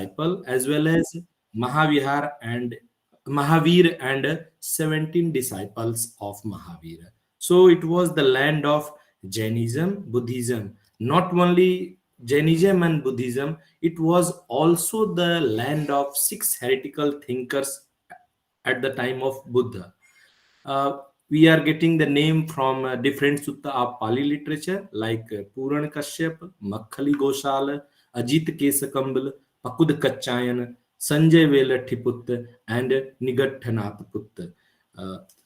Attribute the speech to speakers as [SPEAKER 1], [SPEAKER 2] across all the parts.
[SPEAKER 1] disciple, as well as Mahavihar and Mahavir and 17 disciples of Mahavir. So it was the land of Jainism, Buddhism. Not only Jainism and Buddhism, it was also the land of six heretical thinkers at the time of Buddha. Uh, we are getting the name from different sutta of Pali literature like Puran Kashyap, Makhali Goshal, Ajit Kesakambal, Pakud Kachayan, Sanjay Velatthiput, and Nigathanath Put.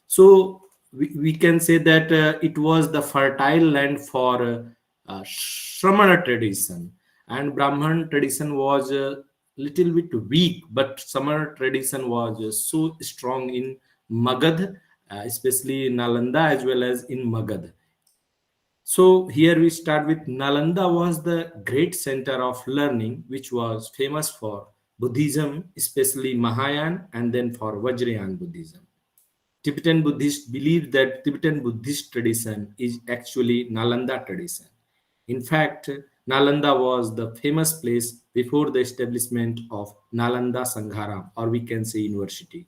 [SPEAKER 1] So we can say that it was the fertile land for Shramana tradition, and Brahman tradition was a little bit weak, but Samana tradition was so strong in Magad, especially Nalanda as well as in Magad. So here we start with Nalanda was the great center of learning, which was famous for Buddhism, especially Mahayana, and then for Vajrayana Buddhism. Tibetan Buddhists believe that Tibetan Buddhist tradition is actually Nalanda tradition. In fact, Nalanda was the famous place before the establishment of Nalanda Sangharam, or we can say university.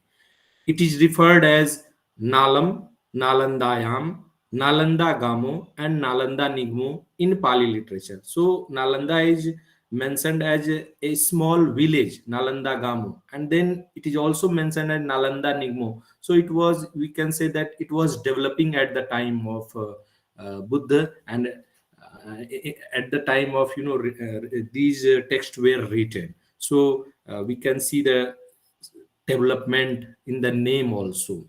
[SPEAKER 1] It is referred as Nalam, Nalandayam, Nalanda Gamo, and Nalanda Nigmo in Pali literature. So Nalanda is mentioned as a small village, Nalanda Gamo, and then it is also mentioned as Nalanda Nigmo. So it was, we can say that it was developing at the time of Buddha, and at the time of these texts were written. So we can see the development in the name also.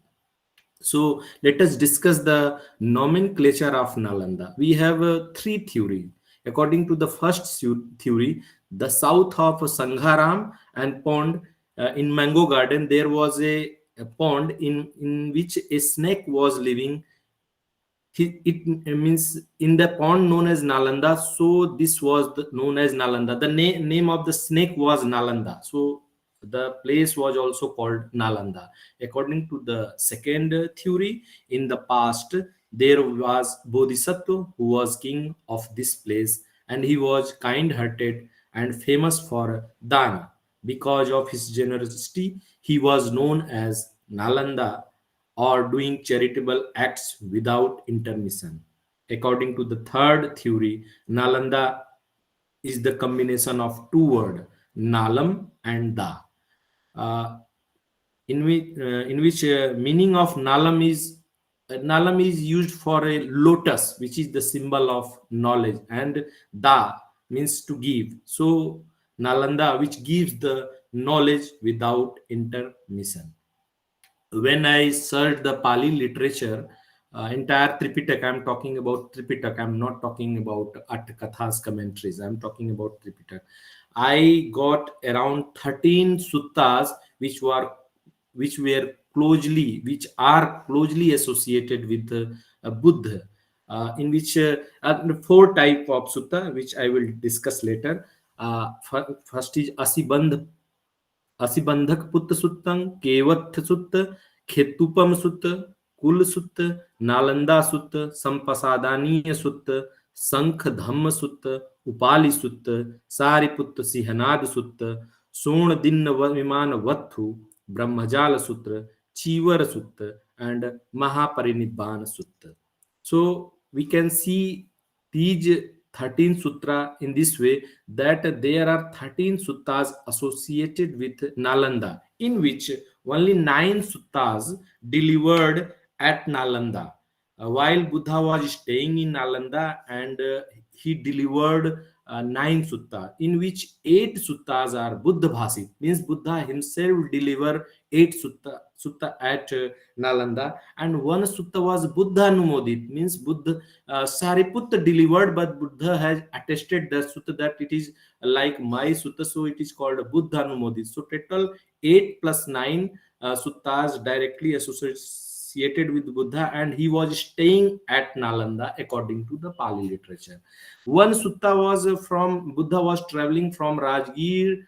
[SPEAKER 1] So let us discuss the nomenclature of Nalanda. We have three theories. According to the first theory, the south of Sangharam and pond in Mango Garden, there was a pond in which a snake was living. It means in the pond known as Nalanda, so this was known as Nalanda. The name of the snake was Nalanda, so the place was also called Nalanda. According to the second theory, in the past there was Bodhisattva who was king of this place, and he was kind-hearted and famous for dana. Because of his generosity, he was known as Nalanda, or doing charitable acts without intermission. According to the third theory, Nalanda is the combination of two words, Nalam and Da, uh, in which meaning of Nalam is used for a lotus, which is the symbol of knowledge, and Da means to give. So Nalanda, which gives the knowledge without intermission. When I searched the Pali literature, entire Tripitaka, I'm talking about Tripitaka, I'm not talking about Atkathas commentaries, I'm talking about Tripitaka. I got around 13 suttas which are closely associated with Buddha, in which four type of sutta, which I will discuss later. First is Asibandhak Putta Suttam, Kevath Sutta, Khetupam Sutta, Kul Sutta, Nalanda Sutta, Sampasadaniya Sutta, Sankh Dhamma Sutta, Upali Sutta, Sariputta Sihanad Sutta, Son Din Viman Vathu, Brahmajala Sutra, Chivar Sutta, and Mahaparinibbana Sutta. So we can see these 13 sutra in this way, that there are 13 suttas associated with Nalanda, in which only 9 suttas delivered at Nalanda. While Buddha was staying in Nalanda, and he delivered 9 sutta, in which 8 suttas are Buddha Bhasit, means Buddha himself delivered 8 sutta at Nalanda, and one sutta was Buddha Anumodit, means Buddha Sariputta delivered, but Buddha has attested the sutta that it is like my sutta, so it is called Buddha Anumodit. So total 8 plus 9 suttas directly associated with Buddha, and he was staying at Nalanda according to the Pali literature. One sutta was from Buddha was traveling from Rajgir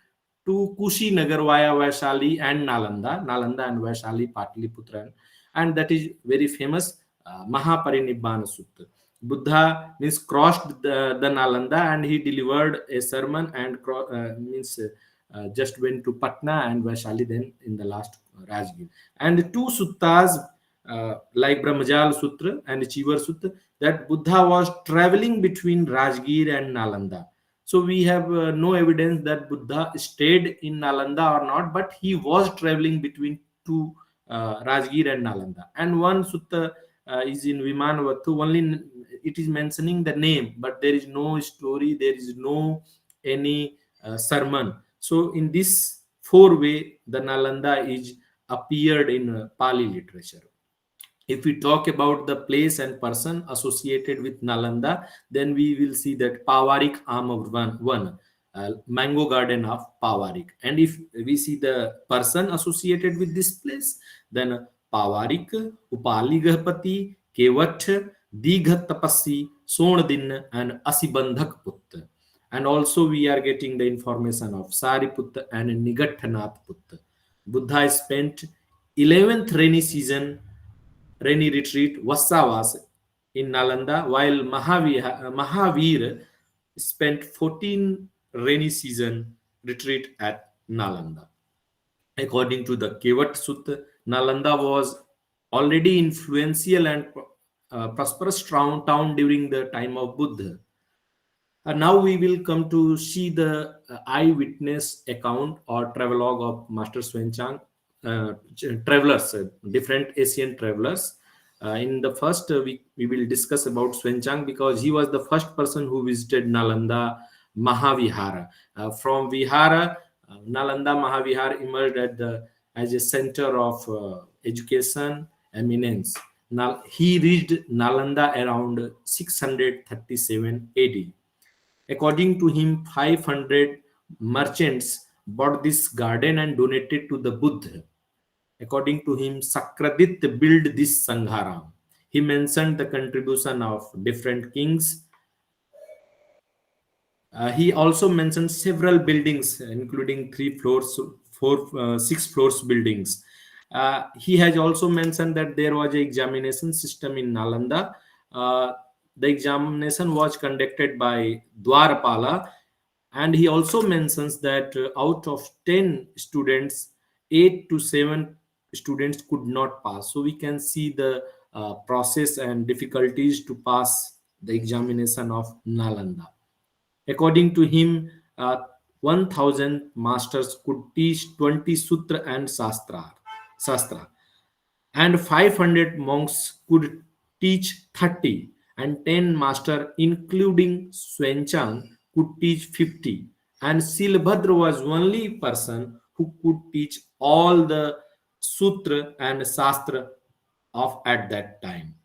[SPEAKER 1] to Kushinagar via Vaishali and Nalanda and Vaishali, Patliputra, and that is very famous Mahaparinibbana Sutta. Buddha means crossed the Nalanda, and he delivered a sermon and just went to Patna and Vaishali, then in the last Rajgir. And two suttas like Brahmajal Sutra and Chivar Sutra, that Buddha was traveling between Rajgir and Nalanda. So we have no evidence that Buddha stayed in Nalanda or not, but he was traveling between two Rajgir and Nalanda. And one sutta is in Vimanvattu. Only it is mentioning the name, but there is no story, there is no any sermon. So in this four way, the Nalanda is appeared in Pali literature. If we talk about the place and person associated with Nalanda, then we will see that Pavarik one, Mango Garden of Pavarik. And if we see the person associated with this place, then Pavarik, Upali Gahpati, Kevat, Digha Tapasi, Sondin, and Asibandhak Put. And also we are getting the information of Sariputta and Nigathanath Put. Buddha spent 11th rainy retreat Vassavas in Nalanda, while Mahavir spent 14 rainy season retreat at Nalanda. According to the Kevat Sutta, Nalanda was already influential and prosperous town during the time of Buddha. And now we will come to see the eyewitness account or travelogue of Master Swenchang, travelers, different Asian travelers. In the first, we will discuss about Swenchang because he was the first person who visited Nalanda Mahavihara. From Vihara, Nalanda Mahavihara emerged as a center of education eminence. Now, he reached Nalanda around 637 AD. According to him, 500 merchants bought this garden and donated to the Buddha. According to him, Sakradit built this Sangharam. He mentioned the contribution of different kings. He also mentioned several buildings, including 3 floors, four, 6 floors buildings. He has also mentioned that there was an examination system in Nalanda. The examination was conducted by Dwarpala, and he also mentions that out of 10 students, 8 to 7 students could not pass. So we can see the process and difficulties to pass the examination of Nalanda. According to him, 1000 masters could teach 20 sutra and sastra, and 500 monks could teach 30, and 10 master including Swenchang could teach 50, and Silbhadra was only person who could teach all the sutra and sastra of at that time.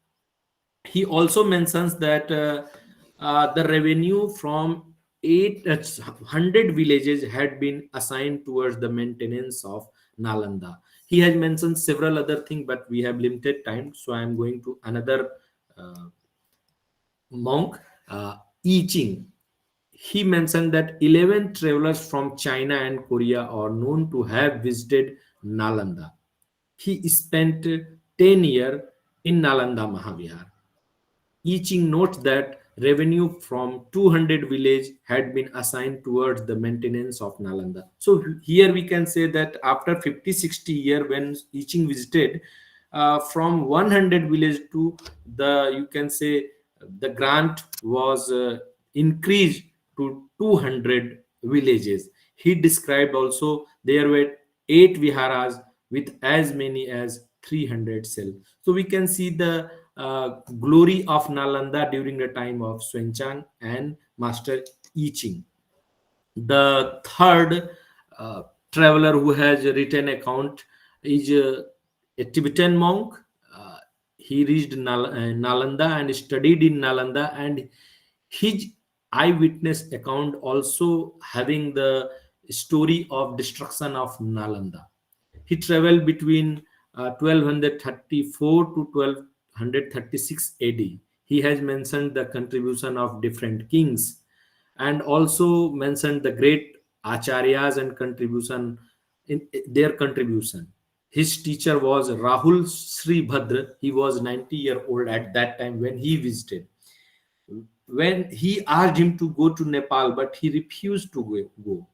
[SPEAKER 1] He also mentions that the revenue from 800 villages had been assigned towards the maintenance of Nalanda. He has mentioned several other things, but we have limited time, so I am going to another uh, monk, I Ching. He mentioned that 11 travelers from China and Korea are known to have visited Nalanda. He spent 10 years in Nalanda Mahavihar. Eaching notes that revenue from 200 village had been assigned towards the maintenance of Nalanda. So here we can say that after 50-60 year when Eaching visited, from 100 village to the, you can say, the grant was increased to 200 villages. He described also there were 8 viharas with as many as 300 cells. So we can see the glory of Nalanda during the time of Swenchang and Master I Ching. The third traveler who has written account is a Tibetan monk. He reached Nalanda and studied in Nalanda, and his eyewitness account also having the story of destruction of Nalanda. He traveled between 1234 to 1236 AD. He has mentioned the contribution of different kings and also mentioned the great acharyas and contribution in their contribution. His teacher was Rahul Sribhadra. He was 90-year-old at that time when he visited. When he asked him to go to Nepal, but he refused to go.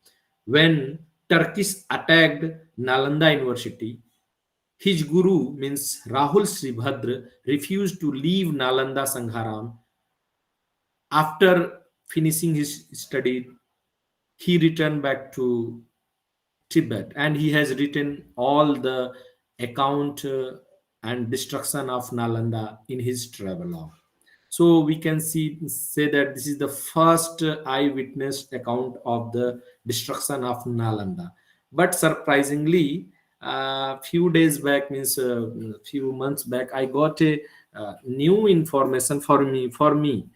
[SPEAKER 1] When Turkish attacked Nalanda University. His guru means Rahul Sribhadra refused to leave Nalanda Sangharam. After finishing his study, he returned back to Tibet, and he has written all the account and destruction of Nalanda in his travelogue. So we can say that this is the first eyewitness account of the destruction of Nalanda. But surprisingly, few days back, means few months back, I got a new information for me.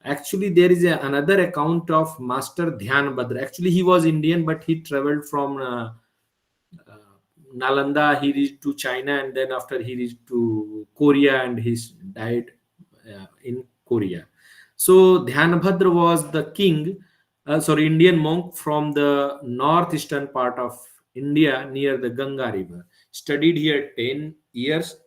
[SPEAKER 1] Actually, there is another account of Master Dhyan Badra. Actually, he was Indian, but he traveled from Nalanda. He reached to China, and then after he reached to Korea, and he died in Korea. So Dhyanabhadra was the king, Indian monk from the northeastern part of India near the Ganga River. Studied here 10 years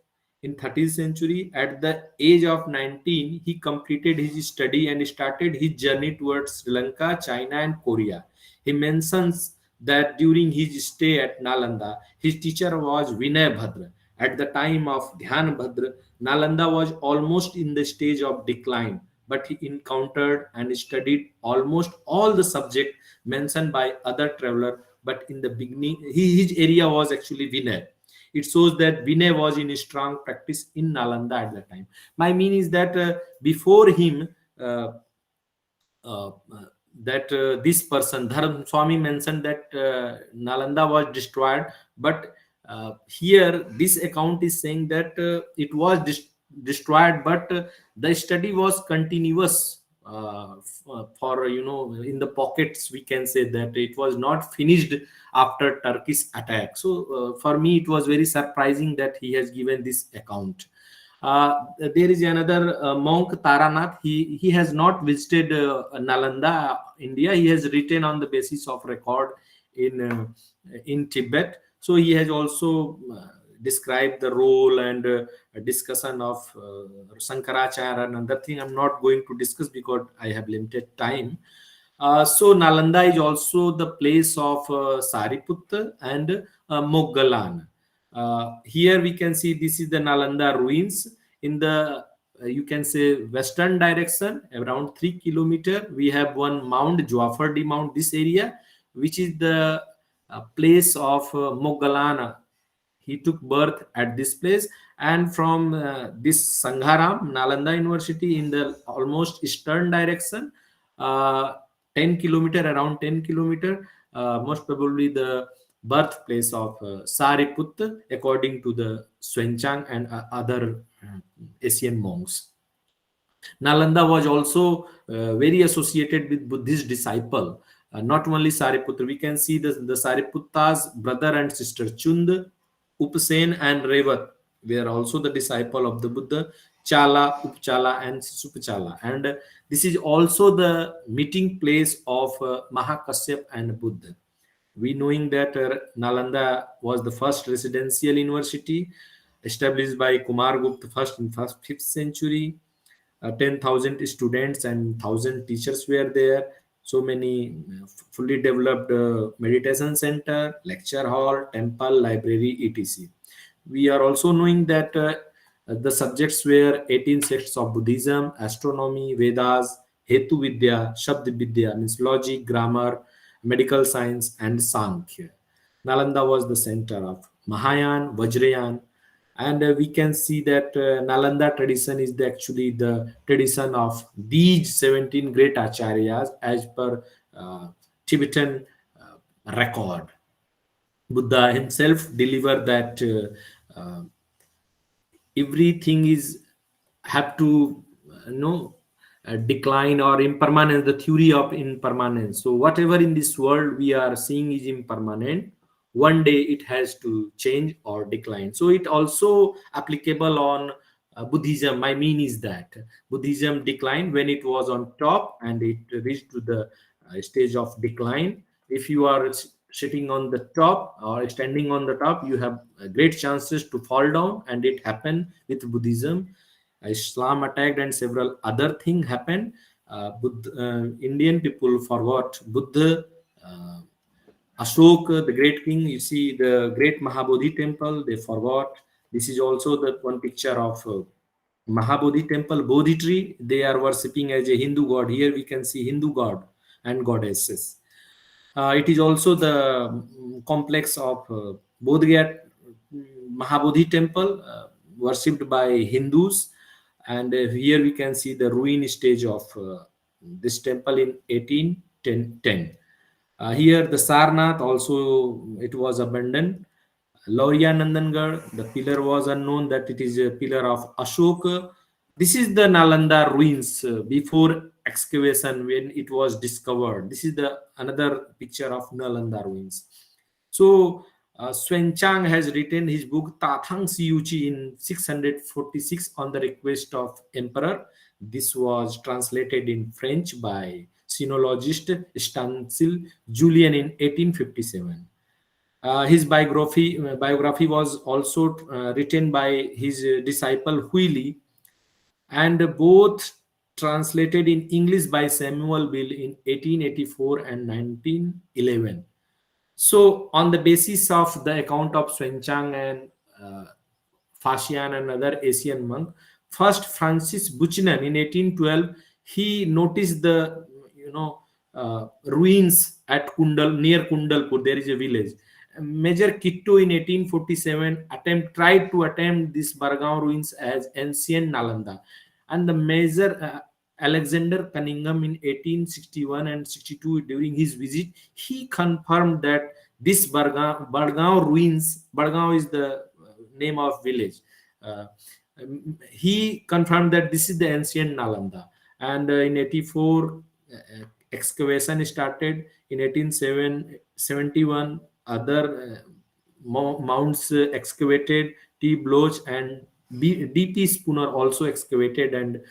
[SPEAKER 1] in 13th century. At the age of 19, he completed his study and started his journey towards Sri Lanka, China, and Korea. He mentions that during his stay at Nalanda, his teacher was Vinay Bhadra. At the time of Dhyan Bhadra, Nalanda was almost in the stage of decline, but he encountered and studied almost all the subject mentioned by other traveler. But in the beginning, his area was actually Vinay. It shows that Vinay was in strong practice in Nalanda at that time. My mean is that before him, uh, uh, uh, that this person Dharam Swami mentioned that Nalanda was destroyed, but here this account is saying that it was destroyed, but the study was continuous for in the pockets. We can say that it was not finished after Turkish attack. So for me, it was very surprising that he has given this account. There is another monk Taranath. He has not visited Nalanda, India. He has written on the basis of record in Tibet. So he has also described the role and discussion of Sankaracharya and other thing. I'm not going to discuss because I have limited time. So Nalanda is also the place of Sariputta and Moggallana. Here we can see this is the Nalanda ruins in the you can say western direction around 3 kilometer. We have one Mount Joaffardi Mount, this area, which is the place of Moggallana. He took birth at this place, and from this Sangharam, Nalanda University, in the almost eastern direction, uh, 10 kilometer, around 10 kilometer, most probably the birthplace of Sariputta, according to the Swenchang and other Asian monks. Nalanda was also very associated with Buddhist disciple. Not only Sariputra, we can see the Sariputta's brother and sister Chund, Upsen, and Revat were also the disciple of the Buddha. Chala, Upchala, and Supachala. And this is also the meeting place of Mahakasyap and Buddha. We knowing that Nalanda was the first residential university established by Kumar Gupta first in first 5th century. 10,000 students and 1,000 teachers were there. So many fully developed meditation center, lecture hall, temple, library, etc. We are also knowing that the subjects were 18 sects of Buddhism, astronomy, Vedas, Hetu Vidya, Shabd Vidya, means logic, grammar, medical science, and Sankhya. Nalanda was the center of Mahayan, Vajrayan, and we can see that Nalanda tradition is actually the tradition of these 17 great acharyas as per Tibetan record. Buddha himself delivered that everything is have to decline or impermanence, the theory of impermanence. So whatever in this world we are seeing is impermanent, one day it has to change or decline. So it also applicable on Buddhism. My mean is that Buddhism declined when it was on top and it reached to the stage of decline. If you are sitting on the top or standing on the top, you have great chances to fall down, and it happened with Buddhism. Islam attacked and several other things happened. Indian people forgot Buddha Ashok, the great king. You see the great Mahabodhi temple. They forgot. This is also the one picture of Mahabodhi temple, Bodhi tree. They are worshipping as a Hindu god. Here we can see Hindu god and goddesses. It is also the complex of Bodh Gaya Mahabodhi temple, worshipped by Hindus. And here we can see the ruin stage of this temple in 1810. Here the Sarnath also, it was abandoned. Lauria Nandangarh, the pillar was unknown that it is a pillar of Ashoka. This is the Nalanda ruins before excavation when it was discovered. This is the another picture of Nalanda ruins. So Xuanchang has written his book Tathang Siyuchi in 646 on the request of emperor. This was translated in French by sinologist Stancil Julien in 1857. His biography was also written by his disciple Huili, and both translated in English by Samuel Bill in 1884 and 1911. So, on the basis of the account of Xuanchang and Fashian and other Asian monk, first Francis Buchanan in 1812, he noticed the ruins at Kundal, near Kundalpur. There is a village. Major Kitto in 1847 tried to attempt this Bargaon ruins as ancient Nalanda, and the Major Alexander Cunningham in 1861 and 62 during his visit, he confirmed that this Bargaon ruins, Bargaon is the name of village. Uh, he confirmed that this is the ancient Nalanda, and in 84 excavation started. In 1871 other mounds excavated. T. Bloch and D.P. Spooner also excavated,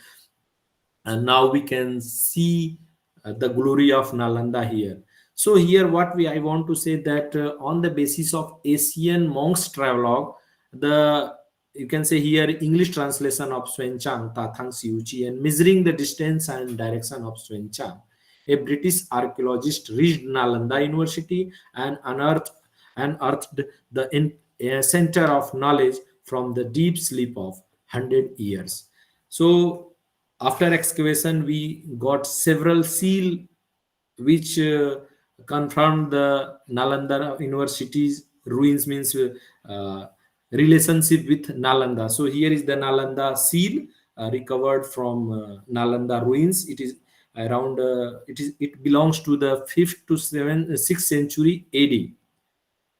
[SPEAKER 1] and now we can see the glory of Nalanda here. So here what I want to say that on the basis of Asian monks travelogue, the you can say here English translation of Xuanchang Tathang Siuchi and measuring the distance and direction of Xuanchang, a British archaeologist reached Nalanda University and unearthed the center of knowledge from the deep sleep of 100 years. So after excavation, we got several seal which confirmed the Nalanda University's ruins, means relationship with Nalanda. So here is the Nalanda seal recovered from Nalanda ruins. It is around it belongs to the 5th to 6th century AD.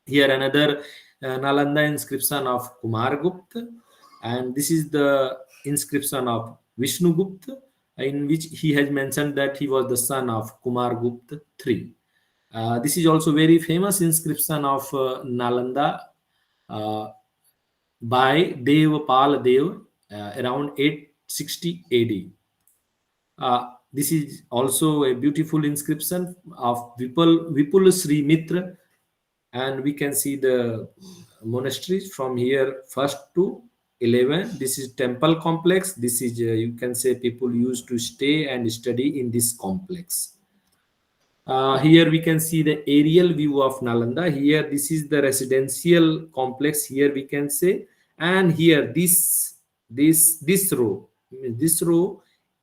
[SPEAKER 1] Here another Nalanda inscription of Kumargupta, and this is the inscription of Vishnugupta, in which he has mentioned that he was the son of Kumargupta III. This is also very famous inscription of Nalanda uh, by Devapal Dev around 860 AD. This is also a beautiful inscription of Vipul Sri Mitra, and we can see the monasteries from here first to 11. This is temple complex. This is you can say people used to stay and study in this complex. Here we can see the aerial view of Nalanda. Here this is the residential complex, here we can say, and here this row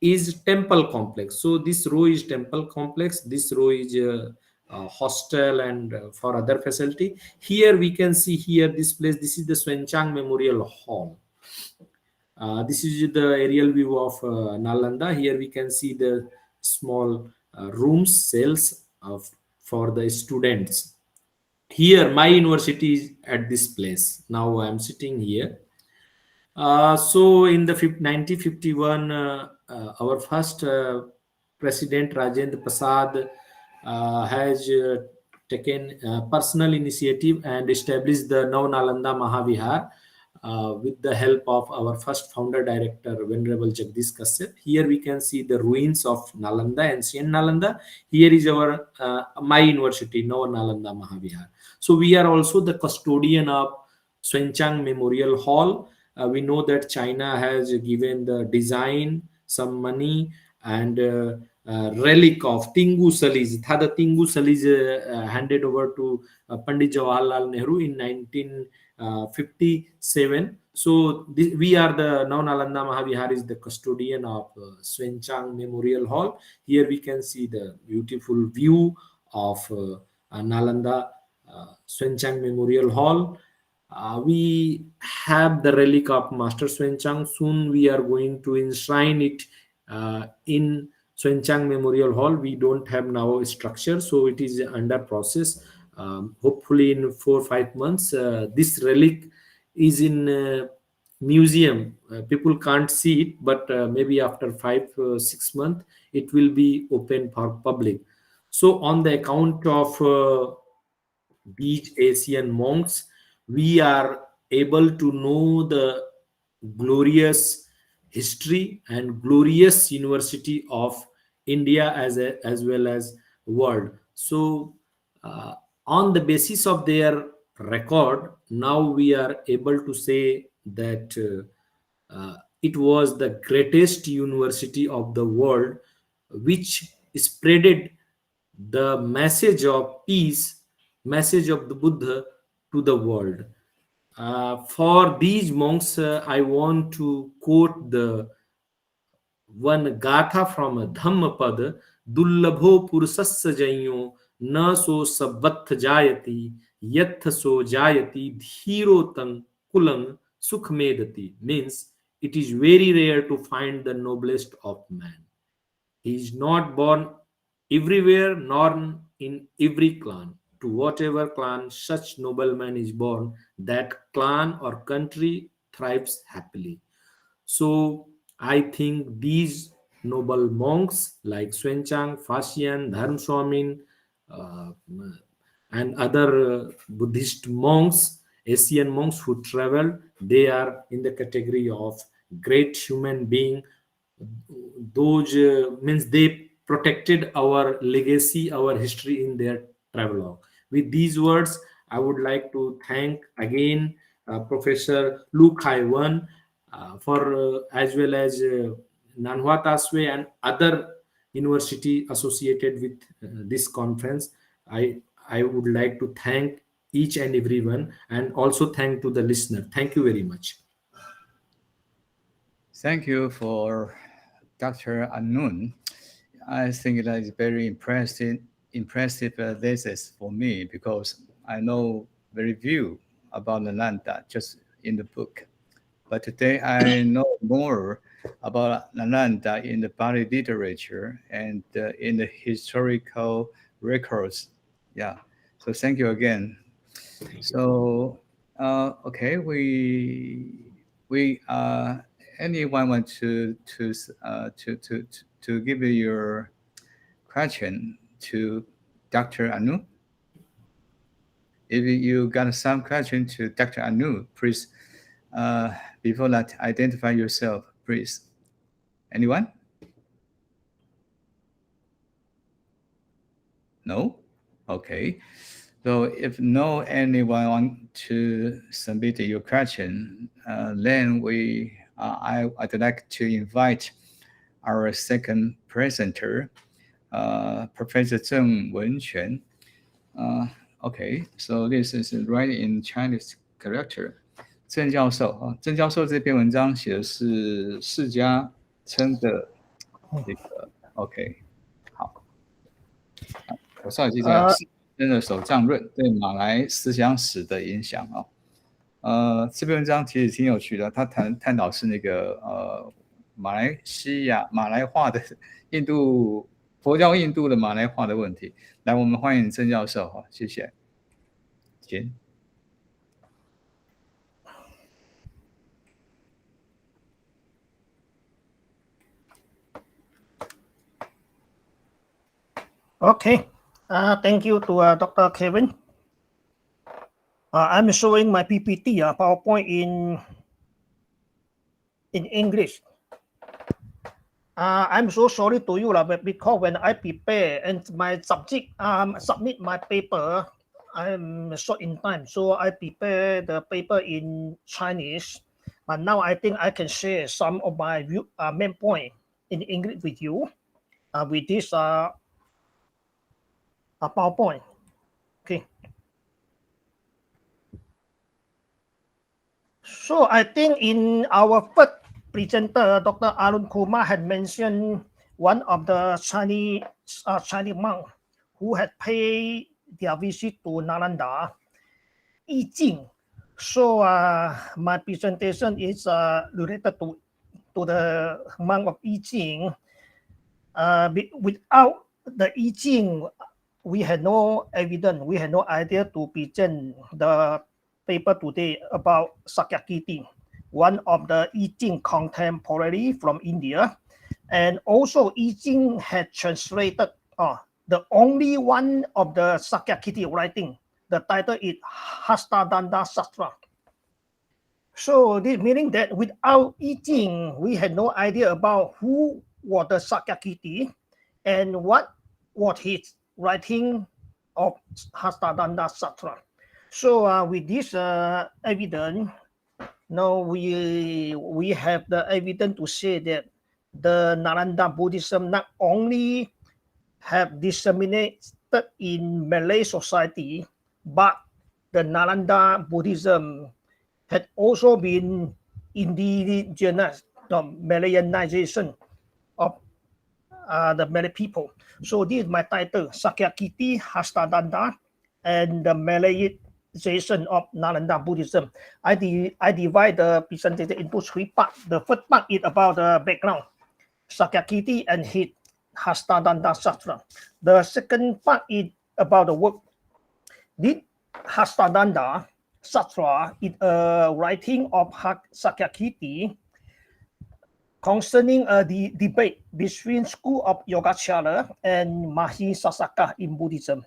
[SPEAKER 1] is temple complex. So this row is temple complex, this row is hostel and for other facility. Here we can see here this place, this is the Xuanchang Memorial Hall. This is the aerial view of Nalanda. Here we can see the small rooms, cells for the students. Here my university is at this place. Now I am sitting here. So in the 1951, our first President Rajendra Prasad has taken personal initiative and established the Now Nalanda Mahavihar with the help of our first founder director, Venerable Jagdish Kashyap. Here we can see the ruins of Nalanda, ancient Nalanda. Here is our my university, Now Nalanda Mahavihar. So we are also the custodian of Xuanchang Memorial Hall. We know that China has given the design, some money, and relic of Tingu Salis. The Tingu Salis handed over to Pandit Jawaharlal Nehru in 1957. So we are the now Nalanda Mahavihar is the custodian of Swenchang Memorial Hall. Here we can see the beautiful view of Nalanda Swenchang Memorial Hall. We have the relic of Master Swenchang. Soon we are going to enshrine it in Swenchang Memorial Hall. We don't have now a structure, so it is under process. Hopefully in 4 or 5 months, this relic is in museum. People can't see it, but maybe after 5 6 months, it will be open for public. So on the account of these Asian monks, we are able to know the glorious history and glorious university of India as well as world. So on the basis of their record, now we are able to say that it was the greatest university of the world, which spreaded the message of peace, message of the Buddha to the world. For these monks, I want to quote the one gatha from Dhammapada: Dullabho purusassa jayo na so sabbath jayati yath so jayati dhiro tang kulang sukhmedati. Means it is very rare to find the noblest of man. He is not born everywhere nor in every clan. To whatever clan such nobleman is born, that clan or country thrives happily. So I think these noble monks like Swenchang, Fashian, Dharmswamin, uh, and other Buddhist monks, Asian monks who travel, they are in the category of great human being. Those means they protected our legacy, our history in their travelogue. With these words, I would like to thank again Professor Lu Kai Wan for as well as Nanhua Taswe and other university associated with this conference. I would like to thank each and everyone, and also thank to the listener. Thank you very much.
[SPEAKER 2] Thank you for Dr. Anun. I think that is very impressive thesis for me because I know very few about Nalanda just in the book. But today I know more about Nalanda in the Bali literature and in the historical records. Yeah. So thank you again. So okay, we anyone want to give your question to Dr. Anu? If you got some question to Dr. Anu, please before that identify yourself, please. Anyone? No? Okay. So if no anyone want to submit your question, then I'd like to invite our second presenter, Professor Zheng Wenquan. Okay, so this is right in Chinese character. 郑教授啊，郑教授这篇文章写的是释迦称的这个 OK， 好，我稍微记这个释真的手杖论对马来思想史的影响啊。这篇文章其实挺有趣的，他探讨是那个马来西亚马来化的印度佛教印度的马来化的问题。来，我们欢迎郑教授哈，谢谢。请。
[SPEAKER 3] Okay, thank you to Dr. Kevin. I'm showing my PPT, PowerPoint in English. I'm so sorry to you, but because when I prepare and my subject submit my paper, I'm short in time, so I prepare the paper in Chinese. But now I think I can share some of my main point in English with you. with this PowerPoint. Okay. So I think in our first presenter, Dr. Arun Kumar had mentioned one of the Chinese monk who had paid their visit to Nalanda, Yi Jing. So my presentation is related to the monk of Yi Jing. Without the Yi Jing, we had no evidence, we had no idea to present the paper today about Sakyakiti, one of the Yi Jing contemporary from India. And also Yi Jing had translated the only one of the Sakyakiti writing. The title is Hastadanda Sastra. So this meaning that without Yi Jing, we had no idea about who was the Sakyakiti and what was his writing of Hastadanda Sastra. So with this evidence, now we have the evidence to say that the Nalanda Buddhism not only have disseminated in Malay society, but the Nalanda Buddhism had also been indigenous, the Malayanization of the Malay people. So this is my title, Sakyakiti Hastadanda and the Malayization of Nalanda Buddhism. I divide the presentation into three parts. The first part is about the background, Sakyakiti and his Hastadanda Sastra. The second part is about the work. This Hastadanda Sastra is a writing of Sakyakiti concerning the debate between school of Yogacara and Mahisasaka in Buddhism.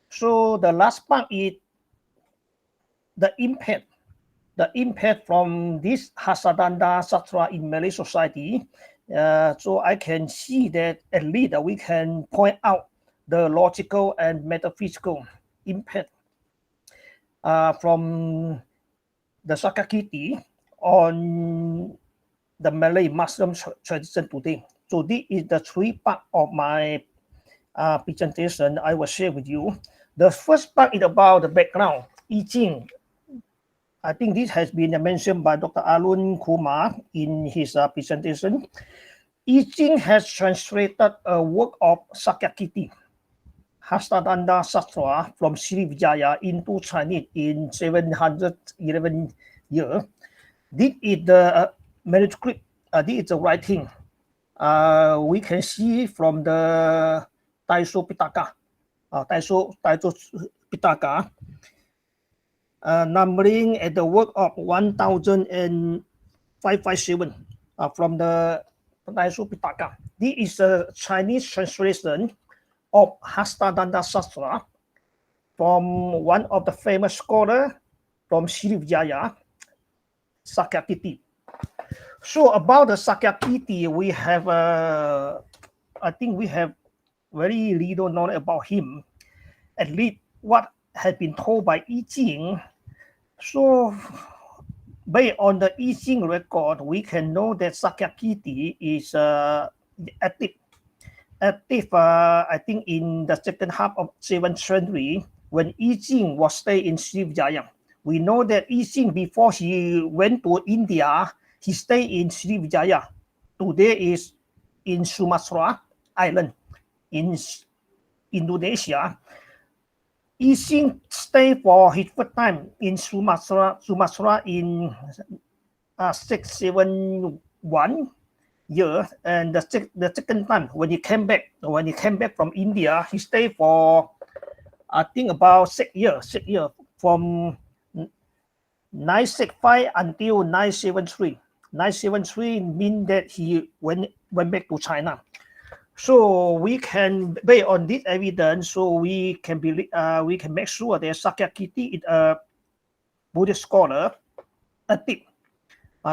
[SPEAKER 3] So the last part is the impact from this Hastadanda Sastra in Malay society. So I can see that at least we can point out the logical and metaphysical impact from the Sakyakiti on the Malay Muslim tradition today. So this is the three part of my presentation I will share with you. The first part is about the background, Yi Jing. I think this has been mentioned by Dr. Arun Kumar in his presentation. Yi Jing has translated a work of Sakyakiti, Hastadanda Sastra, from Srivijaya into Chinese in 711 years. This is the manuscript, this is the writing. We can see from the Taiso Pitaka, numbering at the work of 1557 from the Taiso Pitaka. This is a Chinese translation of Hastadanda Sastra from one of the famous scholars from Srivijaya, Sakyakiti. So about the Sakyakiti, we have, I think we have very little knowledge about him, at least what has been told by Yi Jing. So based on the Yi Jing record, we can know that Sakyakiti is active, I think in the second half of 7th century when Yi Jing was staying in Srivijaya. We know that Yi Jing, before he went to India, he stayed in Srivijaya. Today is in Sumatra Island in Indonesia. Yi Jing stayed for his first time in Sumatra in 671 years, and the second time when he came back from India, he stayed for I think about 6 years from 965 until 973. 973 means that he went back to China. So we can, based on this evidence, so we can make sure that Sakyakiti is a Buddhist scholar, active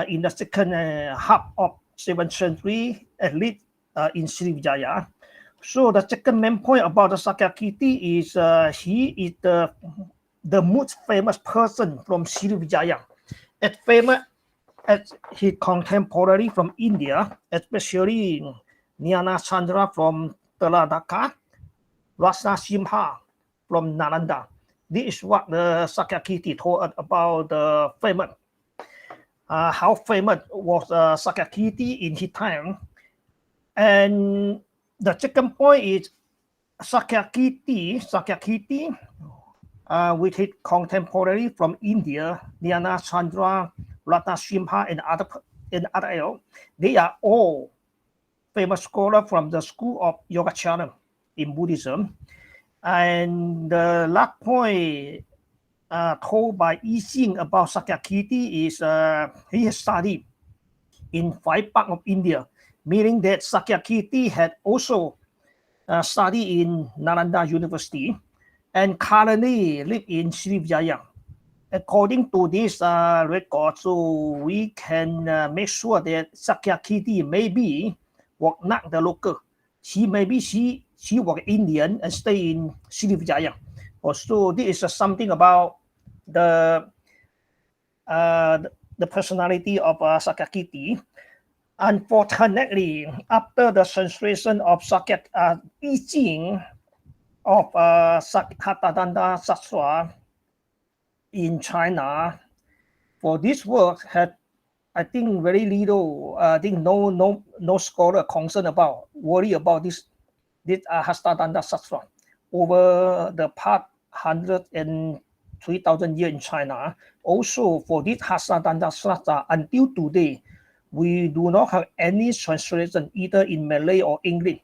[SPEAKER 3] in the second half of 7th century, at least in Srivijaya. So the second main point about the Sakyakiti is he is the most famous person from Srivijaya, as famous as his contemporary from India, especially Nyana Chandra from Taladaka, Rasa Simha from Nalanda. This is what the Sakyakiti told us about the famous. How famous was Sakyakiti in his time. And the second point is Sakyakiti, with his contemporary from India, Nyana Chandra, Ratna Simha, and other, they are all famous scholars from the school of Yogacara in Buddhism. And the last point told by Yi Xing about Sakyakiti is he has studied in 5 parts of India, meaning that Sakyakiti had also studied in Nalanda University and currently live in Srivijaya. According to this record, so we can make sure that Sakyakiti maybe was not the local. She was Indian and stay in Srivijaya. Also, this is something about the personality of Sakyakiti. Unfortunately, after the translation of Yi Jing of Hatadanda Sastra in China, for this work had, I think, very little. I think no scholar concerned about worry about this Hastadanda Sastra over the past 103,000 years in China. Also, for this Hastadanda Sastra, until today, we do not have any translation either in Malay or English.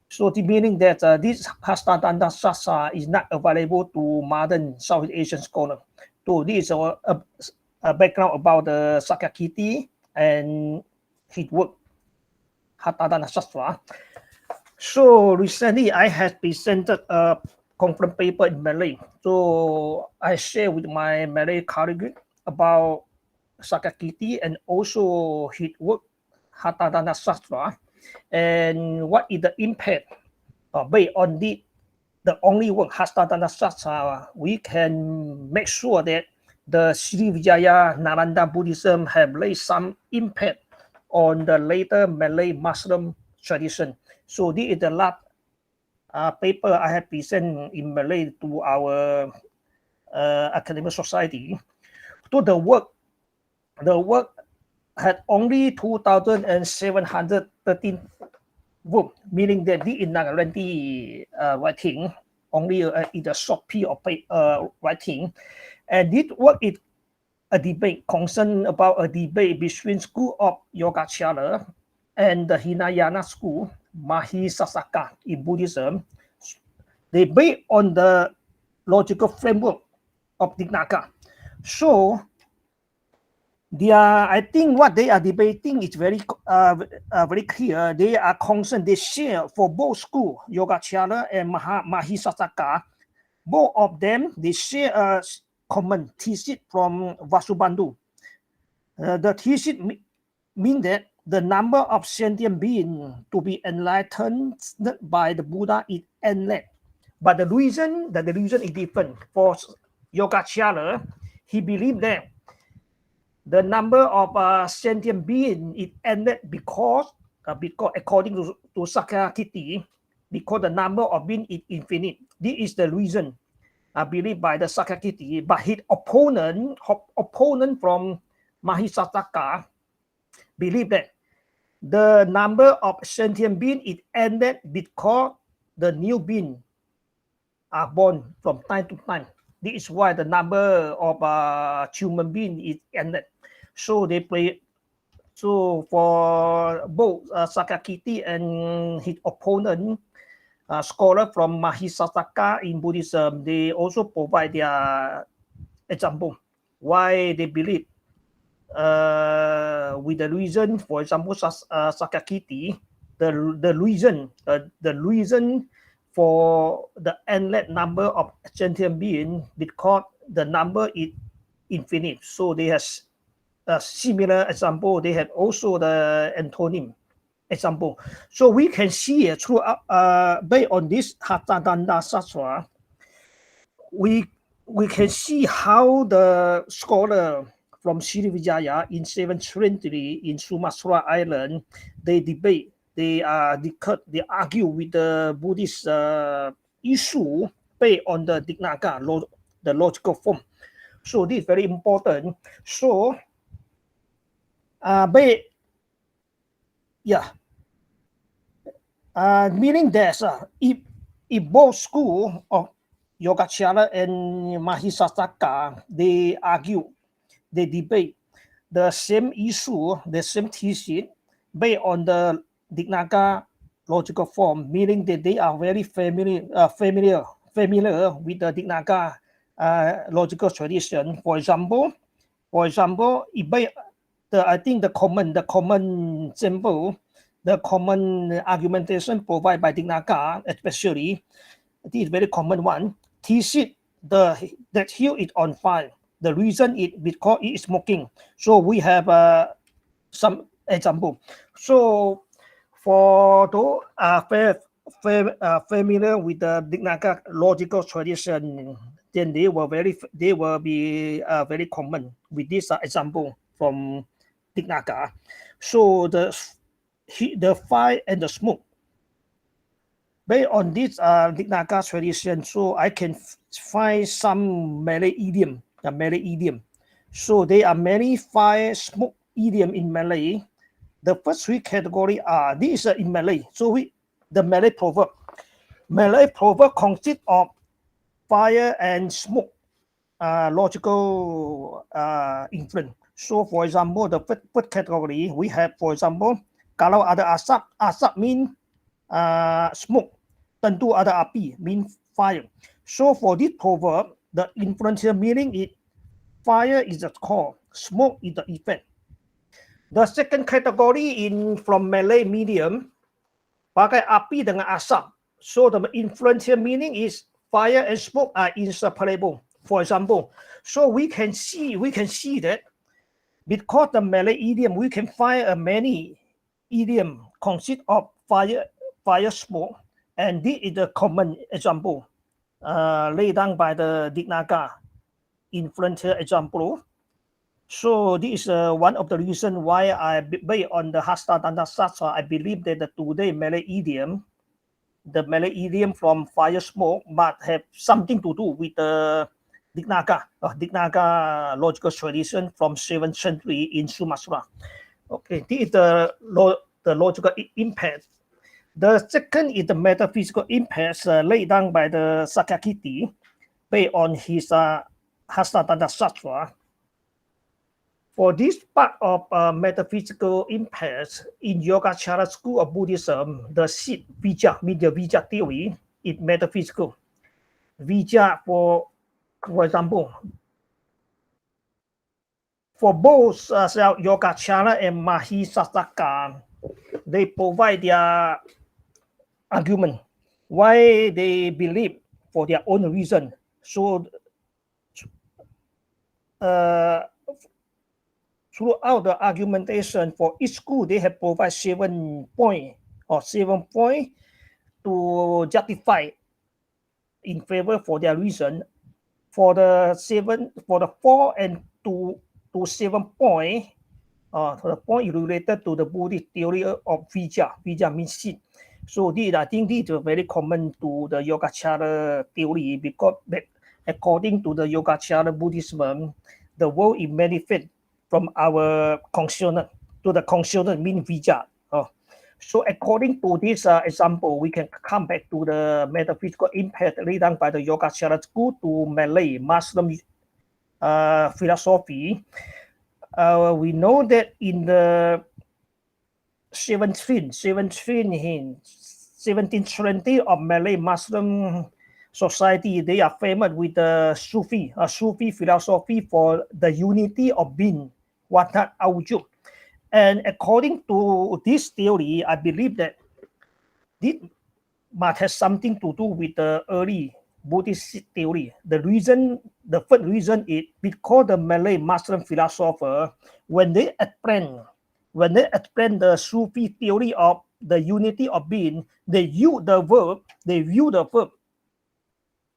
[SPEAKER 3] So the meaning that this Hastadanda Sastra is not available to modern Southeast Asian scholars. So this is a background about the Sakyakiti and his work, Hastadanda Sastra. So recently I have presented a conference paper in Malay. So I share with my Malay colleague about Sakyakiti and also his work, Hatadana Sastra, and what is the impact based on the only work, Hatadana Sastra. We can make sure that the Srivijaya Nalanda Buddhism have laid some impact on the later Malay Muslim tradition. So this is the last paper I have presented in Malay to our academic society. So the work had only 2,713 words, meaning that this is not a lengthy writing, only in a short piece of writing. And this work is a debate, concern about a debate between school of Yogacara and the Hinayana school, Mahisasaka in Buddhism. They based on the logical framework of Dignaga. So I think what they are debating is very clear. They are concerned, they share for both schools, Yogacara and Mahisasaka. Both of them, they share a common thesis from Vasubandhu. The thesis means that the number of sentient beings to be enlightened by the Buddha is endless. But the reason is different. For Yogacara, he believed that the number of sentient beings is endless because according to Sakyakiti, because the number of beings is infinite. This is the reason believed by the Sakyakiti. But his opponent from Mahisasaka believed that the number of sentient beings is endless because the new beings are born from time to time. This is why the number of human beings is endless. So they play. So for both Sakyakiti and his opponent, scholar from Mahisasaka in Buddhism, they also provide their example why they believe with the reason. For example, Sakyakiti, the reason for the endless number of sentient beings because the number is infinite. So they have a similar example. They have also the antonym example. So we can see through based on this Hatadanda Sastra, we can see how the scholar from Srivijaya in 7th century in Sumatra Island, they they argue with the Buddhist issue based on the Dignaga, the logical form. So this is very important. So, meaning that if both school of Yogacara and Mahisasaka, they argue, they debate the same issue, the same thesis based on the Dignaga logical form, meaning that they are very familiar with the Dignaga logical tradition. For example, I think the common symbol, the common argumentation provided by Dignaga, especially, this is very common one. Thesis that hill is on fire. The reason is because it is smoking. So we have some example. So for those familiar with the Dignaga logical tradition, then they will be very common with this example from Dignaga. So the fire and the smoke. Based on this Dignaga tradition, so I can find some Malay idiom. So there are many fire smoke idiom in Malay. The first three categories are, this is in Malay. So the Malay proverb. Malay proverb consists of fire and smoke logical influence. So for example, the first category, we have, for example, kalau ada asap, asap means smoke. Tentu ada api means fire. So for this proverb, the influential meaning is fire is the cause, smoke is the effect. The second category from Malay medium, pakai api dengan asap. So the influential meaning is fire and smoke are inseparable. For example, so we can see that because the Malay idiom, we can find many idiom consist of fire, smoke, and this is the common example laid down by the Dignaga influential example. So this is one of the reasons why based on the Hasta Danta Sastra, I believe that the today Malay idiom, the Malay idiom from fire smoke, must have something to do with the Dignaga logical tradition from 7th century in Sumatra. Okay, this is the logical impact. The second is the metaphysical impacts laid down by the Sakyakiti based on his Hasta Danta Sastra. For this part of metaphysical impacts in Yogacara school of Buddhism, the seed Vijja, means the Vijja theory, is metaphysical. Vijja, for example, for both Yogacara and Mahisasaka, they provide their argument why they believe for their own reason. So throughout the argumentation for each school, they have provided 7 points to justify in favor for their reason. For the 4 and to 7 point, the point related to the Buddhist theory of Vijja. Vijja means seed. So I think this is very common to the Yogacara theory, because according to the Yogacara Buddhism, the world is manifest from our consciousness to the consciousness means Vijja. So according to this example, we can come back to the metaphysical impact laid down by the Yogacara school to Malay Muslim philosophy. We know that in the 17th century of Malay Muslim society, they are famous with the Sufi philosophy for the unity of being, Watak Awujud. And according to this theory, I believe that this must have something to do with the early Buddhist theory. The first reason is because the Malay Muslim philosopher, when they explain the Sufi theory of the unity of being, they view the verb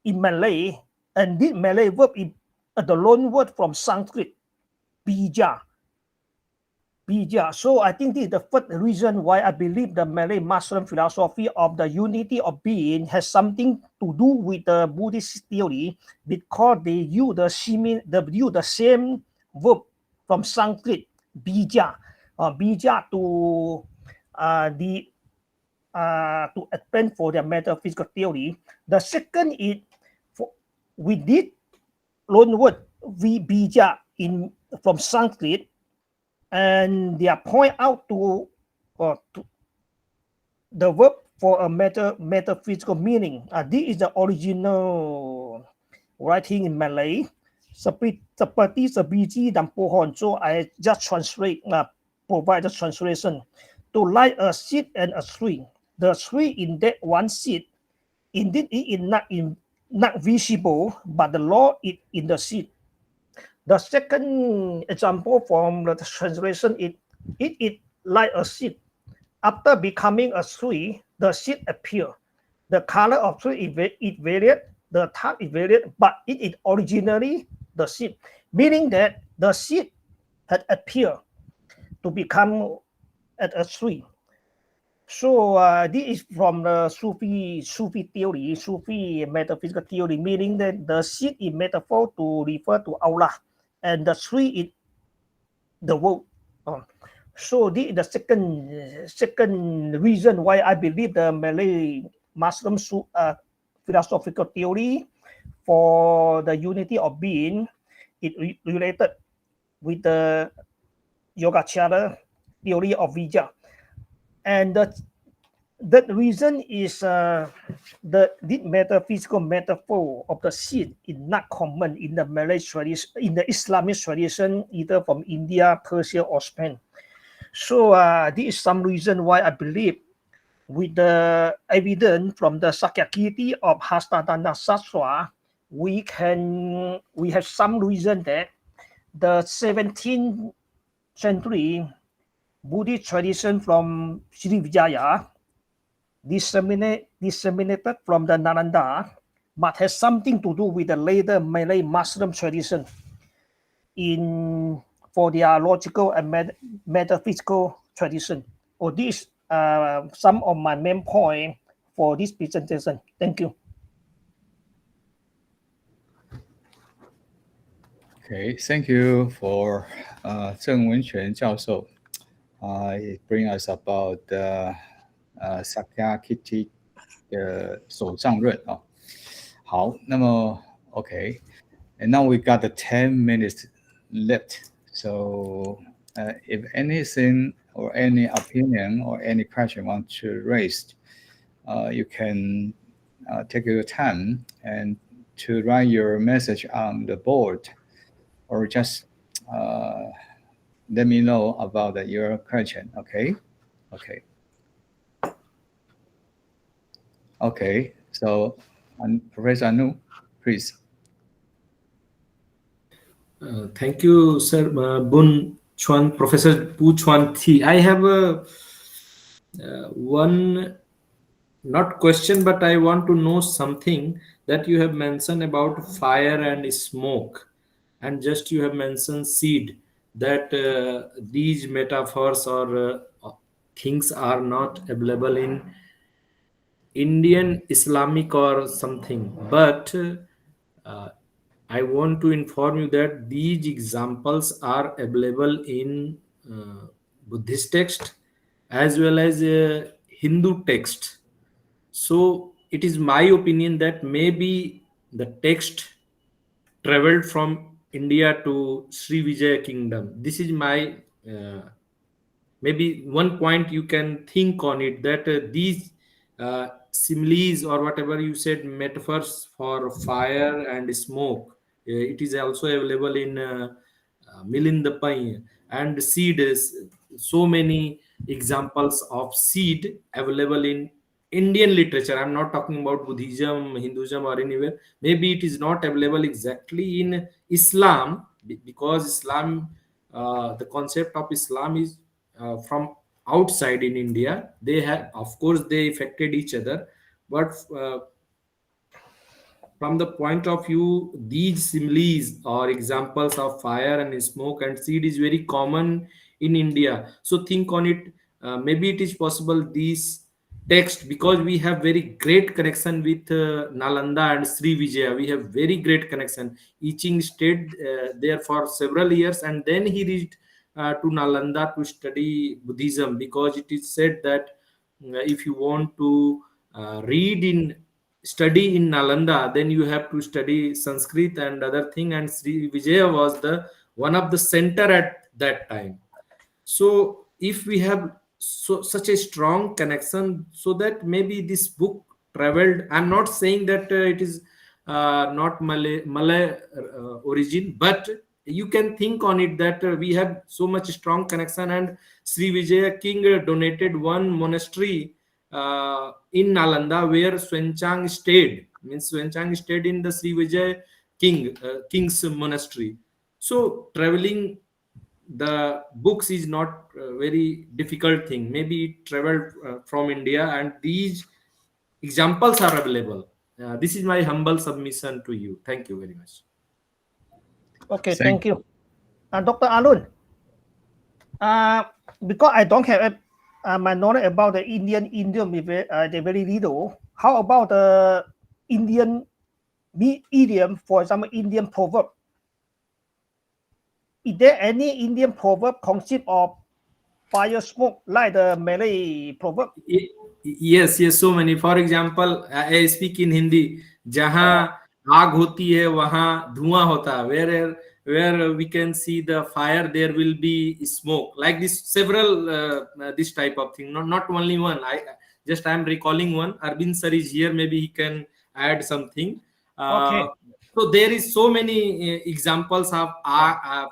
[SPEAKER 3] in Malay, and this Malay verb is the loan word from Sanskrit, bija. Bija. So I think this is the first reason why I believe the Malay Muslim philosophy of the unity of being has something to do with the Buddhist theory, because they use the same verb from Sanskrit, bija, bija to explain for their metaphysical theory. The second is we did loan word bija from Sanskrit, and they point out to the verb for a metaphysical meaning. This is the original writing in Malay. Seperti sebiji dan pohon. So I just provide the translation. To like a seed and a tree. The tree in that one seed, indeed it is not visible, but the law is in the seed. The second example from the translation is it is like a seed. After becoming a tree, the seed appear. The color of tree is varied, the type is varied, but it is originally the seed, meaning that the seed had appeared to become a tree. So this is from the Sufi theory, Sufi metaphysical theory, meaning that the seed is metaphor to refer to Allah, and the tree is the world. So this is the second reason why I believe the Malay Muslim philosophical theory for the unity of being is related with the Yogacara theory of Vijja. And that reason is the metaphysical metaphor of the seed is not common in the Malay tradition, in the Islamic tradition, either from India, Persia, or Spain. So this is some reason why I believe, with the evidence from the Sakyakiti of Hastadhana Sastra, we have some reason that the 17th century Buddhist tradition from Srivijaya, disseminated from the Nalanda, but has something to do with the later Malay Muslim tradition for their logical and metaphysical tradition. Or this some of my main point for this presentation. Thank you.
[SPEAKER 2] Okay, thank you for Zheng Wenquan 教授. It brings us about the Sakyakiti 的手杖论啊。好，那么 OK, and now we got the 10 minutes left. So if anything or any opinion or any question you want to raise, you can take your time and to write your message on the board, or just let me know about your question. Okay. So Professor Anu, please.
[SPEAKER 1] Thank you, sir. Bun Chuan, Professor Bu Chuan Thi. I have one, not question, but I want to know something that you have mentioned about fire and smoke, and just you have mentioned seed, that these metaphors or things are not available in Indian Islamic or something, but I want to inform you that these examples are available in Buddhist text as well as Hindu text. So it is my opinion that maybe the text traveled from India to Sri Vijaya kingdom. This is my maybe one point you can think on it, that these similes or whatever you said, metaphors for fire and smoke, it is also available in Milinda Pai, and seed is so many examples of seed available in Indian literature. I'm not talking about Buddhism, Hinduism, or anywhere. Maybe it is not available exactly in Islam, because Islam, the concept of Islam is from outside in India. They have, of course, they affected each other, but from the point of view, these similes or examples of fire and smoke and seed is very common in India. So think on it. Maybe it is possible these text, because we have very great connection with Nalanda and Sri Vijaya. We have very great connection. Iching stayed there for several years, and then he reached to Nalanda to study Buddhism, because it is said that if you want to read in study in Nalanda, then you have to study Sanskrit and other thing. And Sri Vijaya was the one of the center at that time. So if we have such a strong connection, so that maybe this book traveled. I'm not saying that it is not Malay origin, but you can think on it that we have so much strong connection, and Sri Vijaya King donated one monastery in Nalanda where Swenchang stayed. Means Swenchang stayed in the Sri Vijaya King's monastery. So traveling the books is not a very difficult thing. Maybe it traveled from India, and these examples are available. This is my humble submission to you. Thank you very much.
[SPEAKER 3] Okay, thank you. Dr. Arun, because I don't have my knowledge about the Indian idiom, they're very little. How about the Indian idiom, for example, Indian proverb? Is there any Indian proverb consist of fire smoke like the Malay proverb?
[SPEAKER 1] Yes, so many. For example, I speak in Hindi. जहाँ आग होती है वहाँ धुआं होता है. Where we can see the fire, there will be smoke. Like this, several this type of thing. Not only one. I'm recalling one. Arvind sir is here. Maybe he can add something.
[SPEAKER 3] Okay.
[SPEAKER 1] So there is so many examples of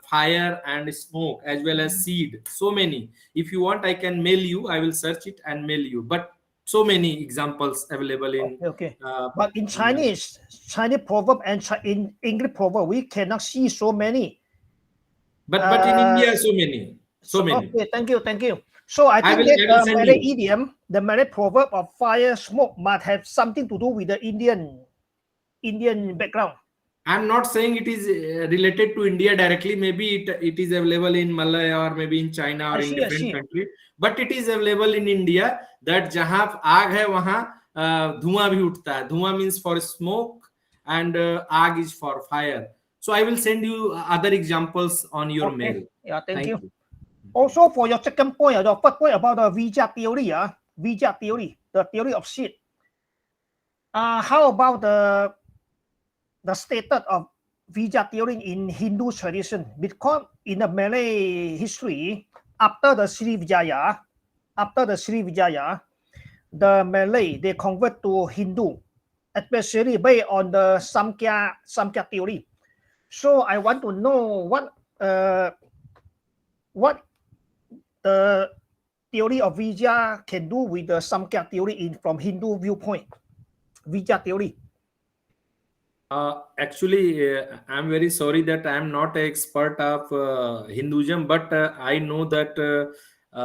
[SPEAKER 1] fire and smoke, as well as seed. So many. If you want, I can mail you. I will search it and mail you. But so many examples available in.
[SPEAKER 3] Okay. But in Chinese proverb and in English proverb, we cannot see so many.
[SPEAKER 1] But in India, so many. So many.
[SPEAKER 3] Okay, thank you. So I think that the Malay idiom, the Malay proverb of fire smoke must have something to do with the Indian background.
[SPEAKER 1] I'm not saying it is related to India directly. Maybe it is available in Malay, or maybe in China, or in different country. But it is available in India, that जहाँ आग है वहाँ धुआं भी उठता है. धुआं means for smoke, and आग is for fire. So I will send you other examples on your mail.
[SPEAKER 3] Yeah, thank you. Also, for your second point, your first point about the Vijaya theory, Vijaya theory, the theory of seed. How about the status of Vijaya theory in Hindu tradition? Because in the Malay history, after the Sri Vijaya, the Malay, they convert to Hindu, especially based on the Samkhya theory. So I want to know what the theory of Vijaya can do with the Samkhya theory from Hindu viewpoint. Vijaya theory.
[SPEAKER 1] Actually, I'm very sorry that I'm not an expert of Hinduism, but I know that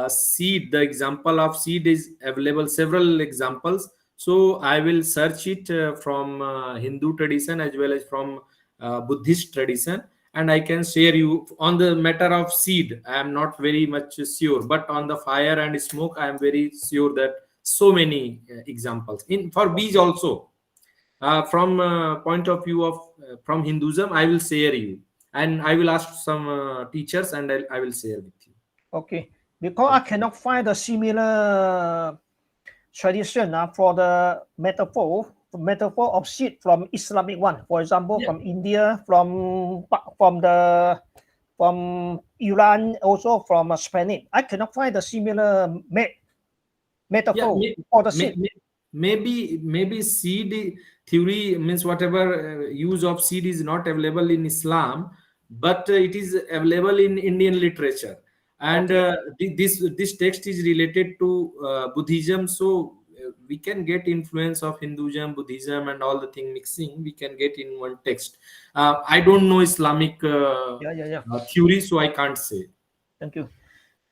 [SPEAKER 1] seed, the example of seed is available, several examples. So I will search it from Hindu tradition as well as from Buddhist tradition, and I can share you on the matter of seed. I am not very much sure, but on the fire and smoke, I am very sure that so many examples. For bees also. From point of view of from Hinduism, I will share you, and I will ask some teachers, and I will share with you.
[SPEAKER 3] Okay, because I cannot find a similar tradition from metaphor of seed from Islamic one. For example, from India, from Iran, also from Spanish. I cannot find a similar metaphor for the seed.
[SPEAKER 1] Maybe seed theory means whatever use of seed is not available in Islam, but it is available in Indian literature, and this text is related to Buddhism. So we can get influence of Hinduism, Buddhism, and all the thing mixing. We can get in one text. I don't know Islamic theory, so I can't say.
[SPEAKER 3] Thank you.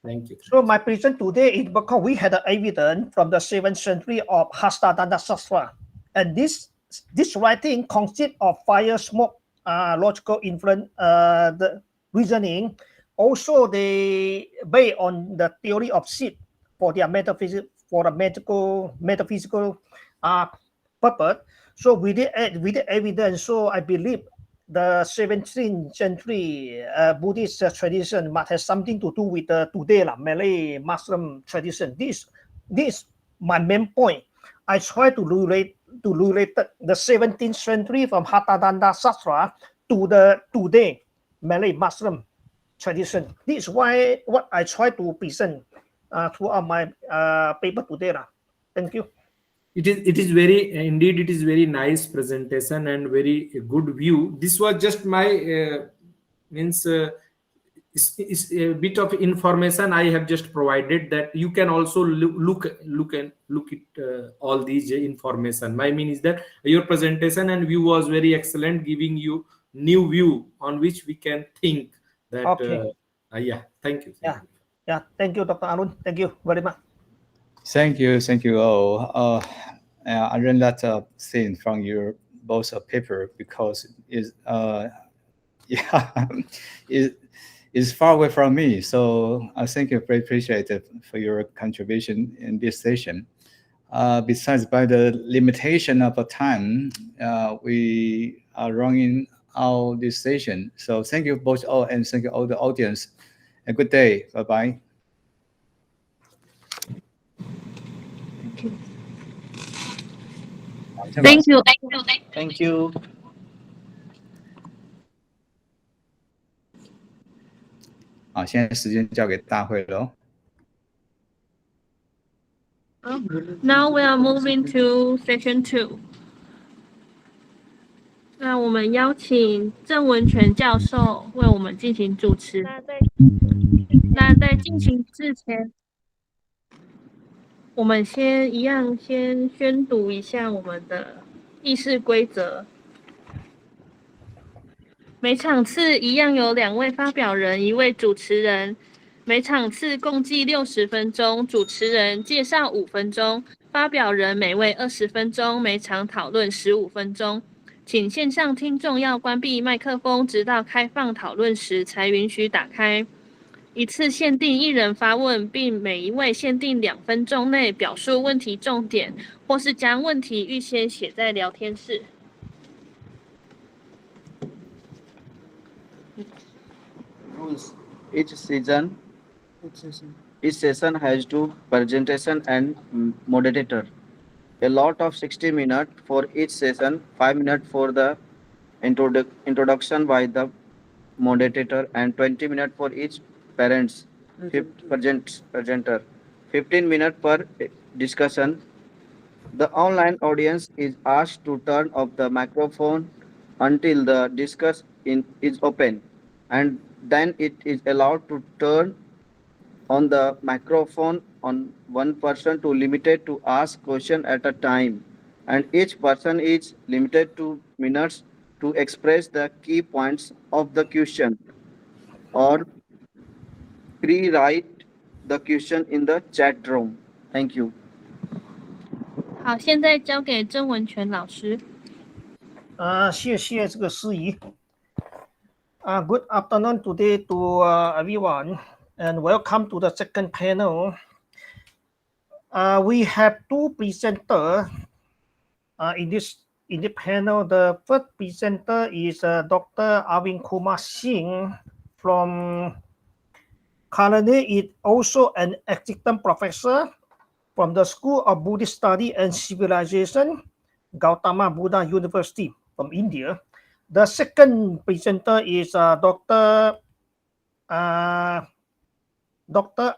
[SPEAKER 1] Thank you.
[SPEAKER 3] So my present today is because we had evidence from the 7th century of Hastadhana Sastra, and this writing consists of fire, smoke, logical influence, the reasoning Also, they based on the theory of seed for their metaphysical purpose. So with the evidence, so I believe the 17th century Buddhist tradition must have something to do with the today Malay Muslim tradition. This my main point. I try to relate the 17th century from Hatha Sastra to the today Malay Muslim tradition. This is why what I try to present throughout my paper today. Thank you.
[SPEAKER 1] It is very indeed, it is very nice presentation and very good view. This was just my means is a bit of information I have just provided, that you can also look at all these information. My mean is that your presentation and view was very excellent, giving you new view on which we can think that.
[SPEAKER 3] Okay.
[SPEAKER 1] Yeah, thank you.
[SPEAKER 3] Yeah. Thank you, Dr. Arun. Thank you very much.
[SPEAKER 2] Thank you all. I learned that thing from your both paper, because it's far away from me. So I think I very appreciate it for your contribution in this session. Besides, by the limitation of the time, we are running out this session. So thank you both all, and thank you all the audience. A good day. Bye-bye.
[SPEAKER 4] Thank you.
[SPEAKER 5] Thank you.
[SPEAKER 2] 好，现在时间交给大会了。
[SPEAKER 4] Now we are moving to section 2. 那我们邀请郑文全教授为我们进行主持。那在进行之前，我们先宣读一下我们的议事规则。每场次一样有2位发表人，1位主持人。每场次共计60分钟，主持人介绍5分钟，发表人每位20分钟，每场讨论15分钟。请线上听众要关闭麦克风，直到开放讨论时才允许打开。一次限定1人发问，并每一位限定2分钟内表述问题重点，或是将问题预先写在聊天室。
[SPEAKER 5] Rules. Each session has 2 presentation and moderator. A lot of 60 minutes for each session, 5 minutes for the introduction by the moderator, and 20 minutes for each presenter. 15 minutes per discussion. The online audience is asked to turn off the microphone until the discussion is open, and then it is allowed to turn on the microphone on one person to limited to ask question at a time, and each person is limited to minutes to express the key points of the question, or pre-write the question in the chat room. Thank you.
[SPEAKER 4] 好，现在交给郑文全老师。
[SPEAKER 3] 谢谢这个司仪。Good afternoon today to everyone, and welcome to the second panel. We have 2 presenters in this panel. The first presenter is Dr. Arvind Kumar Singh from currently is also an assistant professor from the School of Buddhist Study and Civilization, Gautama Buddha University from India. The second presenter is Dr.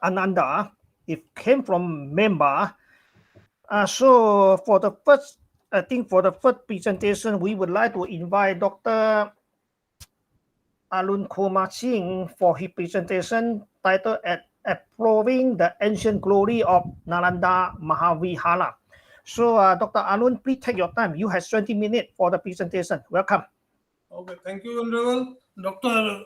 [SPEAKER 3] Ananda. It came from Myanmar. So for the first presentation, we would like to invite Dr. Arun Kumar Singh for his presentation titled Exploring the Ancient Glory of Nalanda Mahavihara. So Dr. Arun, please take your time. You have 20 minutes for the presentation. Welcome.
[SPEAKER 6] Okay, thank you, Honorable Dr.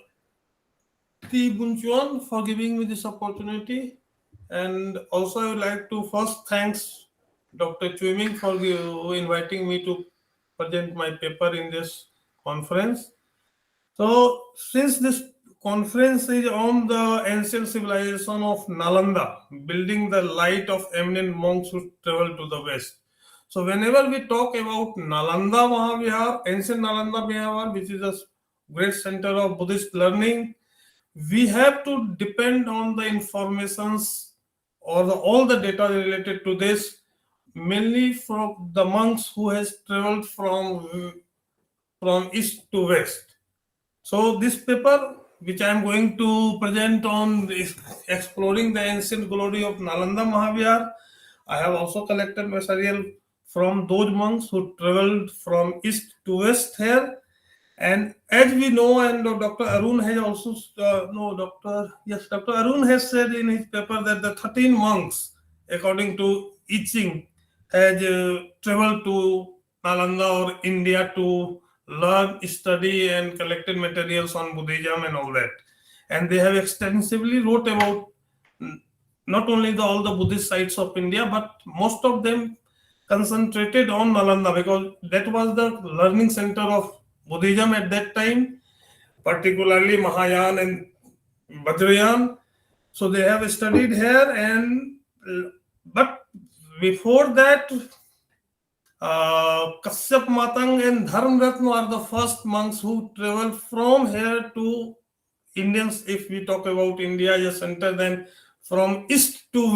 [SPEAKER 6] T. Bunchuan, for giving me this opportunity. And also I would like to first thanks Dr. Chuiming for inviting me to present my paper in this conference. So since this conference is on the ancient civilization of Nalanda, building the light of eminent monks who traveled to the west. So whenever we talk about Nalanda Mahavihar, ancient Nalanda Mahavihar, which is a great center of Buddhist learning, we have to depend on the informations or all the data related to this, mainly from the monks who has traveled from east to west. So this paper, which I am going to present on, is exploring the ancient glory of Nalanda Mahavihar. I have also collected material from those monks who traveled from east to west here. And as we know, and Dr. Arun has also, Dr. Arun has said in his paper that the 13 monks, according to I Ching, has traveled to Nalanda or India to learn, study, and collected materials on Buddhism and all that. And they have extensively wrote about not only all the Buddhist sites of India, but most of them concentrated on Nalanda because that was the learning center of Buddhism at that time, particularly Mahayana and Vajrayana. So they have studied here, but before that, Kashyap Matang and Dharmratna are the first monks who traveled from here to Indians. If we talk about India as a center, then from east to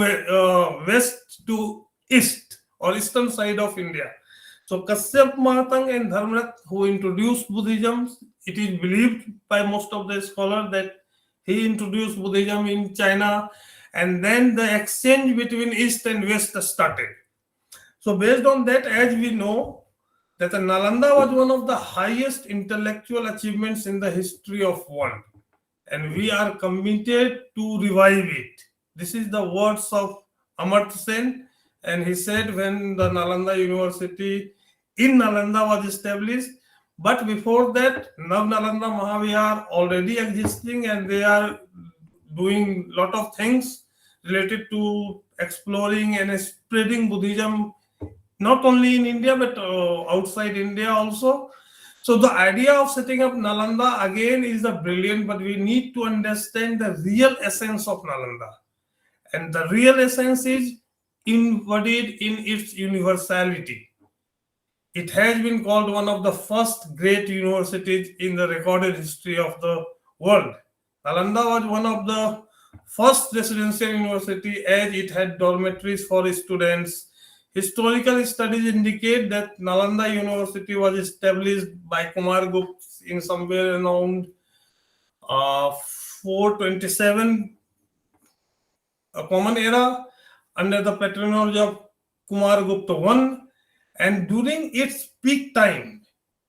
[SPEAKER 6] west to east or eastern side of India. So Kashyap Matang and Dharmrat, who introduced Buddhism, it is believed by most of the scholars that he introduced Buddhism in China, and then the exchange between East and West started. So based on that, as we know, that the Nalanda was one of the highest intellectual achievements in the history of world, and we are committed to revive it. This is the words of Amartya Sen, and he said when the Nalanda University in Nalanda was established, but before that, Nav Nalanda Mahavihar already existing, and they are doing lot of things related to exploring and spreading Buddhism, not only in India, but outside India also. So the idea of setting up Nalanda again is brilliant, but we need to understand the real essence of Nalanda. And the real essence is embodied in its universality. It has been called one of the first great universities in the recorded history of the world. Nalanda was one of the first residential university as it had dormitories for students. Historical studies indicate that Nalanda University was established by Kumar Gupta in somewhere around 427 Common Era under the patronage of Kumar Gupta I. And during its peak time,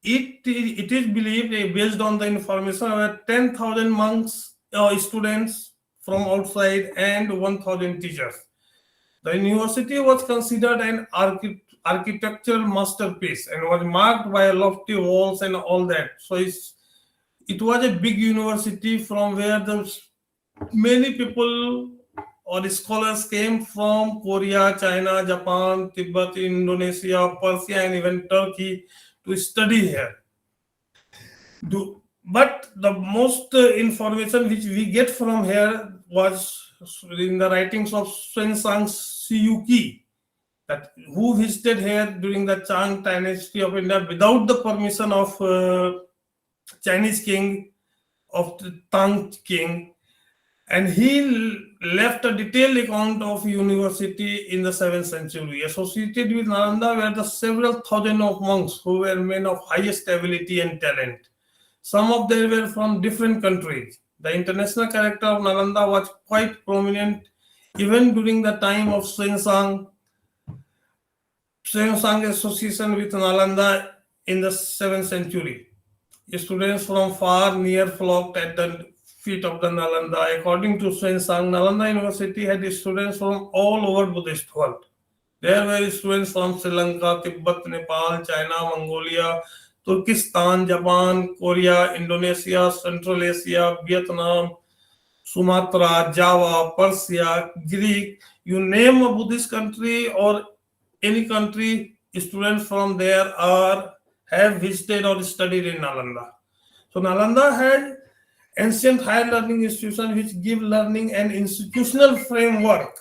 [SPEAKER 6] it is believed, based on the information, about 10,000 monks, students from outside and 1,000 teachers. The university was considered an architectural masterpiece and was marked by lofty walls and all that. So it was a big university from where many people or scholars came from Korea, China, Japan, Tibet, Indonesia, Persia, and even Turkey to study here. But the most information which we get from here was in the writings of Xuanzang Siyuki, that who visited here during the Chang dynasty of India without the permission of Chinese king, of the Tang king, and he left a detailed account of university in the 7th century. Associated with Nalanda were the several thousand of monks who were men of highest ability and talent. Some of them were from different countries. The international character of Nalanda was quite prominent even during the time of Xuanzang association with Nalanda in the 7th century. Students from far near flocked at the feet of the Nalanda. According to Xuanzang, Nalanda University had students from all over Buddhist world. There were students from Sri Lanka, Tibet, Nepal, China, Mongolia, Turkestan, Japan, Korea, Indonesia, Central Asia, Vietnam, Sumatra, Java, Persia, Greek. You name a Buddhist country or any country, students from there have visited or studied in Nalanda. So Nalanda had ancient higher learning institutions which give learning an institutional framework.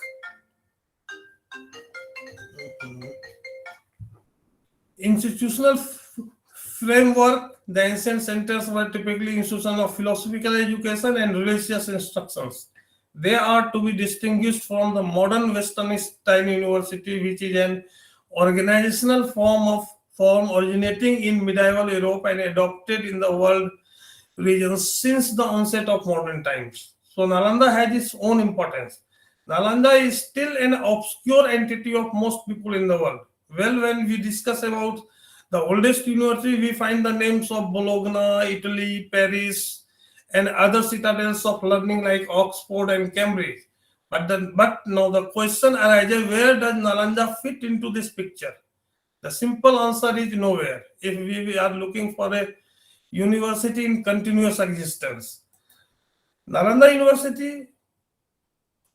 [SPEAKER 6] Framework, the ancient centers were typically institutions of philosophical education and religious instructions. They are to be distinguished from the modern Western style university, which is an organizational form originating in medieval Europe and adopted in the world regions since the onset of modern times. So Nalanda has its own importance. Nalanda is still an obscure entity of most people in the world. Well, when we discuss about the oldest university, we find the names of Bologna, Italy, Paris, and other citadels of learning like Oxford and Cambridge. But now the question arises, where does Nalanda fit into this picture? The simple answer is nowhere. If we are looking for a university in continuous existence, Nalanda University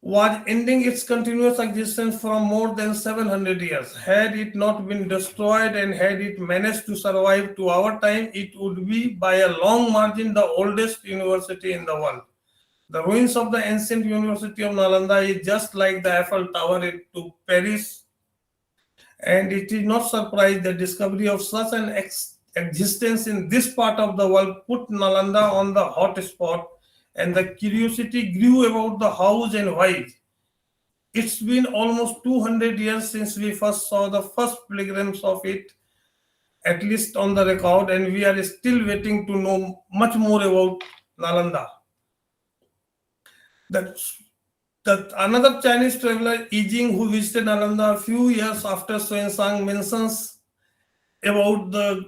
[SPEAKER 6] was ending its continuous existence for more than 700 years. Had it not been destroyed and had it managed to survive to our time, it would be by a long margin the oldest university in the world. The ruins of the ancient University of Nalanda is just like the Eiffel Tower to Paris, and it is not surprised the discovery of such an existence in this part of the world put Nalanda on the hot spot, and the curiosity grew about the hows and whys. It's been almost 200 years since we first saw the first pilgrims of it, at least on the record, and we are still waiting to know much more about Nalanda. That another Chinese traveler, Yi Jing, who visited Nalanda a few years after Xuanzang, mentions about the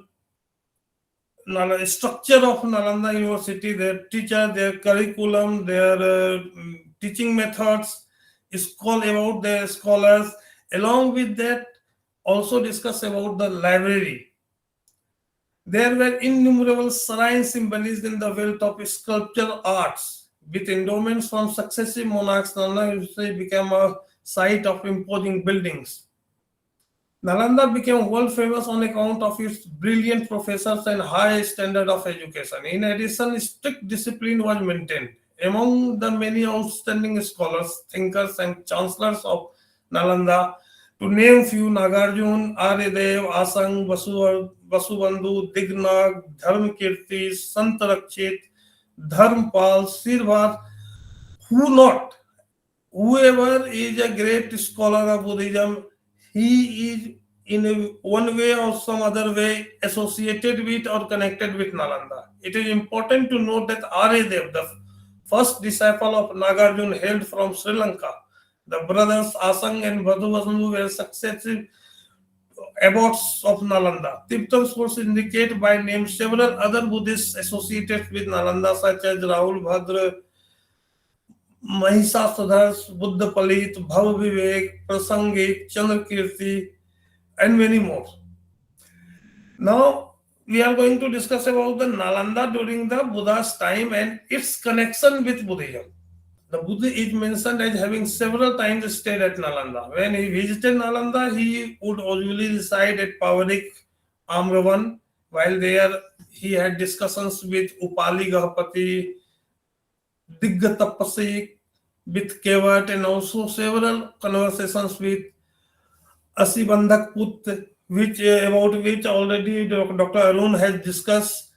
[SPEAKER 6] structure of Nalanda University, their teacher, their curriculum, their teaching methods, about their scholars. Along with that, also discuss about the library. There were innumerable shrines embellished in the wealth of sculptural arts. With endowments from successive monarchs, Nalanda University became a site of imposing buildings. Nalanda became world famous on account of its brilliant professors and high standard of education. In addition, strict discipline was maintained. Among the many outstanding scholars, thinkers, and chancellors of Nalanda, to name few, Nagarjun, Aryadev, Asang, Vasubandhu, Dignag, Dharmakirti, Sant Rakshit, Dharmpal, Sirvar, whoever is a great scholar of Buddhism, he is in one way or some other way associated with or connected with Nalanda. It is important to note that Aryadev, the first disciple of Nagarjuna, hailed from Sri Lanka. The brothers Asang and Vasubandhu were successive abbots of Nalanda. Tibetan sources indicate by name several other Buddhists associated with Nalanda, such as Rahul Bhadra, Mahisasudhar, Buddha Palit, Bhav Vivek, Prasangik, Chandrakirti, and many more. Now, we are going to discuss about the Nalanda during the Buddha's time and its connection with Buddhism. The Buddha is mentioned as having several times stayed at Nalanda. When he visited Nalanda, he would usually reside at Pavarik, Amravan. While there, he had discussions with Upali Gahapati, Diggatapasik, with Kevat, and also several conversations with Asibandhak Put, about which already Dr. Arun has discussed.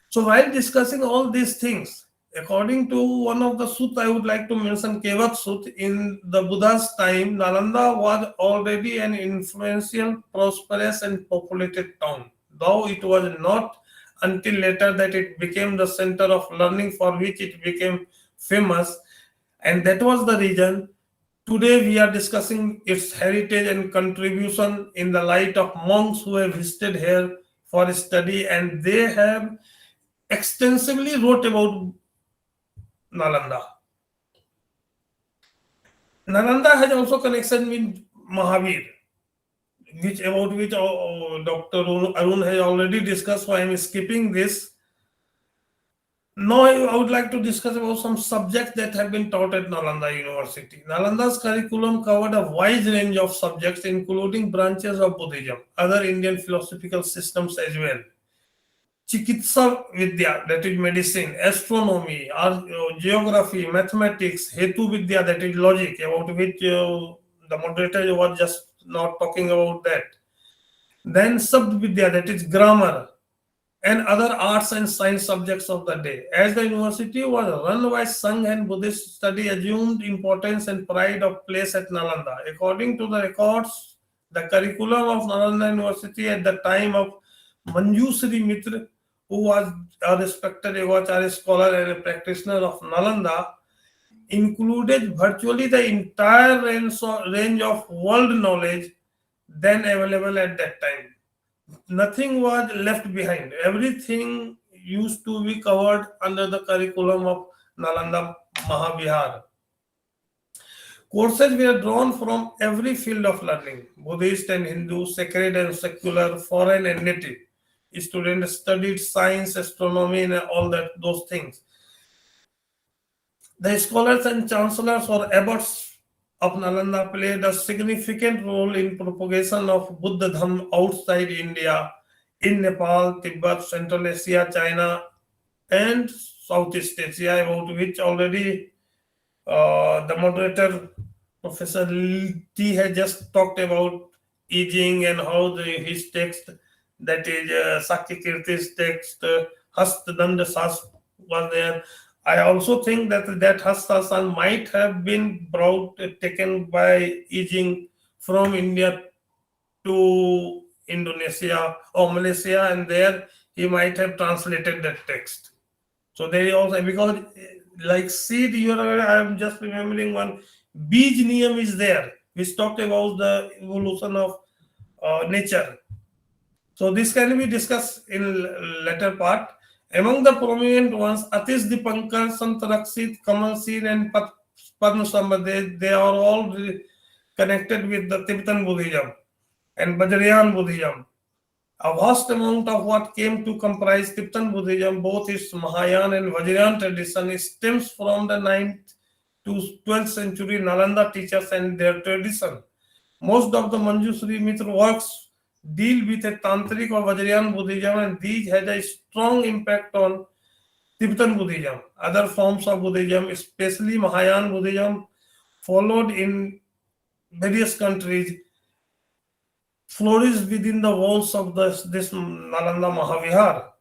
[SPEAKER 6] So while discussing all these things, according to one of the sut, I would like to mention Kevat Sut. In the Buddha's time, Nalanda was already an influential, prosperous, and populated town, though it was not until later that it became the center of learning for which it became famous, and that was the reason today we are discussing its heritage and contribution in the light of monks who have visited here for study, and they have extensively wrote about Nalanda. Nalanda has also connection with Mahavir, about which Dr. Arun has already discussed, so I am skipping this. Now I would like to discuss about some subjects that have been taught at Nalanda University. Nalanda's curriculum covered a wide range of subjects, including branches of Buddhism, other Indian philosophical systems as well. Chikitsa Vidya, that is medicine, astronomy, geography, mathematics, Hetu Vidya, that is logic, about which the moderator was just not talking about that. Then Sabd Vidya, that is grammar, and other arts and science subjects of the day. As the university was run by Sangh and Buddhist study assumed importance and pride of place at Nalanda. According to the records, the curriculum of Nalanda University at the time of Manjusri Mitra, who was a respected Yogacharya scholar and a practitioner of Nalanda, included virtually the entire range of world knowledge then available at that time. Nothing was left behind. Everything used to be covered under the curriculum of Nalanda Mahavihar. Courses were drawn from every field of learning, Buddhist and Hindu, sacred and secular, foreign and native. Students studied science, astronomy, and all those things. The scholars and chancellors or abbots of Nalanda played a significant role in propagation of Buddha Dhamma outside India, in Nepal, Tibet, Central Asia, China, and Southeast Asia, about which already the moderator, Professor T, had just talked about I Ching and how his text, that is Sakya Kirti's text, Hastadanda Sas was there. I also think that Hastasa might have been taken by I Ching from India to Indonesia or Malaysia, and there he might have translated that text. So they also, because like seed, I am just remembering one, Bij Niyam is there, which talked about the evolution of nature. So this can be discussed in later part. Among the prominent ones, Atish Dipankar, Sant Rakshit, Kamal Singh, and Padma Sambhad, they are all connected with the Tibetan Buddhism and Vajrayana Buddhism. A vast amount of what came to comprise Tibetan Buddhism, both its Mahayana and Vajrayana tradition, stems from the 9th to 12th century Nalanda teachers and their tradition. Most of the Manjusri Mitra works deal with a Tantric or Vajrayana Buddhism, and these had a strong impact on Tibetan Buddhism. Other forms of Buddhism, especially Mahayana Buddhism, followed in various countries, flourished within the walls of this Nalanda Mahavihar.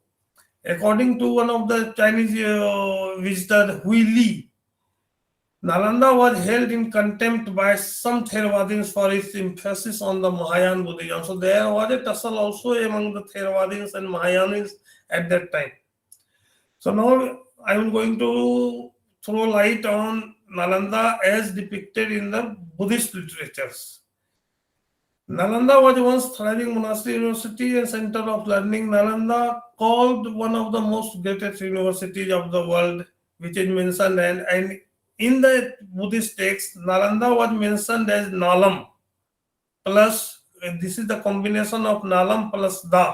[SPEAKER 6] According to one of the Chinese visitors, Hui Li, Nalanda was held in contempt by some Theravadins for its emphasis on the Mahayana Buddhism. So there was a tussle also among the Theravadins and Mahayanis at that time. So now I am going to throw light on Nalanda as depicted in the Buddhist literatures. Nalanda was once thriving monastery university and center of learning. Nalanda, called one of the most greatest universities of the world, which is mentioned, and in the Buddhist text, Nalanda was mentioned as Nalam plus, this is the combination of Nalam plus Da,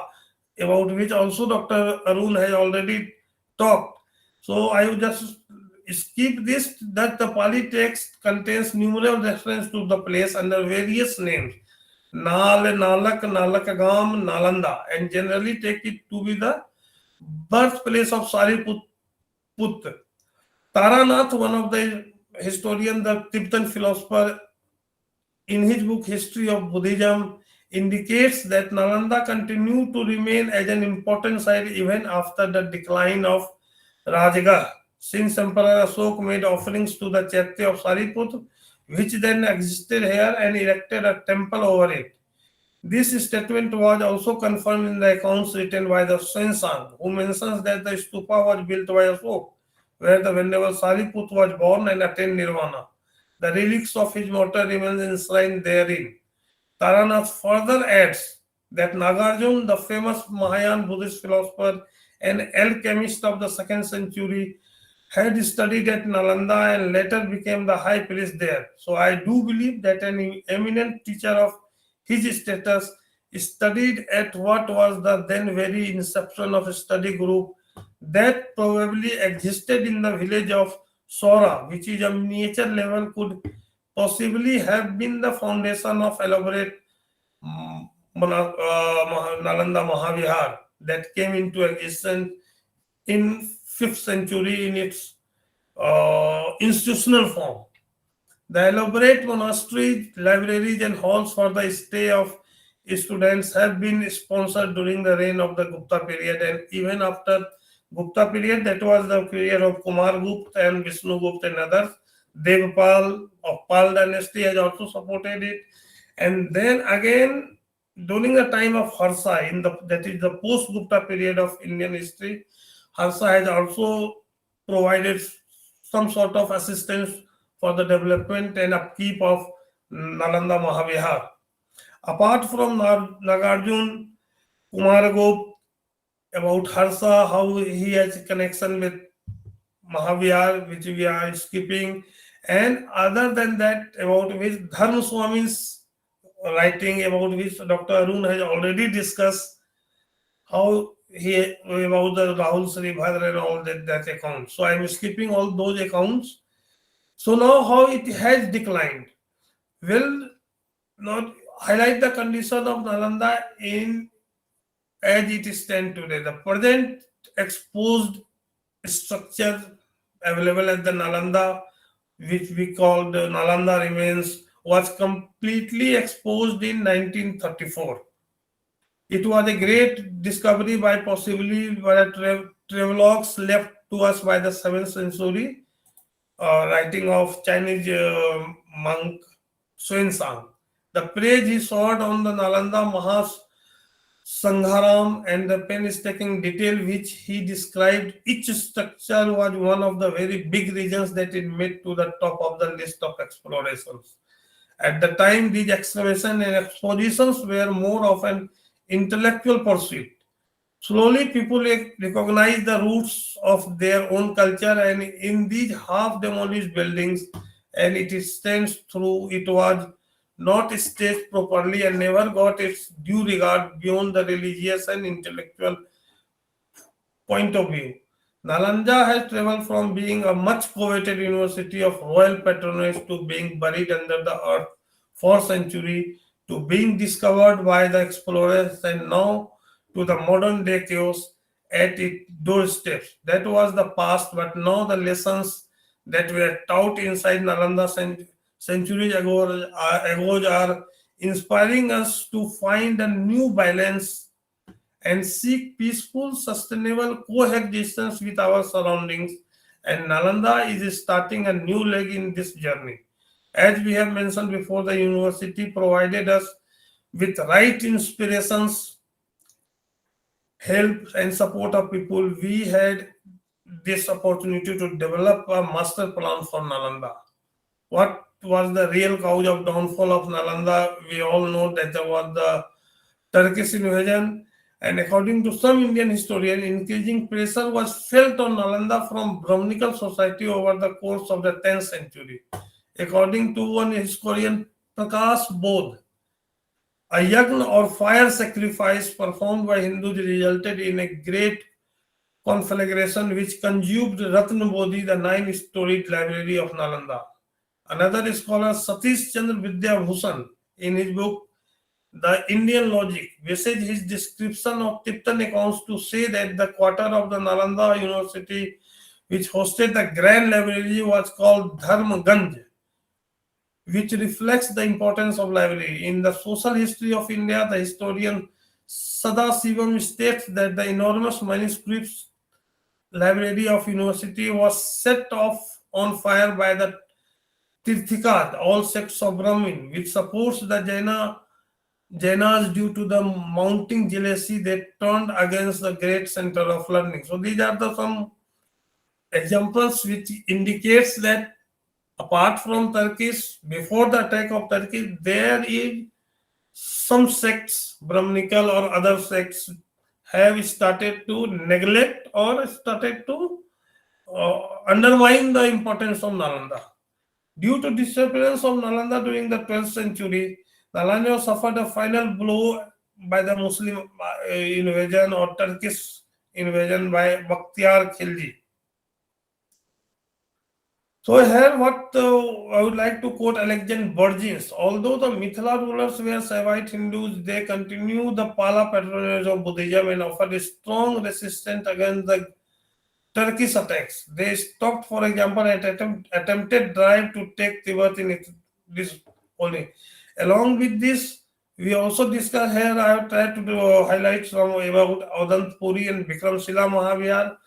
[SPEAKER 6] about which also Dr. Arun has already talked. So I will just skip this, that the Pali text contains numerous references to the place under various names. Nal, Nalak, Nalakagam, Nalanda, and generally take it to be the birthplace of Sariput. Taranath, one of the historian, the Tibetan philosopher, in his book History of Buddhism, indicates that Nalanda continued to remain as an important site even after the decline of Rajagah, since Emperor Ashoka made offerings to the Chaitya of Sariput, which then existed here, and erected a temple over it. This statement was also confirmed in the accounts written by the Swensang, who mentions that the stupa was built by Ashoka, where the Venerable Sariput was born and attained nirvana. The relics of his mortar remains enshrined therein. Taranath further adds that Nagarjuna, the famous Mahayana Buddhist philosopher and alchemist of the 2nd century, had studied at Nalanda and later became the high priest there. So I do believe that an eminent teacher of his status studied at what was the then very inception of a study group that probably existed in the village of Sora, which is a miniature level, could possibly have been the foundation of elaborate Nalanda Mahavihar. that came into existence in 5th century in its institutional form. The elaborate monasteries, libraries, and halls for the stay of students have been sponsored during the reign of the Gupta period, and even after Gupta period, that was the period of Kumar Gupta and Vishnu Gupta and others. Devpal of Pal dynasty has also supported it, and then again during the time of Harsa, that is the post-Gupta period of Indian history, Harsa has also provided some sort of assistance for the development and upkeep of Nalanda Mahavihar. Apart from Nagarjun, Kumaragop, about Harsa, how he has a connection with Mahavihar, which we are skipping, and other than that, about which Dharma Swami's writing, about which Dr. Arun has already discussed, how he about the Rahul Sribhadra and all that account. So I am skipping all those accounts. So now how it has declined will not highlight the condition of Nalanda in as it stands today. The present exposed structure available at the Nalanda, which we call the Nalanda remains, was completely exposed in 1934. It was a great discovery by possibly by travelogues left to us by the 7th century, writing of Chinese monk Xuanzang. The praise he sought on the Nalanda Mahas Sangharam and the painstaking detail which he described each structure was one of the very big reasons that it made to the top of the list of explorations. At the time, these excavations and expositions were more of an intellectual pursuit. Slowly, people recognized the roots of their own culture, and in these half-demolished buildings, and it stands through, it was not staged properly and never got its due regard beyond the religious and intellectual point of view. Nalanda has traveled from being a much coveted university of royal patronage to being buried under the earth for centuries, to being discovered by the explorers, and now to the modern day chaos at its doorsteps. That was the past, but now the lessons that were taught inside Nalanda centuries ago are inspiring us to find a new balance and seek peaceful, sustainable coexistence with our surroundings. And Nalanda is starting a new leg in this journey. As we have mentioned before, the university provided us with right inspirations, help, and support of people. We had this opportunity to develop a master plan for Nalanda. What was the real cause of downfall of Nalanda? We all know that there was the Turkish invasion, and according to some Indian historians, increasing pressure was felt on Nalanda from Brahminical society over the course of the 10th century. According to one historian, Prakash Bodh, a yagna or fire sacrifice performed by Hindus resulted in a great conflagration which consumed Ratnabodhi, the 9-storied library of Nalanda. Another scholar, Satish Chandra Vidyabhushan, in his book The Indian Logic, bases his description of Tibetan accounts to say that the quarter of the Nalanda University, which hosted the grand library, was called Dharmaganj, which reflects the importance of library. In the social history of India, the historian Sadasivam states that the enormous manuscripts library of university was set off on fire by the Tirthikas, all sects of Brahmin, which supports the Jainas due to the mounting jealousy that turned against the great center of learning. So these are some examples which indicates that apart from Turkish, before the attack of Turkey, there is some sects, Brahminical or other sects, have started to neglect or started to undermine the importance of Nalanda. Due to disappearance of Nalanda during the 12th century, Nalanda suffered a final blow by the Muslim invasion or Turkish invasion by Bakhtiar Khilji. So here what I would like to quote Alexander Burgess. Although the Mithila rulers were Saivite Hindus, they continued the Pala patronage of Buddhism and offered a strong resistance against the Turkish attacks. They stopped, for example, an attempted drive to take Tibet in this only. Along with this, we also discuss here, I have tried to do highlights from about Adant Puri and Bikramshila Mahavihar,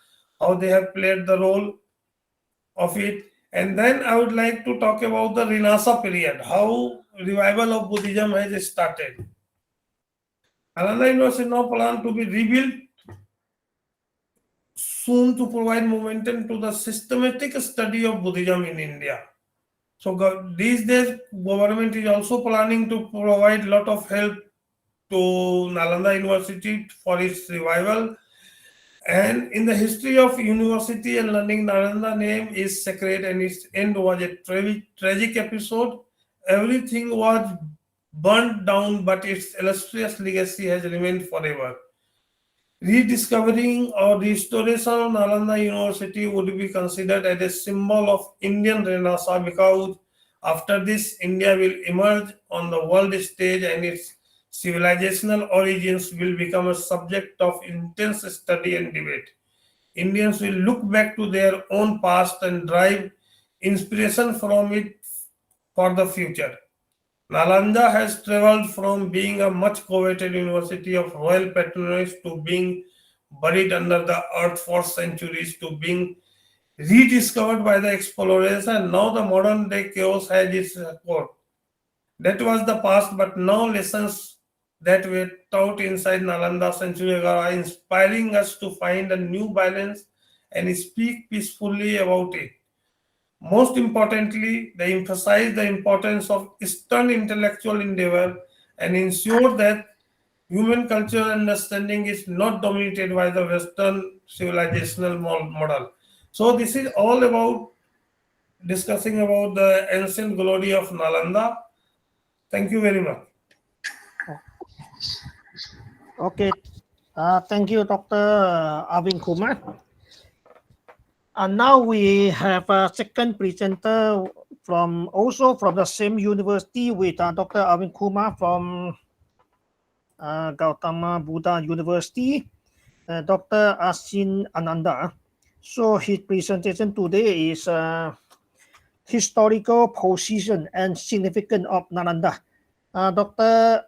[SPEAKER 6] how they have played the role of it. And then I would like to talk about the Renasa period, how revival of Buddhism has started. Nalanda University now planned to be rebuilt soon to provide momentum to the systematic study of Buddhism in India. So these days, government is also planning to provide a lot of help to Nalanda University for its revival. And in the history of university and learning, Nalanda name is sacred, and its end was a tragic episode. Everything was burnt down, but its illustrious legacy has remained forever. Rediscovering or restoration of Nalanda University would be considered as a symbol of Indian Renaissance, because after this, India will emerge on the world stage and its civilizational origins will become a subject of intense study and debate. Indians will look back to their own past and derive inspiration from it for the future. Nalanda has traveled from being a much coveted university of royal patronage to being buried under the earth for centuries to being rediscovered by the explorers, and now the modern day chaos has its core. That was the past, but now lessons that were taught inside Nalanda century ago are inspiring us to find a new balance and speak peacefully about it. Most importantly, they emphasize the importance of Eastern intellectual endeavor and ensure that human cultural understanding is not dominated by the Western civilizational model. So this is all about discussing about the ancient glory of Nalanda. Thank you very much.
[SPEAKER 3] Okay. Thank you, Dr. Arvind Kumar. And now we have a second presenter from the same university with Dr. Arvind Kumar from Gautama Buddha University, Dr. Asin Ananda. So his presentation today is historical position and significance of Nalanda. Dr.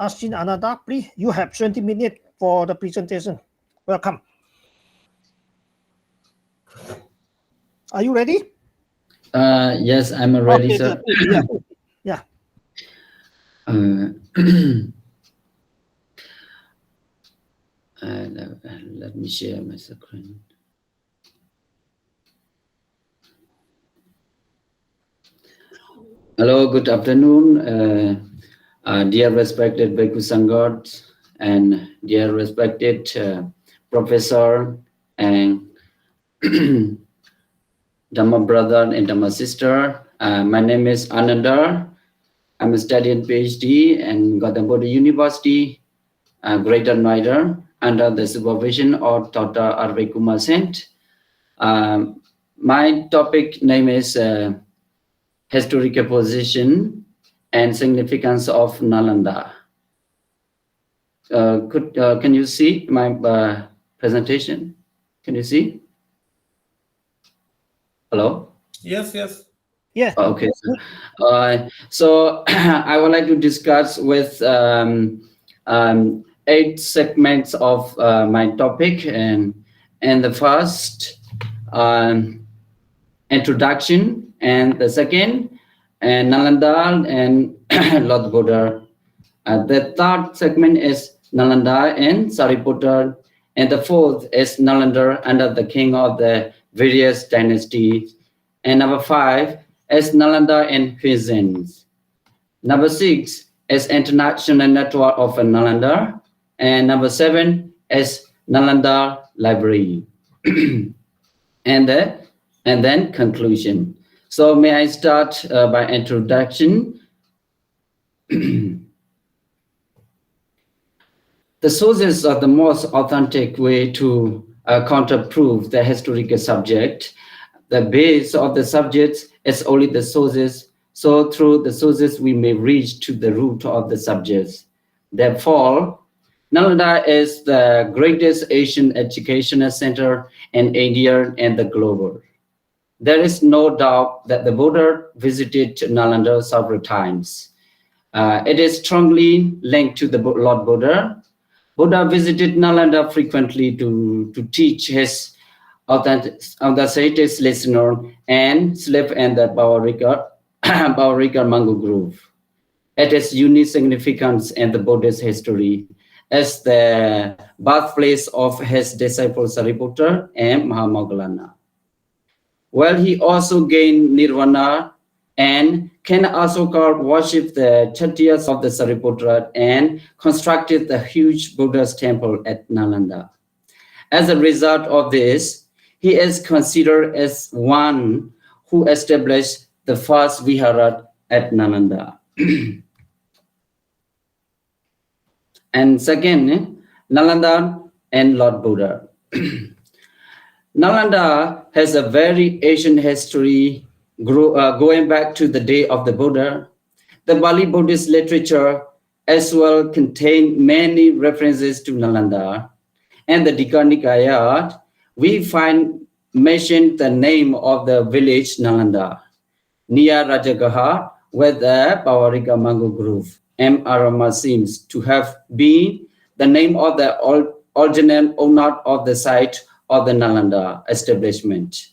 [SPEAKER 3] Asin Ananda, please, you have 20 minutes for the presentation. Welcome. Are you ready?
[SPEAKER 7] Yes, I'm ready,
[SPEAKER 3] Okay,
[SPEAKER 7] sir.
[SPEAKER 3] Yeah.
[SPEAKER 7] Let me share my screen. Hello, good afternoon, dear respected Bhikkhu Sanghas and dear respected professor and Dhamma brother and Dhamma sister. My name is Ananda. I'm studying PhD in Gautama Buddha University, Greater Noida, under the supervision of Dr. Arvind Kumar Sent. My topic name is historical position and significance of Nalanda. Can you see my presentation? Can you see? Hello?
[SPEAKER 6] Yes.
[SPEAKER 3] Yeah.
[SPEAKER 7] Okay. So I would like to discuss with 8 segments of my topic, and the first introduction, and the second Nalanda and Lord Buddha. The third segment is Nalanda and Sariputta, and the fourth is Nalanda under the king of the various dynasties, and number 5 is Nalanda and Cuisines. Number 6 is International Network of Nalanda, and number 7 is Nalanda Library, and then conclusion. So may I start by introduction. The sources are the most authentic way to counterprove the historical subject. the base of the subjects is only the sources. So through the sources, we may reach to the root of the subjects. Therefore, Nalanda is the greatest Asian educational center in India and the globe. There is no doubt that the Buddha visited Nalanda several times. It is strongly linked to the Lord Buddha. Buddha visited Nalanda frequently to teach his authoritative listener and sleep in the Bawarika Mango Grove. It is unique significance in the Buddhist history as the birthplace of his disciple Sariputta and Mahamoggallana. Well, he also gained nirvana and can also worship the Chatyas of the Sariputta and constructed the huge Buddha's temple at Nalanda. As a result of this, he is considered as one who established the first vihara at Nalanda. And second, Nalanda and Lord Buddha. Nalanda has a very ancient history going back to the day of the Buddha. The Bali Buddhist literature as well contain many references to Nalanda. And the Digha Nikaya, we find mentioned the name of the village Nalanda, near Rajagaha, where the Bawarika Mango Grove. M. Arama seems to have been the name of the original owner of the site of the Nalanda establishment.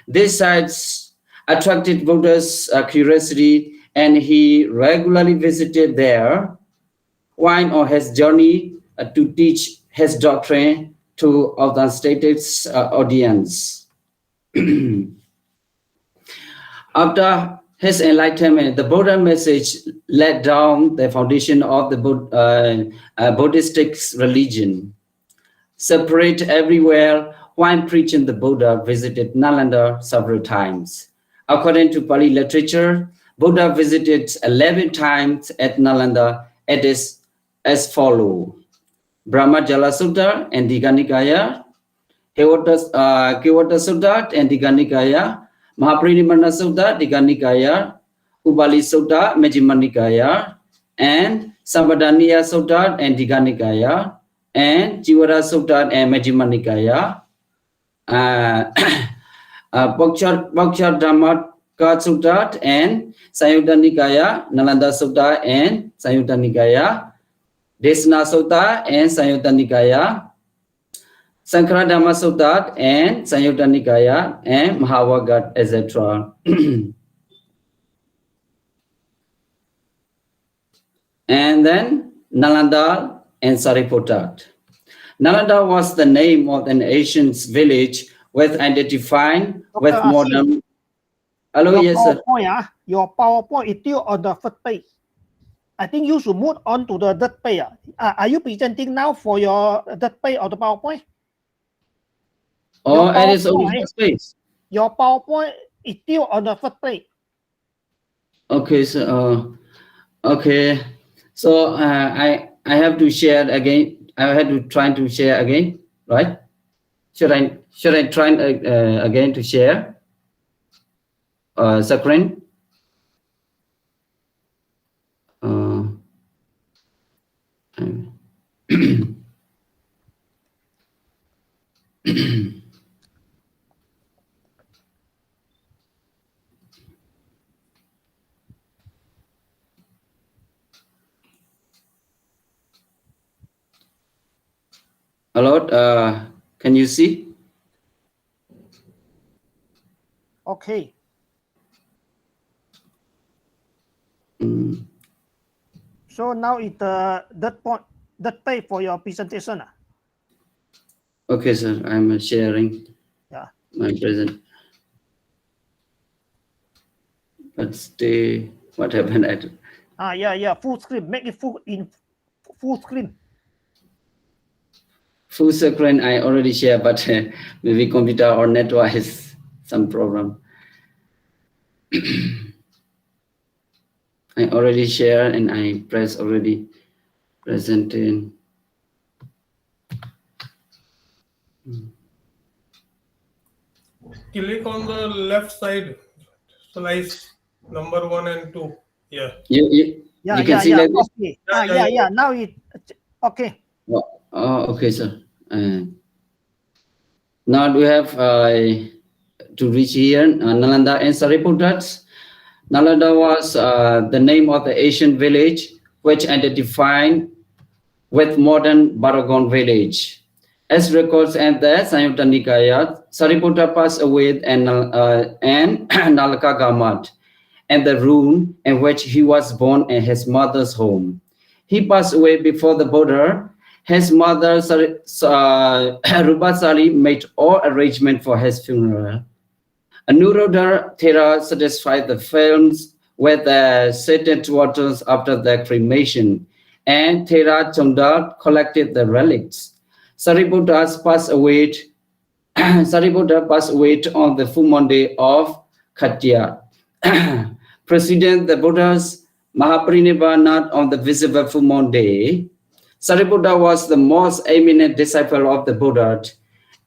[SPEAKER 7] These sites attracted Buddha's curiosity, and he regularly visited there while on his journey to teach his doctrine to the state's audience. After his enlightenment, the Buddha message laid down the foundation of the Buddhist religion. Separate everywhere, while preaching, the Buddha visited Nalanda several times. According to Pali literature, Buddha visited 11 times at Nalanda. It is as follows: Brahma Jala Sutta and Digha Nikaya, Kewata Sutta and Digha Nikaya, Mahaparinirvana Sutta, Digha Nikaya, Ubali Sutta, Majjhima Nikaya, and Sambadaniya Sutta and Digha Nikaya, and Jivara Sutta and Majjhima Nikaya, Bhakshar Dhamma Sutta and Sayutta Nikaya, Nalanda Sutta and Sayutta Nikaya, Desna Sutta and Sayutta Nikaya, Sankara Dhamma Sutta and Sayutta Nikaya, and Mahavagat, etc. And then Nalanda and Sariputta. Nalanda was the name of an ancient village with identifying with
[SPEAKER 3] Dr.
[SPEAKER 7] modern. Hello,
[SPEAKER 3] Your
[SPEAKER 7] yes, sir.
[SPEAKER 3] your PowerPoint is still on the first page. I think you should move on to the third page. Are you presenting now for your third page of the PowerPoint?
[SPEAKER 7] Oh, it is only first page.
[SPEAKER 3] Your PowerPoint is still on the first page.
[SPEAKER 7] Okay, so okay, so I have to share again. I have to try to share again, right? Should I try again to share screen? Hello, can you see?
[SPEAKER 3] Okay. So now it's that page for your presentation.
[SPEAKER 7] Okay, sir. I'm sharing my present. But stay. What happened?
[SPEAKER 3] Yeah. Full screen. Make it full screen.
[SPEAKER 7] Full screen. I already share, but maybe computer or network has some problem. I already share and I press already present in.
[SPEAKER 6] click on the left side, slice number 1 and 2. Yeah.
[SPEAKER 7] You can see like this.
[SPEAKER 3] Okay.
[SPEAKER 6] Yeah.
[SPEAKER 3] Now it okay.
[SPEAKER 7] Okay, sir. Now we have to reach here, Nalanda and Sariputta. Nalanda was the name of the ancient village which identified with modern Baragon village. As records at the Samyutta Nikaya, Sariputta passed away and Nalaka Gamat, and the room in which he was born in his mother's home. He passed away before the border. His mother, Rupasari, made all arrangement for his funeral. Anuruddha Thera satisfied the films with the scented waters after the cremation, and Thera Chonda collected the relics. Sariputta passed away on the full moon day of Khatya. Preceding the Buddha's Mahaparinibbana on the visible full moon day, Sariputta was the most eminent disciple of the Buddha,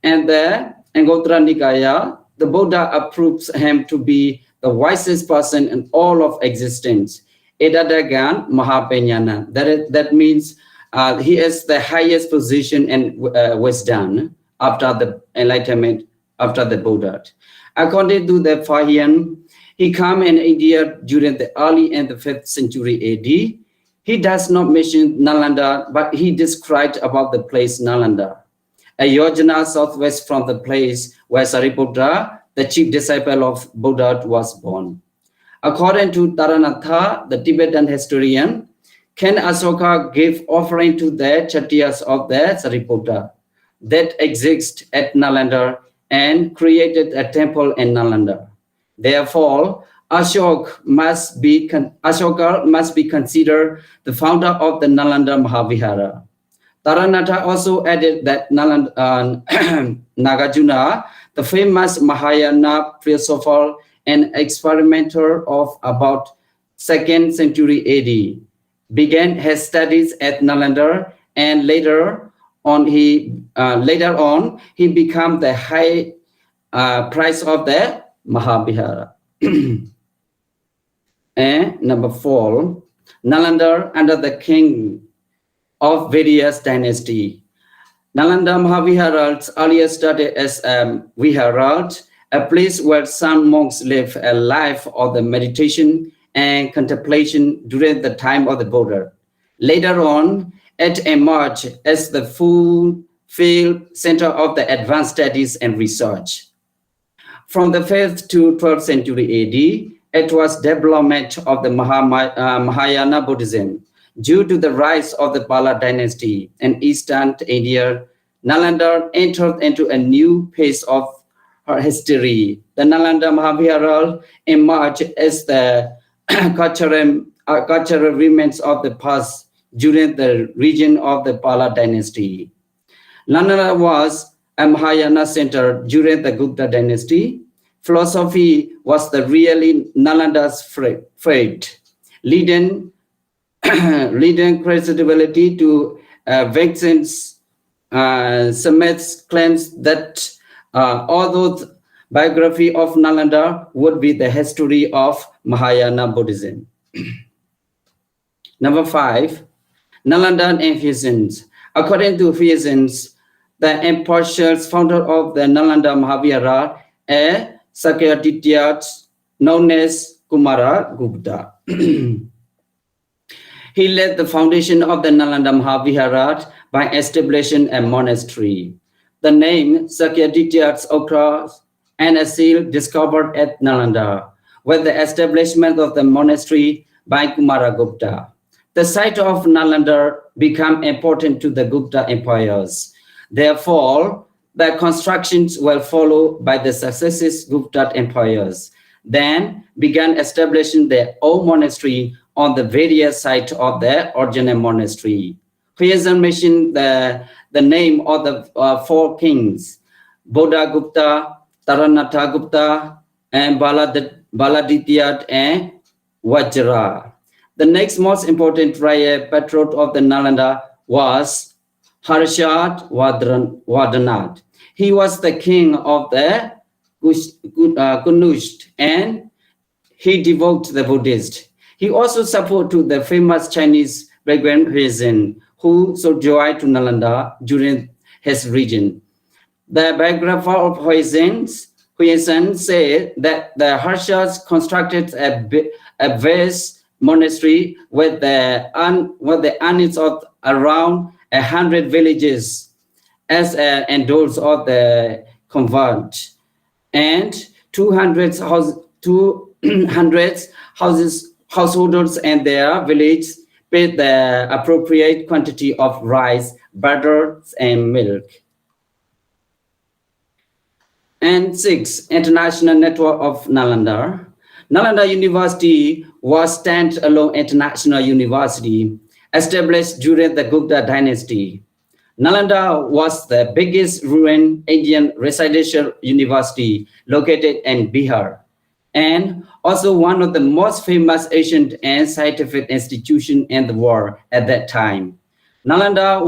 [SPEAKER 7] and the Anguttara Nikaya, the Buddha approves him to be the wisest person in all of existence. Edadagan Mahapenyana. That means he is the highest position in wisdom after the enlightenment, after the Buddha. According to the Fahian, he came in India during the early and the 5th century AD. He does not mention Nalanda, but he described about the place Nalanda, a yojana southwest from the place where Sariputta, the chief disciple of Buddha, was born. According to Taranatha, the Tibetan historian, King Asoka gave offering to the Chatyas of the Sariputta that exist at Nalanda and created a temple in Nalanda. Therefore, Ashoka must be considered the founder of the Nalanda Mahavihara. Taranatha also added that Nagarjuna, the famous Mahayana philosopher and experimenter of about 2nd century AD, began his studies at Nalanda, and later on he became the high priest of the Mahavihara. And number 4, Nalanda under the king of various dynasty. Nalanda Mahavihara earlier started as a vihara, a place where some monks live a life of the meditation and contemplation during the time of the Buddha. Later on, it emerged as the full field center of the advanced studies and research. From the 5th to 12th century AD, it was development of the Mahayana Buddhism. Due to the rise of the Pala dynasty in Eastern India, Nalanda entered into a new phase of her history. The Nalanda Mahavihara emerged as the cultural remnants of the past during the region of the Pala dynasty. Nalanda was a Mahayana center during the Gupta dynasty. Philosophy was the really Nalanda's fate, leading credibility to Vexen's Smith's claims that although the biography of Nalanda would be the history of Mahayana Buddhism. Number 5, Nalanda and Ephesians. According to Ephesians, the impartial founder of the Nalanda Mahavihara, a Sakyaditya known as Kumara Gupta. He led the foundation of the Nalanda Mahavihara by establishing a monastery. The name Sakyaditya occurs and a seal discovered at Nalanda with the establishment of the monastery by Kumara Gupta. The site of Nalanda became important to the Gupta empires. Therefore, the constructions were followed by the successive Gupta empires, then began establishing their own monastery on the various sites of the original monastery. Here mentioned the name of the 4 kings, Bodha Gupta, Taranatha Gupta, and Baladitya and Vajra. The next most important Raya patron of the Nalanda was Harshad Vardhanath. He was the king of the Kunusht, and he devoted the Buddhist. He also supported the famous Chinese migrant Huizhen, who sojourned to Nalanda during his reign. The biographer of Huizhen said that the Harshas constructed a vast monastery with the units of around 100 villages as an doors of the convent, and 200 householders and their village paid the appropriate quantity of rice, butter, and milk. And 6, International Network of Nalanda. Nalanda University was standalone international university established during the Gupta dynasty. Nalanda was the biggest ruined Indian residential university located in Bihar, and also one of the most famous ancient and scientific institutions in the world at that time. Nalanda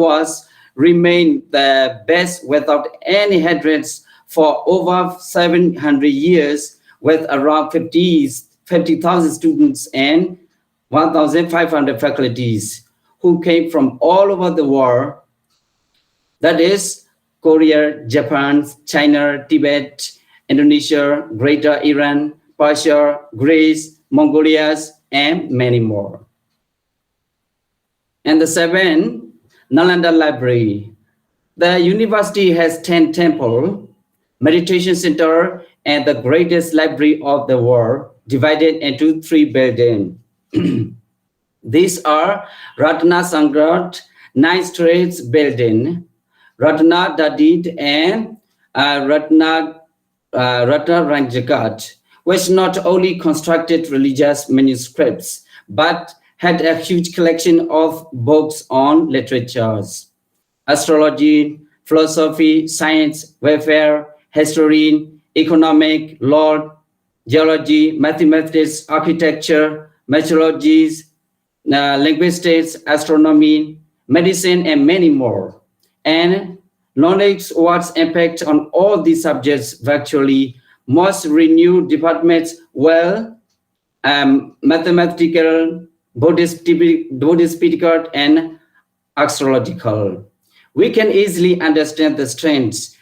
[SPEAKER 7] remained the best without any hindrance for over 700 years, with around 50,000 students and 1,500 faculties who came from all over the world. That is Korea, Japan, China, Tibet, Indonesia, Greater Iran, Persia, Greece, Mongolia, and many more. And the 7, Nalanda Library. The university has 10 temples, meditation center, and the greatest library of the world, divided into 3 buildings. These are Ratna Sangrat, 9 Straits Building, Ratna Dadid, and Ratna Ranjagat, which not only constructed religious manuscripts, but had a huge collection of books on literatures, astrology, philosophy, science, welfare, history, economic, law, geology, mathematics, architecture, meteorology, linguistics, astronomy, medicine, and many more. And knowledge was impact on all these subjects virtually. Most renewed departments were mathematical, Buddhist, and astrological. We can easily understand the strengths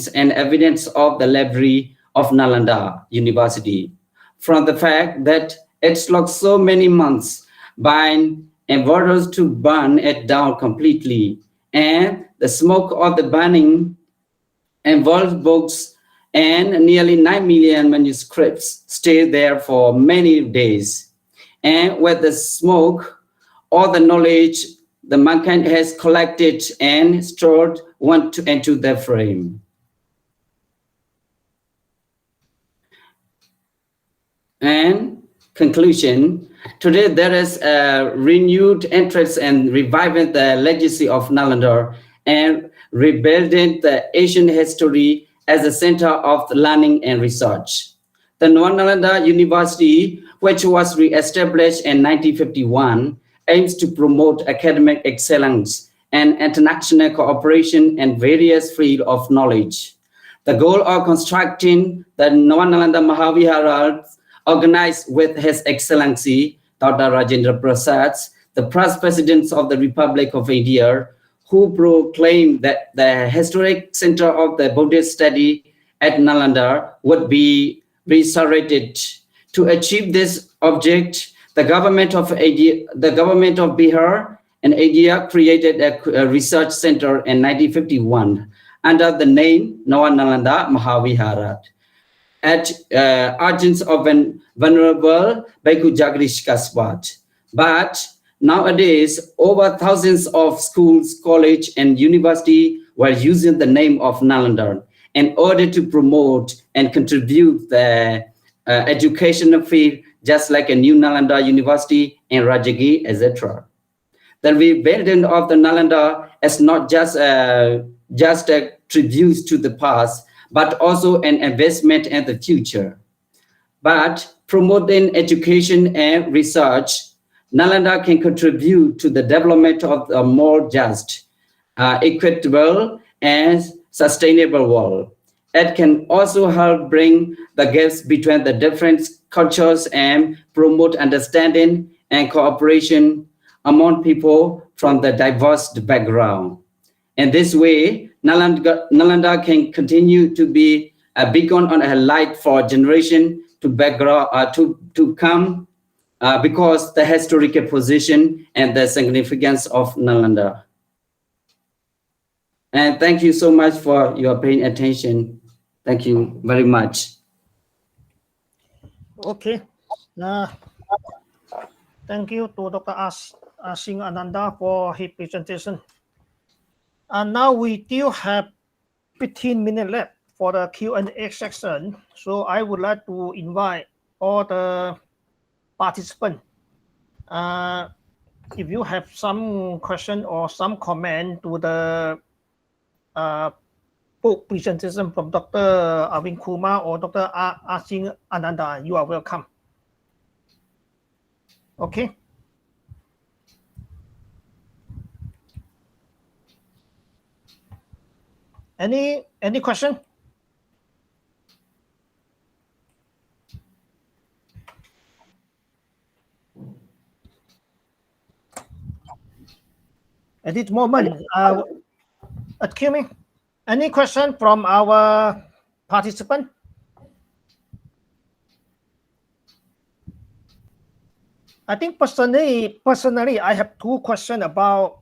[SPEAKER 7] and evidence of the library of Nalanda University from the fact that it took so many months by endeavors to burn it down completely, and the smoke of the burning involved books, and nearly 9 million manuscripts stayed there for many days. And with the smoke, all the knowledge the mankind has collected and stored went into the flame. And conclusion, today there is a renewed interest in reviving the legacy of Nalanda and rebuilding the Asian history as a center of learning and research. The Nalanda University, which was re-established in 1951, aims to promote academic excellence and international cooperation in various fields of knowledge. The goal of constructing the Nalanda Mahavihara, organized with His Excellency Dr. Rajendra Prasad, the past President of the Republic of India, who proclaimed that the historic center of the Buddhist study at Nalanda would be resurrected. To achieve this object, the government of Bihar and India created a research center in 1951 under the name Nalanda Mahavihara at urgence of an Venerable Bhikkhu Jagdish Kaswat. But nowadays, over thousands of schools, college, and university were using the name of Nalanda in order to promote and contribute the educational field, just like a new Nalanda University in Rajagi, etc. The rebuilding of the Nalanda is not just a tribute to the past, but also an investment in the future. But promoting education and research, Nalanda can contribute to the development of a more just, equitable, and sustainable world. it can also help bring the gaps between the different cultures and promote understanding and cooperation among people from the diverse background. In this way, Nalanda can continue to be a beacon on a light for generation to background to come because the historical position and the significance of Nalanda. And thank you so much for your paying attention. Thank you very much.
[SPEAKER 3] Okay. Thank you to Dr. Singh Ananda for his presentation. And now we still have 15 minutes left for the Q&A section. So I would like to invite all the participants. If you have some question or some comment to the book presentation from Dr. Arvind Kumar or Dr. Singh Ananda, you are welcome. Okay. Any question? At this moment, excuse me, any question from our participant? I think personally, I have two questions about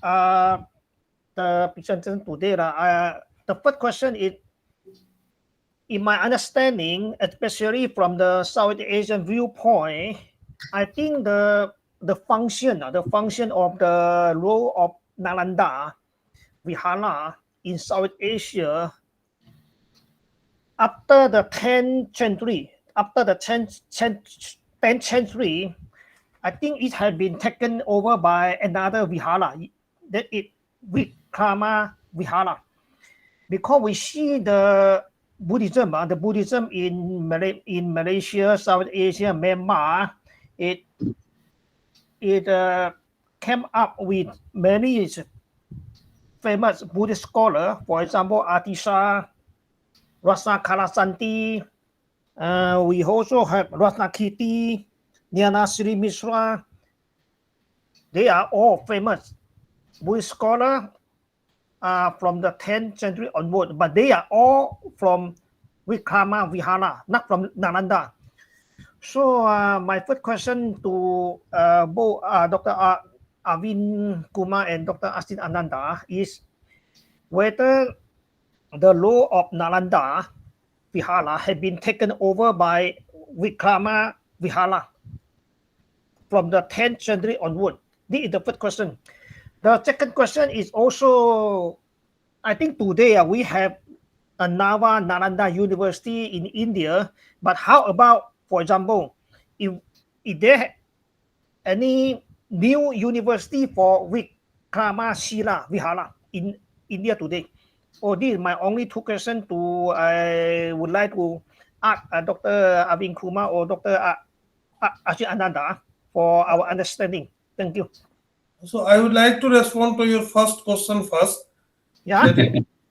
[SPEAKER 3] the presentation today. The first question is, in my understanding, especially from the South Asian viewpoint, I think the function of the role of Nalanda Vihara in South Asia after the 10th century, I think it had been taken over by another Vihara, that is Vikrama Vihara. Because we see the Buddhism in Malaysia, South Asia, Myanmar, it came up with many famous Buddhist scholars. For example, Atisha, Rasa Kalasanti. We also have Ratnakirti, Nyana Sri Mishra. They are all famous Buddhist scholars from the 10th century onward, but they are all from Vikrama Vihara, not from Nalanda. So my first question to both Dr. Arvind Kumar and Dr. Singh Ananda is whether the role of Nalanda Vihara had been taken over by Vikrama Vihara from the 10th century onward. This is the first question. The second question is also, I think today we have a Nalanda University in India, but how about, for example, if there any new university for Vikramasila Vihara in India today? Oh, this is my only two questions I would like to ask Dr. Arvind Kumar or Dr. Singh Ananda for our understanding. Thank you.
[SPEAKER 6] So I would like to respond to your first question first.
[SPEAKER 3] Yeah.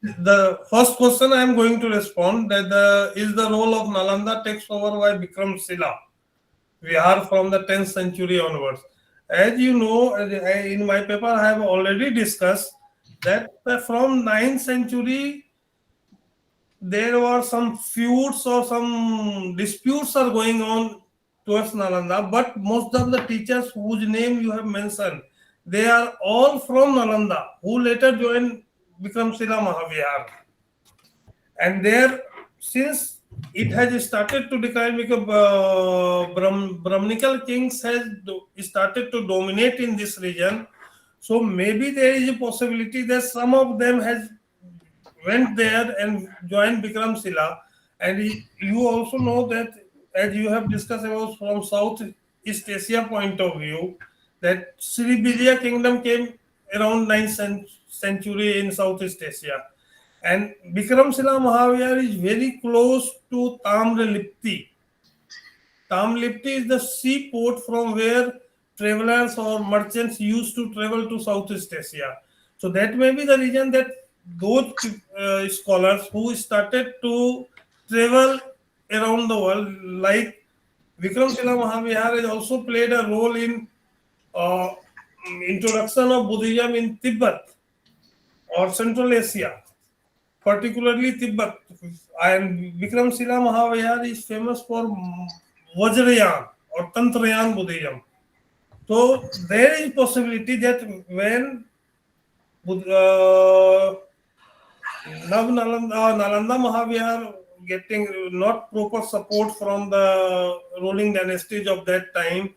[SPEAKER 6] The first question I am going to respond that is the role of Nalanda takes over by Vikramshila Vihar from the 10th century onwards. As you know, in my paper I have already discussed that from 9th century there were some feuds or some disputes are going on towards Nalanda, but most of the teachers whose name you have mentioned, they are all from Nalanda, who later joined Vikramshila Mahavihar. And there, since it has started to decline because Brahminical kings has started to dominate in this region, so maybe there is a possibility that some of them has went there and joined Vikramshila. And you also know that, as you have discussed about from Southeast Asia point of view, that Sri Vijaya kingdom came around 9th century in Southeast Asia. And Vikramshila Mahavihar is very close to Tamralipti. Tamralipti is the seaport from where travelers or merchants used to travel to Southeast Asia. So that may be the reason that those scholars who started to travel around the world, like Vikramshila Mahavihar has also played a role in uh, introduction of Buddhism in Tibet or Central Asia, particularly Tibet. And Vikramshila Mahavihar is famous for Vajrayan or Tantrayan Buddhism. So there is possibility that when Nalanda Mahavihar getting not proper support from the ruling dynasties of that time,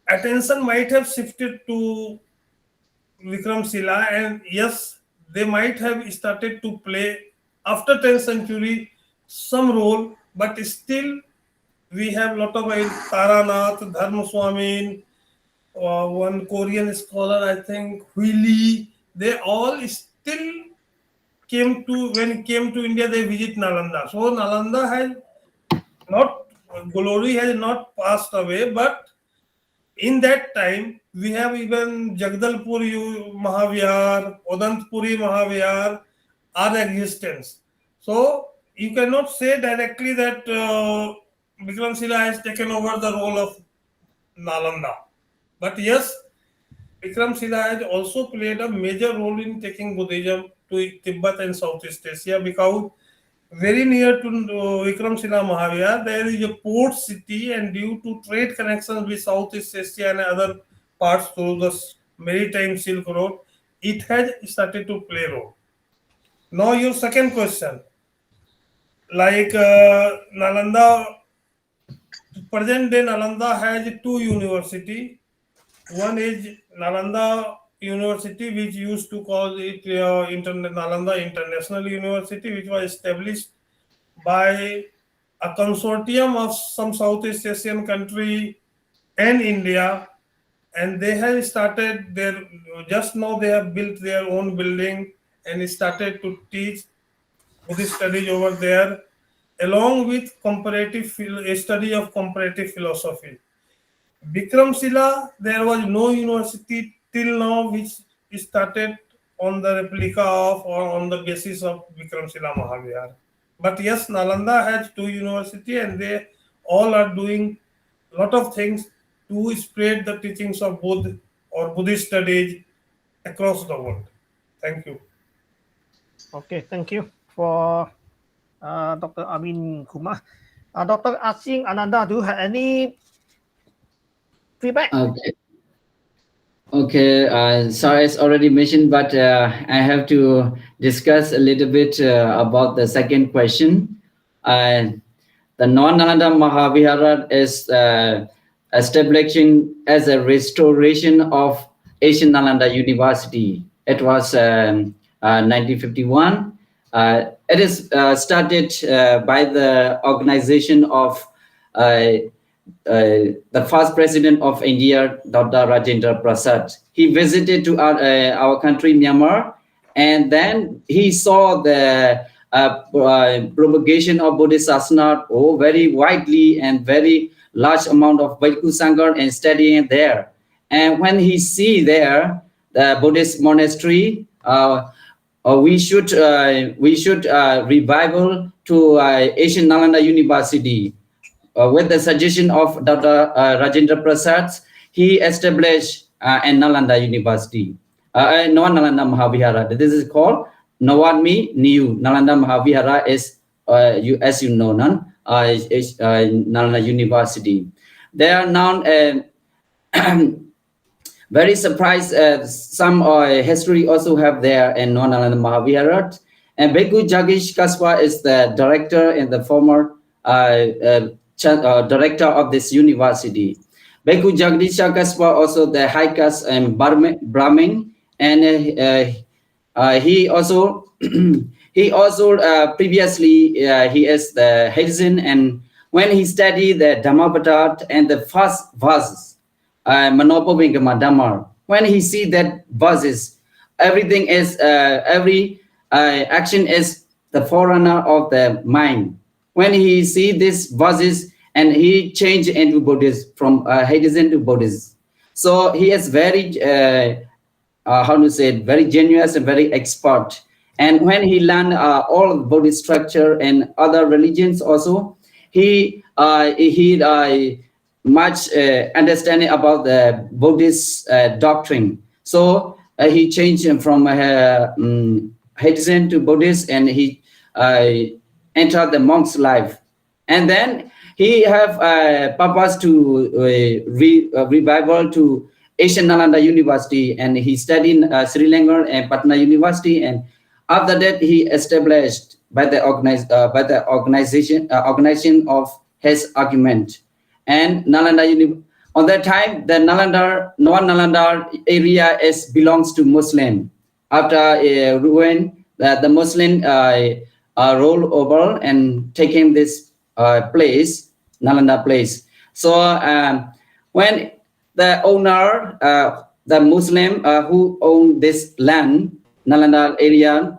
[SPEAKER 6] attention might have shifted to Vikramshila, and yes, they might have started to play after 10th century some role, but still we have lot of Taranath, Dharma Swamin, one Korean scholar, I think, Huili, they all still came to, when it came to India, they visit Nalanda. So Nalanda has not, glory has not passed away, but in that time, we have even Jagdalpur Mahavihar, Odantpuri Mahavihar are existence. So you cannot say directly that Vikramshila has taken over the role of Nalanda. But yes, Vikramshila has also played a major role in taking Buddhism to Tibet and Southeast Asia, because very near to Vikramshila Mahavihar, there is a port city, and due to trade connections with Southeast Asia and other parts through the maritime Silk Road, it has started to play a role. Now your second question, like Nalanda, present day Nalanda has two universities. One is Nalanda University, which used to call it Nalanda International University, which was established by a consortium of some Southeast Asian country and India, and they have started their, just now they have built their own building and started to teach Buddhist studies over there, along with a study of comparative philosophy. Vikramshila, there was no university till now which started on the replica of or on the basis of Vikramshila Mahavihar. But yes, Nalanda has two universities, and they all are doing a lot of things to spread the teachings of Buddha or Buddhist studies across the world. Thank you.
[SPEAKER 3] Okay, thank you for Dr. Amin Kumar. Dr. Asing Ananda, do you have any feedback?
[SPEAKER 7] Okay. Okay. Sorry, it's already mentioned, but I have to discuss a little bit about the second question. The non-Nalanda Mahavihara is establishing as a restoration of Asian Nalanda University. It was 1951. It is started by the organization of the first president of India, Dr. Rajendra Prasad. He visited to our country, Myanmar, and then he saw the propagation of Buddhist asana very widely and very large amount of Bhikkhu Sangha and studying there. And when he see there the Buddhist monastery, we should revival to Asian Nalanda University. With the suggestion of Dr. Rajendra Prasad, he established Nalanda University, non-Nalanda Mahavihara. This is called Nawami New. Nalanda Mahavihara is, as you know, is Nalanda University. They are now very surprised. Some history also have there in non-Nalanda Mahavihara. And Bhikkhu Jagish Kaswa is the director and the former director of this university. Bhikkhu Jagdisha Kaspa also the high caste and Brahmin, and he also previously he is the Haitian, and when he studied the Dhammapada and the first verses, Manopavingama Dhamma, when he see that verses, everything is every action is the forerunner of the mind. When he see these verses, and he changed into Buddhist from Haitian to Buddhist. So he is very how to say it, very genius and very expert. And when he learned all Buddhist structure and other religions also, he much understanding about the Buddhist doctrine. So he changed from Buddhism to Buddhist, and he entered the monk's life. And then he have purpose to revival to Asian Nalanda University, and he studied in Sri Lanka and Patna University. And after that, he established by the organization of his argument. And Nalanda on that time, the non-Nalanda area belongs to Muslim. After ruin, the Muslim roll over and taking this place, Nalanda place. So when the owner, the Muslim who owned this land, Nalanda area,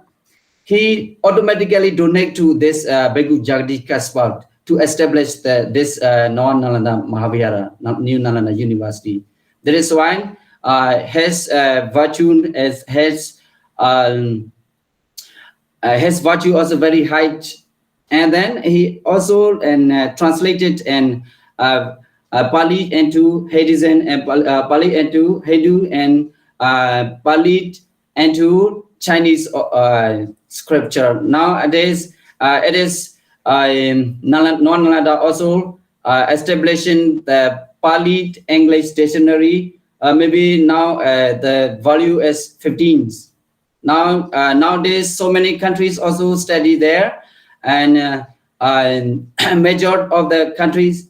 [SPEAKER 7] he automatically donate to this Begu Jagdishka spot to establish this non-Nalanda Mahavihara, New Nalanda University. That is why his virtue his virtue also very high. And then he also translated and Pali into Buddhism, and Pali into Hindu, and Pali into Chinese scripture. Nowadays, it is non-Nalanda also establishing the Pali English dictionary. Maybe now the value is 15. Now nowadays, so many countries also study there, and major of the countries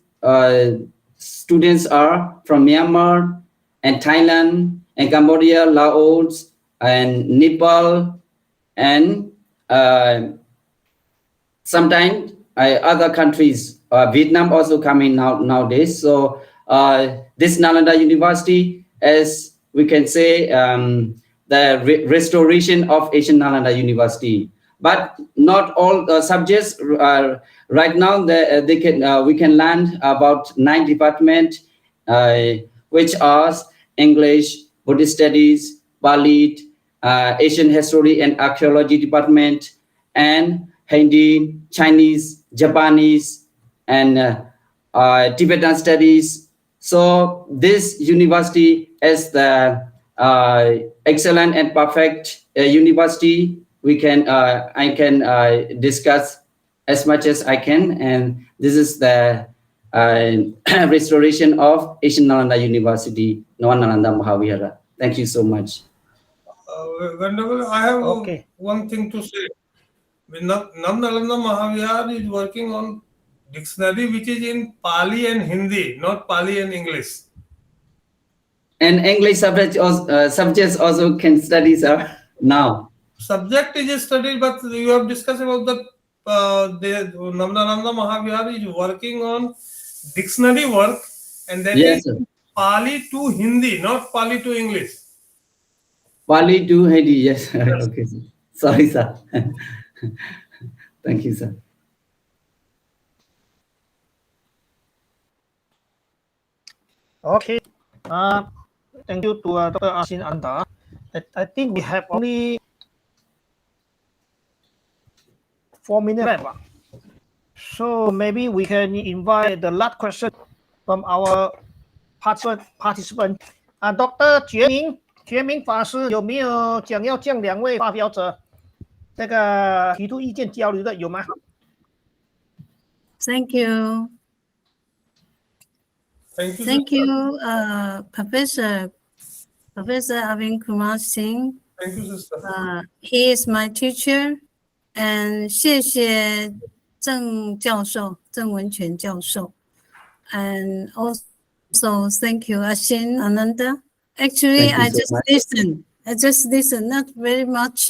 [SPEAKER 7] students are from Myanmar and Thailand and Cambodia, Laos and Nepal, and sometimes other countries. Vietnam also coming nowadays. So this Nalanda University, as we can say, the restoration of Asian Nalanda University. But not all subjects right now. We can learn about 9 departments, which are English, Buddhist Studies, Pali, Asian History and Archaeology department, and Hindi, Chinese, Japanese, and Tibetan Studies. So this university is the excellent and perfect university. I can discuss as much as I can, and this is the restoration of Asian Nalanda University, Nalanda Mahavihara. Thank you so much.
[SPEAKER 6] Wonderful. I have
[SPEAKER 3] Okay.
[SPEAKER 6] one thing to say. Nalanda Mahavihara is working on dictionary which is in Pali and Hindi, not Pali and English.
[SPEAKER 7] And English subjects also can study, sir, now.
[SPEAKER 6] Subject is studied, but you have discussed about the Nalanda Mahavihara is working on dictionary work, and that
[SPEAKER 7] Yes,
[SPEAKER 6] is
[SPEAKER 7] sir.
[SPEAKER 6] Pali to Hindi, not Pali to English.
[SPEAKER 7] Pali to Hindi, yes. Okay, sir. Sorry, sir. Thank you, sir.
[SPEAKER 3] Okay. Thank you to Dr. Asin Anda. I think we have only 4 minutes left. So maybe we can invite the last question from our participant. Dr. 觉明法师有没有想要向2位发表者这个提出意见交流的有吗？
[SPEAKER 8] Thank you.
[SPEAKER 6] Thank you.
[SPEAKER 8] Thank
[SPEAKER 6] sister.
[SPEAKER 8] you, Professor Arvind Kumar Singh.
[SPEAKER 6] Thank you, sister.
[SPEAKER 8] He is my teacher. And 谢谢郑文全教授. And also thank you, Asin Ananda. Actually,
[SPEAKER 7] Thank you so much.
[SPEAKER 8] I just listen, not very much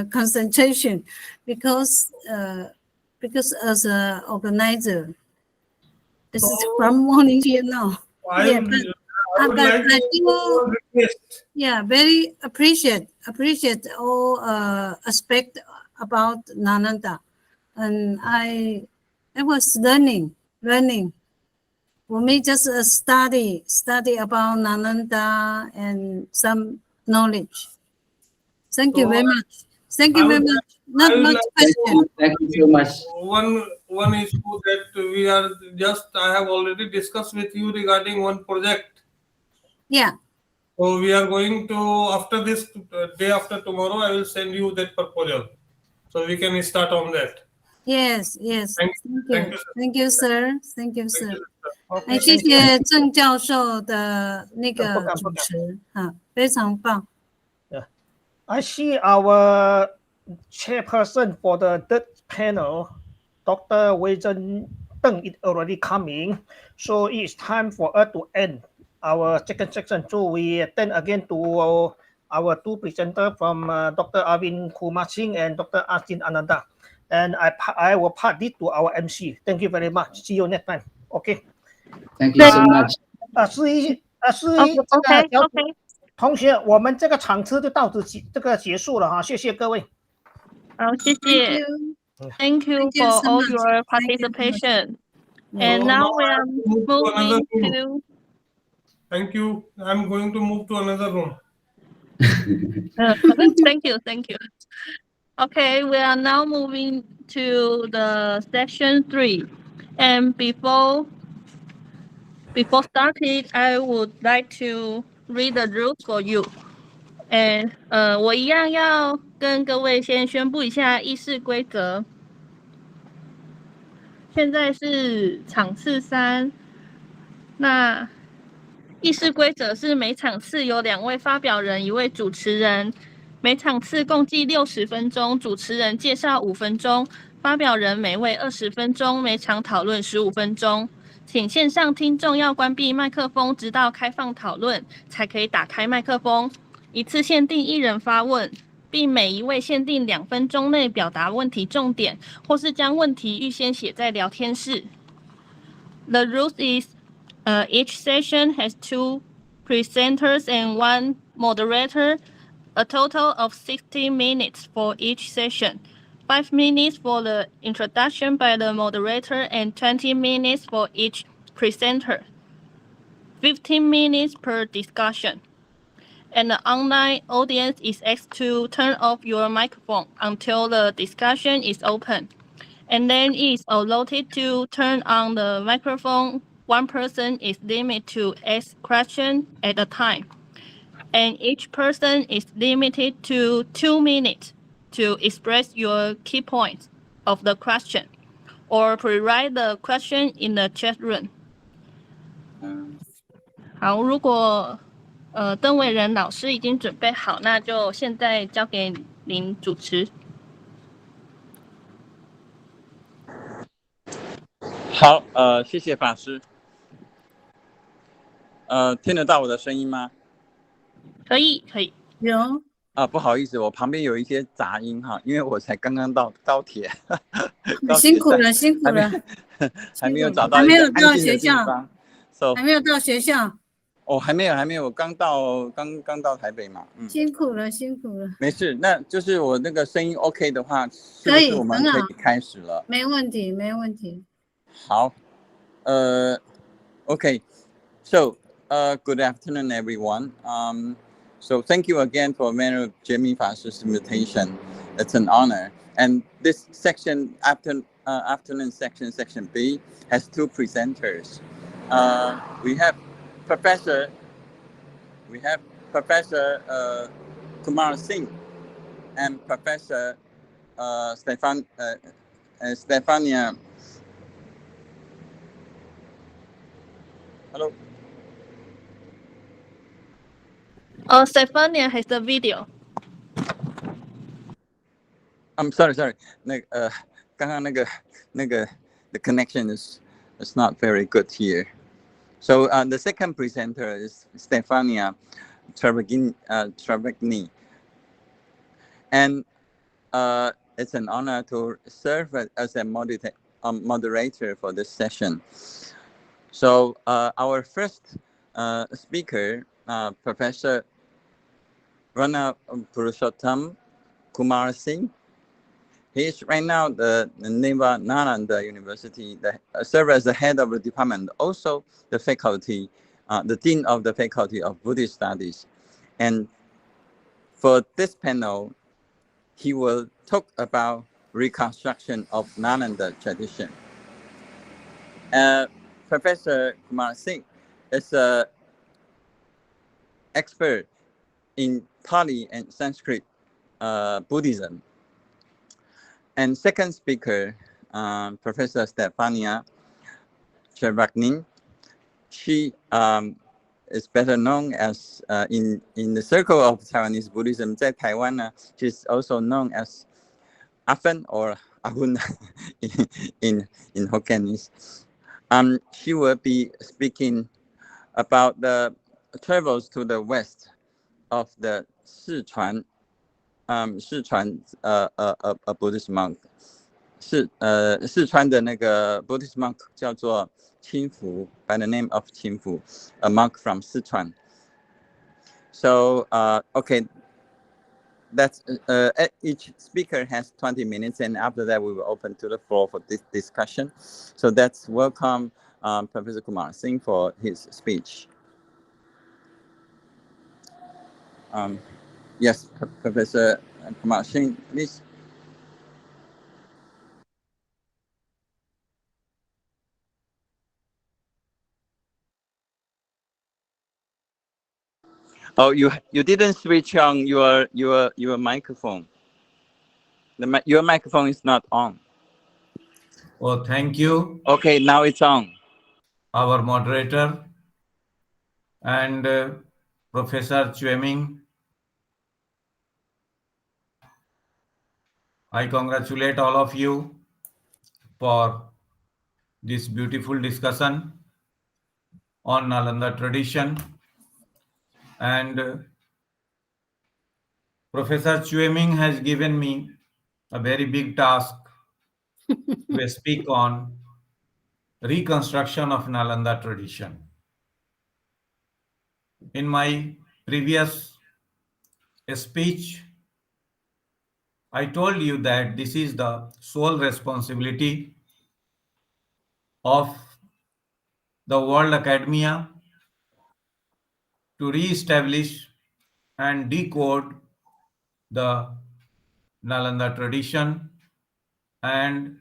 [SPEAKER 8] concentration, because as an organizer, this is from morning till now.
[SPEAKER 6] I
[SPEAKER 8] Yeah,
[SPEAKER 6] would
[SPEAKER 8] but
[SPEAKER 6] like
[SPEAKER 8] I
[SPEAKER 6] to
[SPEAKER 8] do,
[SPEAKER 6] request.
[SPEAKER 8] yeah, very appreciate all aspect about Nalanda, and I was learning. For me, just study about Nalanda and some knowledge. Thank you
[SPEAKER 6] So,
[SPEAKER 8] very much. Thank
[SPEAKER 6] I
[SPEAKER 8] you very
[SPEAKER 6] would
[SPEAKER 8] much.
[SPEAKER 6] I would
[SPEAKER 8] Not
[SPEAKER 6] like
[SPEAKER 8] question.
[SPEAKER 7] Thank you so much.
[SPEAKER 6] one issue that we are I have already discussed with you regarding one project.
[SPEAKER 8] Yeah.
[SPEAKER 6] So we are going to, after this day after tomorrow, I will send you that proposal. So we can start on that.
[SPEAKER 8] Yes, yes.
[SPEAKER 6] Thank
[SPEAKER 8] Thank you.
[SPEAKER 6] you, sir.
[SPEAKER 8] Thank you, sir. Thank you,
[SPEAKER 6] Thank
[SPEAKER 8] sir.
[SPEAKER 6] you, sir.
[SPEAKER 8] 哎，
[SPEAKER 3] OK，
[SPEAKER 8] 谢
[SPEAKER 3] thank you
[SPEAKER 8] 谢郑教授的那
[SPEAKER 3] 不
[SPEAKER 8] 个
[SPEAKER 3] 敢不敢
[SPEAKER 8] 主持啊，非常棒。
[SPEAKER 3] I see our chairperson for the third panel, Dr. Wei Zhen Deng, is already coming. So it's time for us to end our second section. So we turn again to our two presenters from Dr. Arvind Kumar Singh and Dr. Asin Ananda. And I will pass this to our MC. Thank you very much. See you next time. Okay.
[SPEAKER 7] Thank you so much.
[SPEAKER 3] 司仪，OK
[SPEAKER 4] OK，
[SPEAKER 3] 同学，我们这个场次就到此结束了哈，谢谢各位。
[SPEAKER 4] 好，谢
[SPEAKER 8] Thank
[SPEAKER 4] 谢
[SPEAKER 8] you.
[SPEAKER 4] ，Thank you
[SPEAKER 8] Thank you
[SPEAKER 4] for
[SPEAKER 8] so
[SPEAKER 4] all
[SPEAKER 8] much.
[SPEAKER 4] your
[SPEAKER 8] Thank you so much.
[SPEAKER 4] participation.
[SPEAKER 8] Yeah.
[SPEAKER 4] And
[SPEAKER 6] So
[SPEAKER 4] now
[SPEAKER 6] now
[SPEAKER 4] we
[SPEAKER 6] I
[SPEAKER 4] are
[SPEAKER 6] have to move to another
[SPEAKER 4] moving
[SPEAKER 6] room.
[SPEAKER 4] to.
[SPEAKER 6] Thank you. I'm going to move to another room.
[SPEAKER 4] Thank you, thank you. Okay, we are now moving to the section 3, and before starting, I would like to read the rules for you. And 我一样要跟各位先宣布一下议事规则。现在是场次3，那议事规则是每场次有2位发表人，1位主持人，每场次共计60分钟，主持人介绍5分钟，发表人每位20分钟，每场讨论15分钟。请线上听众要关闭麦克风，直到开放讨论才可以打开麦克风。一次限定1人发问，并每一位限定2分钟内表达问题重点，或是将问题预先写在聊天室。The rules is each session has 2 presenters and 1 moderator, a total of 60 minutes for each session. 5 minutes for the introduction by the moderator and 20 minutes for each presenter. 15 minutes per discussion. And the online audience is asked to turn off your microphone until the discussion is open. And then it is allotted to turn on the microphone. One person is limited to ask questions at a time. And each person is limited to 2 minutes to express your key points of the question, or pre-write the question in the chat room. 好，如果邓伟仁老师已经准备好，那就现在交给您主持。
[SPEAKER 9] 好，谢谢法师。听得到我的声音吗？
[SPEAKER 4] 可以，可以。
[SPEAKER 8] 有。
[SPEAKER 9] 不好意思，我旁边有一些杂音哈，因为我才刚刚到高铁，
[SPEAKER 8] 辛苦了，辛苦了，
[SPEAKER 9] 还没有找到一个安静的地方。
[SPEAKER 8] 还没有到学校。
[SPEAKER 9] 哦，还没有，我刚到台北嘛。
[SPEAKER 8] 辛苦了，辛苦了。
[SPEAKER 9] 没事，那就是我那个声音 OK 的话，是不是我们可以开始了？
[SPEAKER 8] 没问题，没问题。
[SPEAKER 9] 好，okay. So, good afternoon, everyone. So thank you again for Venerable Jimmy Faster's invitation. It's an honor. And this section, afternoon section, section B, has 2 presenters. We have Professor Kumar Singh and Professor Stefania. Hello.
[SPEAKER 4] Stefania has the video.
[SPEAKER 9] I'm sorry. 刚刚那个 the connection is not very good here. So the second presenter is Stefania Travagini. And it's an honor to serve as a moderator for this session. So our first speaker, Professor Rana Purushottam Kumar Singh. He is right now the Neva Nalanda University, serves as the head of the department, also the faculty, the dean of the faculty of Buddhist studies. And For this panel, he will talk about reconstruction of Nalanda tradition. Professor Kumar Singh is an expert in Pali and Sanskrit Buddhism. And second speaker, Professor Stefania Chervaknin. She is better known as in the circle of Taiwanese Buddhism. 在台湾呢, she's also known as Afen or Ahun in Hokkien. She will be speaking about the travels to the west of the Sichuan, a Buddhist monk. 四川的那个 Buddhist monk 叫做清福 by the name of 清福, a monk from Sichuan. So, okay, that's each speaker has 20 minutes, and after that we will open to the floor for this discussion. So let's welcome Professor Kumar Singh for his speech. Yes, Professor Kumar Singh, please. Oh, you didn't switch on your microphone. Your microphone is not on.
[SPEAKER 10] Oh, thank you.
[SPEAKER 9] Okay, now it's on.
[SPEAKER 10] Our moderator and Professor Chueming. I congratulate all of you for this beautiful discussion on Nalanda tradition. And Professor Chueming has given me a very big task to speak on reconstruction of Nalanda tradition. In my previous speech, I told you that this is the sole responsibility of the World Academia to re-establish and decode the Nalanda tradition and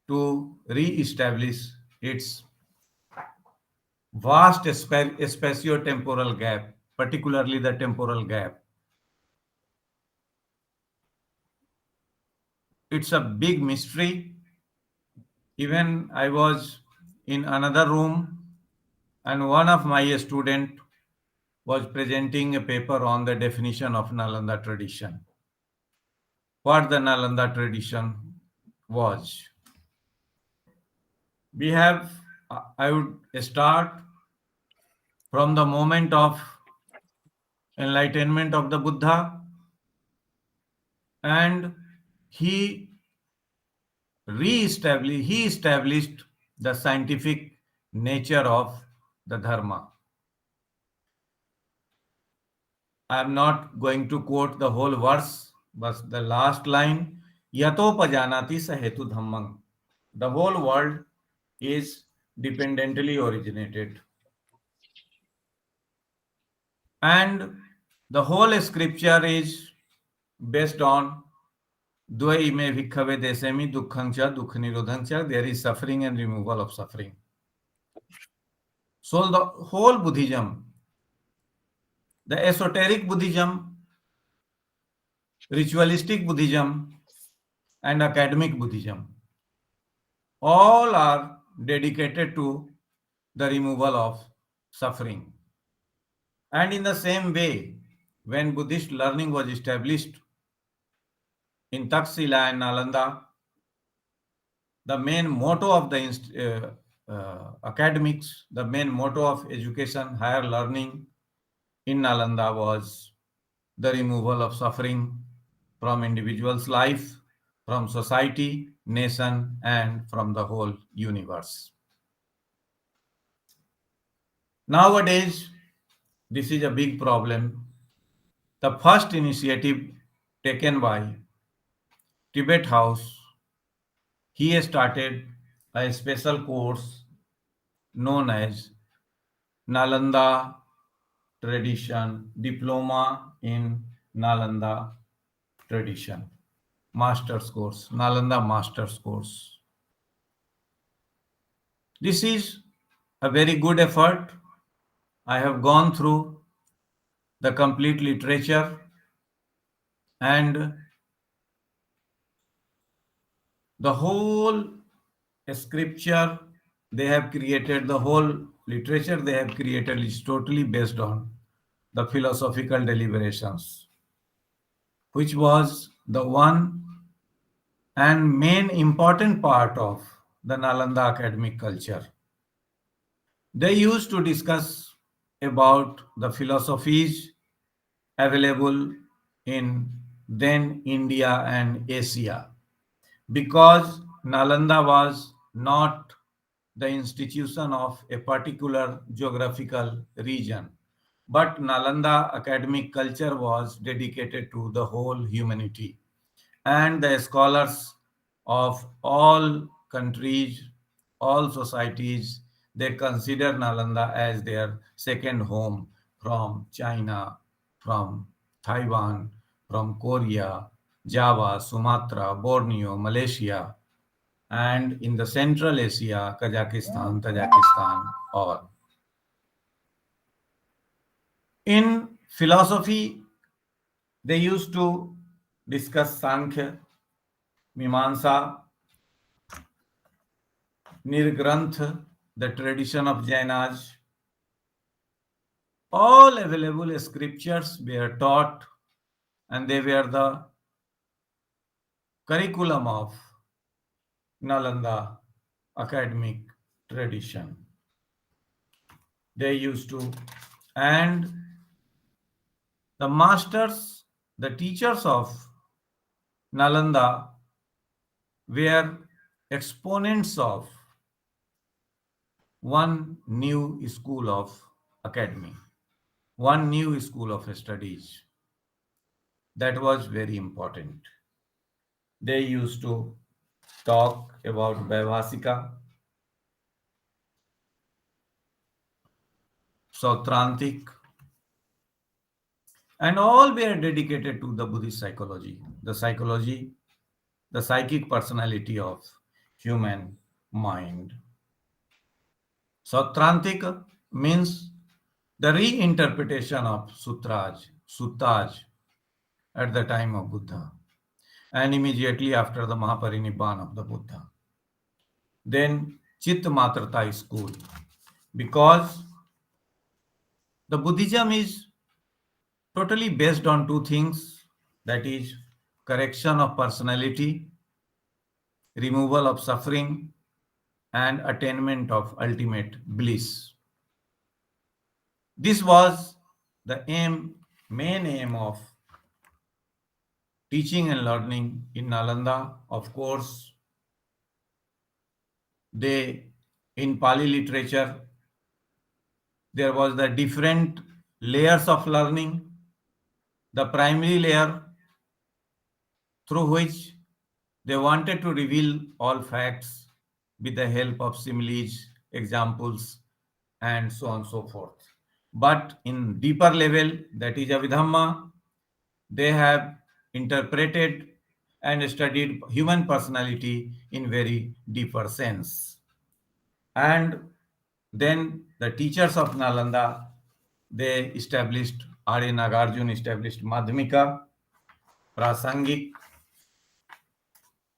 [SPEAKER 10] to re-establish its vast spatio-temporal gap, particularly the temporal gap. It's a big mystery. Even I was in another room and one of my students was presenting a paper on the definition of Nalanda tradition. What the Nalanda tradition was. I would start from the moment of enlightenment of the Buddha, and he established the scientific nature of the Dharma. I am not going to quote the whole verse, but the last line, Yato pajanati sahetu dhammam. The whole world is dependently originated. And the whole scripture is based on Dvai me bhikkhave desemi dukkhangcha dukh nirodhangcha. There is suffering and removal of suffering. So the whole Buddhism, the esoteric Buddhism, ritualistic Buddhism, and academic Buddhism, all are dedicated to the removal of suffering. And in the same way, when Buddhist learning was established in Taxila and Nalanda, the main motto of the academics, the main motto of education, higher learning in Nalanda was the removal of suffering from individual's life, from society, nation, and from the whole universe. Nowadays, this is a big problem. The first initiative taken by Tibet House, he started a special course known as Nalanda Tradition Diploma in Nalanda tradition. Master's course, Nalanda Master's course. This is a very good effort. I have gone through the complete literature and the whole scripture they have created, the whole literature they have created is totally based on the philosophical deliberations, which was the one and main important part of the Nalanda academic culture. They used to discuss about the philosophies available in then India and Asia, because Nalanda was not the institution of a particular geographical region, but Nalanda academic culture was dedicated to the whole humanity. And the scholars of all countries, all societies, they consider Nalanda as their second home, from China, from Taiwan, from Korea, Java, Sumatra, Borneo, Malaysia, and in the Central Asia, Kazakhstan, Tajikistan, all. In philosophy, they used to discuss Sankhya, Mimamsa, Nirgranth, the tradition of Jainas. All available scriptures were taught, and they were the curriculum of Nalanda academic tradition. They used to, and the masters, the teachers of Nalanda were exponents of one new school of academy, one new school of studies. That was very important. They used to talk about Vaivasika, Sautrantik, and all were dedicated to the Buddhist psychology, the psychic personality of human mind. Sautrantik means the reinterpretation of suttas at the time of Buddha and immediately after the Mahaparinirvana of the Buddha. Then Chittamatrata school, because the Buddhism is totally based on two things, that is correction of personality, removal of suffering, and attainment of ultimate bliss. This was the main aim of teaching and learning in Nalanda. Of course, in Pali literature, there was the different layers of learning. The primary layer, through which they wanted to reveal all facts with the help of similes, examples, and so on and so forth. But in deeper level, that is Abhidhamma, they have interpreted and studied human personality in very deeper sense. And then the teachers of Nalanda, they established, Arya Nagarjuna established Madhyamika, Prasangik,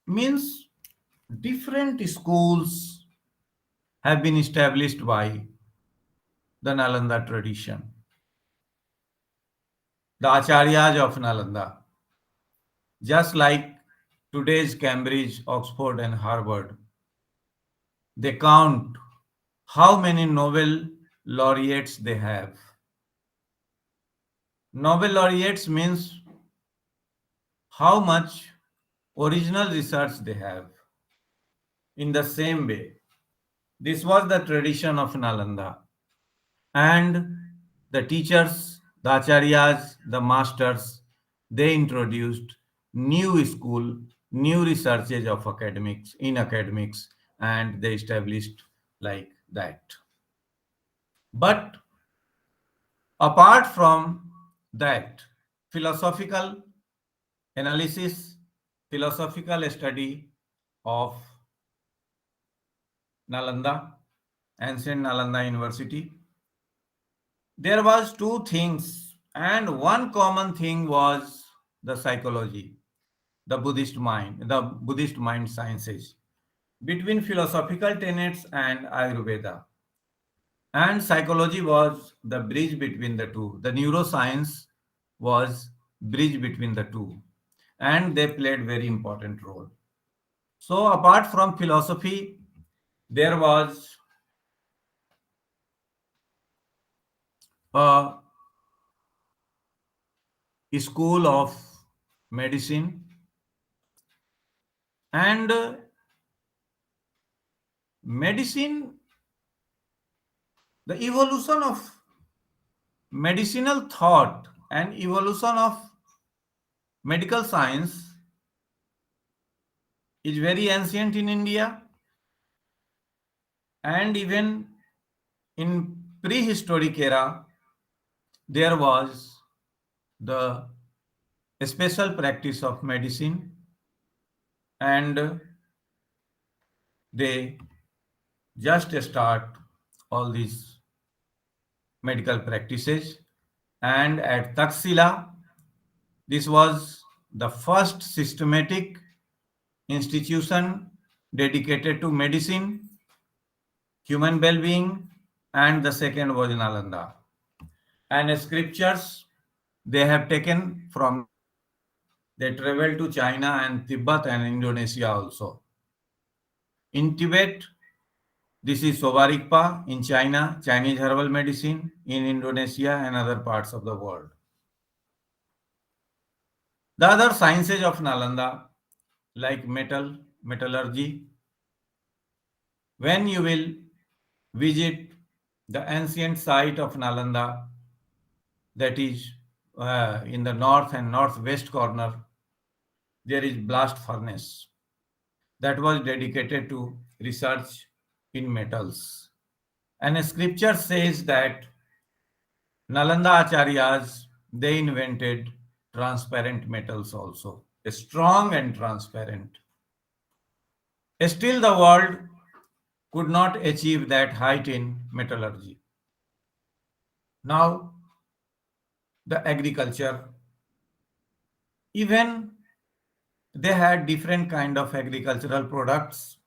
[SPEAKER 10] means different schools have been established by the Nalanda tradition. The Acharyas of Nalanda, just like today's Cambridge, Oxford, and Harvard, they count how many Nobel laureates they have. Nobel laureates means how much original research they have. In the same way, this was the tradition of Nalanda. And the teachers, the acharyas, the masters, they introduced new school, new researches of academics, and they established like that. But apart from that, philosophical analysis, philosophical study of Nalanda, ancient Nalanda University. There was two things, and one common thing was the psychology, the Buddhist mind sciences, between philosophical tenets and Ayurveda. And psychology was the bridge between the two. The neuroscience was bridge between the two, and they played very important role. So apart from philosophy, there was a school of medicine, and medicine, the evolution of medicinal thought and evolution of medical science is very ancient in India, and even in prehistoric era there was the special practice of medicine, and they just start all these medical practices. And at Taxila, this was the first systematic institution dedicated to medicine, human well-being, and the second was Nalanda. And scriptures they have taken from, they traveled to China and Tibet and Indonesia also. In Tibet, this is Sobarikpa. In China, Chinese herbal medicine. In Indonesia and other parts of the world. The other sciences of Nalanda, like metallurgy, when you will visit the ancient site of Nalanda, that is in the north and northwest corner, there is blast furnace that was dedicated to research in metals. And scripture says that Nalanda Acharyas, they invented transparent metals also, strong and transparent. Still the world could not achieve that height in metallurgy. Now, the agriculture, even they had different kind of agricultural products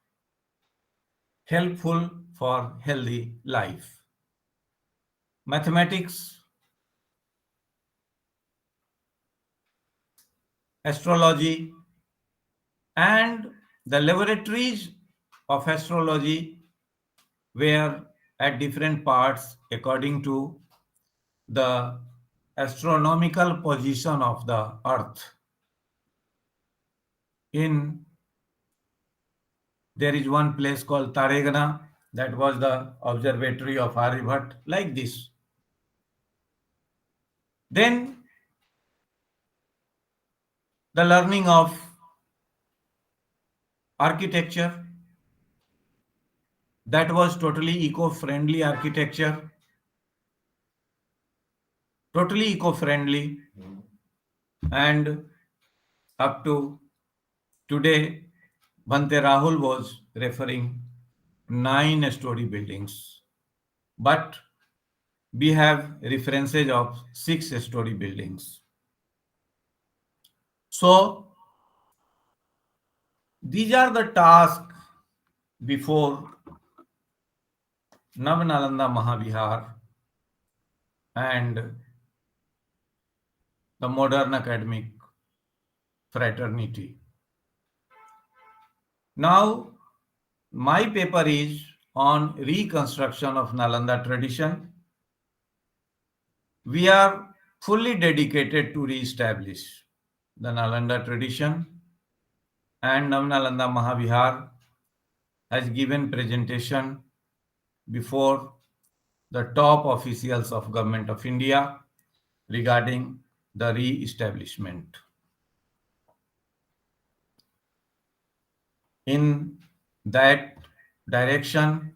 [SPEAKER 10] helpful for healthy life. Mathematics, astrology, and the laboratories of astrology were at different parts according to the astronomical position of the earth. There is one place called Taregana, that was the observatory of Aryabhat, like this. Then the learning of architecture, that was totally eco-friendly architecture, totally eco-friendly, and up to today, Bhante Rahul was referring 9-story buildings, but we have references of 6-story buildings. So these are the tasks before Nalanda Mahavihar and the modern academic fraternity. Now, my paper is on reconstruction of Nalanda tradition. We are fully dedicated to re-establish the Nalanda tradition, and Nalanda Mahavihar has given presentation before the top officials of Government of India regarding the re-establishment. In that direction,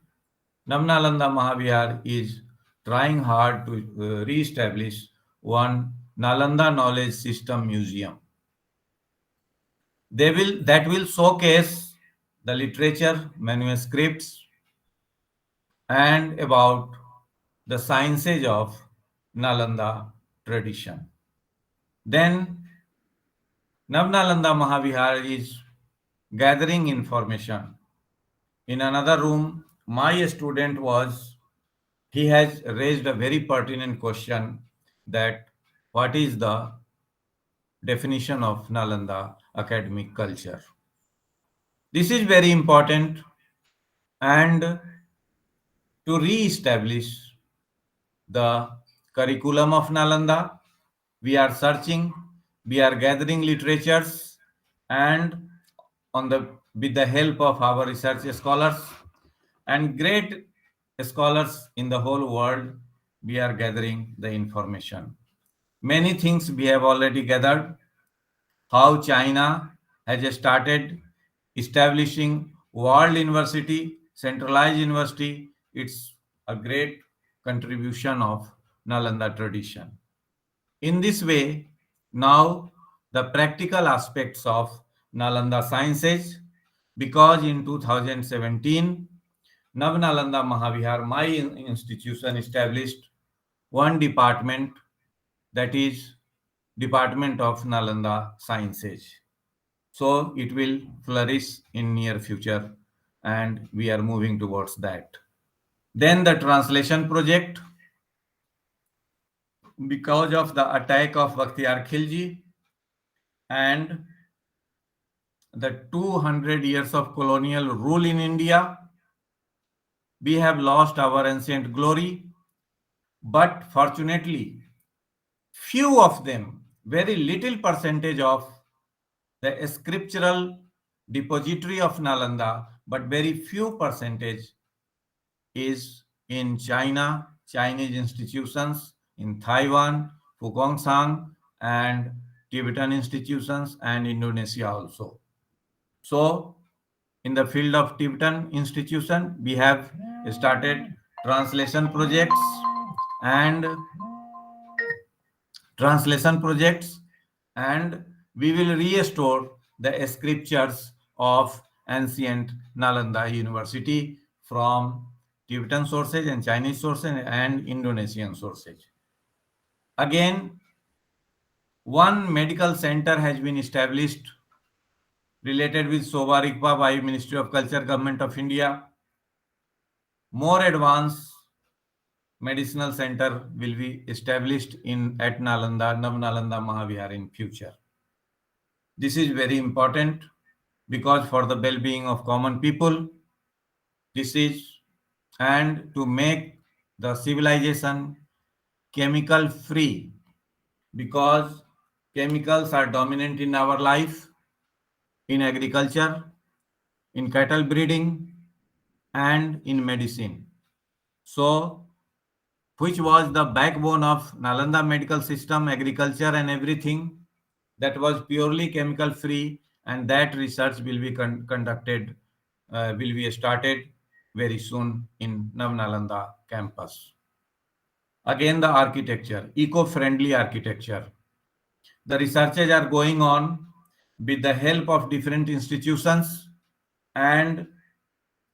[SPEAKER 10] Nalanda Mahavihar is trying hard to re-establish one Nalanda Knowledge System Museum. That will showcase the literature, manuscripts, and about the sciences of Nalanda tradition. Then Navnalanda Mahavihar is gathering information. In another room, my student he has raised a very pertinent question that what is the definition of Nalanda academic culture? This is very important, and to re-establish the curriculum of Nalanda, we are searching, we are gathering literatures, and with the help of our research scholars and great scholars in the whole world, we are gathering the information. Many things we have already gathered. How China has started establishing world university, centralized university. It's a great contribution of Nalanda tradition. In this way, now the practical aspects of Nalanda sciences, because in 2017, Navnalanda Mahavihar, my institution, established one department, that is Department of Nalanda Sciences. So it will flourish in near future, and we are moving towards that. Then the translation project, because of the attack of Bakhtiyar Khilji and the 200 years of colonial rule in India, we have lost our ancient glory. But fortunately, few of them, very little percentage of the scriptural depository of Nalanda, but very few percentage is in China, Chinese institutions, in Taiwan, Fugongsang, and Tibetan institutions, and Indonesia also. So, in the field of Tibetan institution, we have started translation projects and we will restore the scriptures of ancient Nalanda University from Tibetan sources and Chinese sources and Indonesian sources. Again, one medical center has been established related with Soba Rigpa by Ministry of Culture, Government of India. More advanced medicinal center will be established at Nalanda, Navnalanda Mahavihar in future. This is very important because for the well-being of common people, this is, and to make the civilization chemical free, because chemicals are dominant in our life, in agriculture, in cattle breeding, and in medicine. So, which was the backbone of Nalanda medical system, agriculture, and everything, that was purely chemical free, and that research will be conducted, will be started very soon in Navnalanda campus. Again, the architecture, eco-friendly architecture. The researches are going on with the help of different institutions, and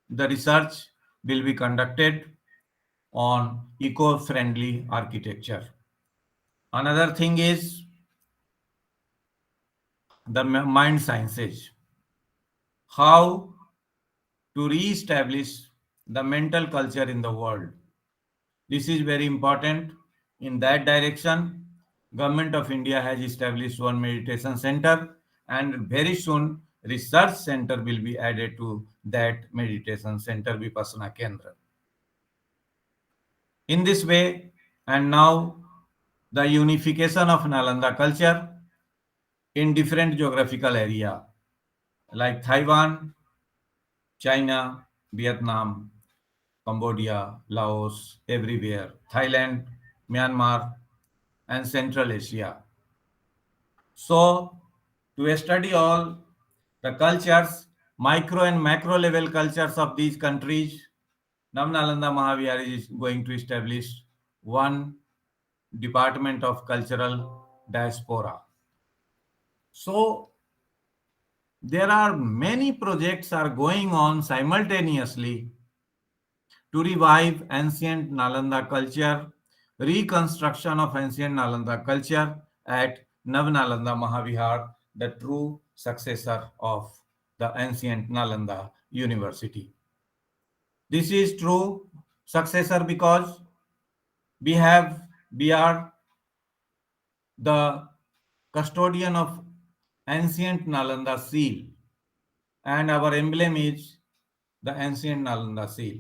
[SPEAKER 10] the research will be conducted on eco-friendly architecture. Another thing is the mind sciences. How to re-establish the mental culture in the world. This is very important. In that direction, Government of India has established one meditation center, and very soon research center will be added to that meditation center, Vipassana Kendra. In this way, and now the unification of Nalanda culture in different geographical area like Taiwan, China, Vietnam, Cambodia, Laos, everywhere, Thailand, Myanmar, and Central Asia. So, to study all the cultures, micro and macro level cultures of these countries, Navnalanda Mahavihar is going to establish one department of cultural diaspora. So there are many projects are going on simultaneously to revive ancient Nalanda culture, reconstruction of ancient Nalanda culture at Nalanda Mahavihar, the true successor of the ancient Nalanda University. This is true successor because we are the custodian of ancient Nalanda seal, and our emblem is the ancient Nalanda seal,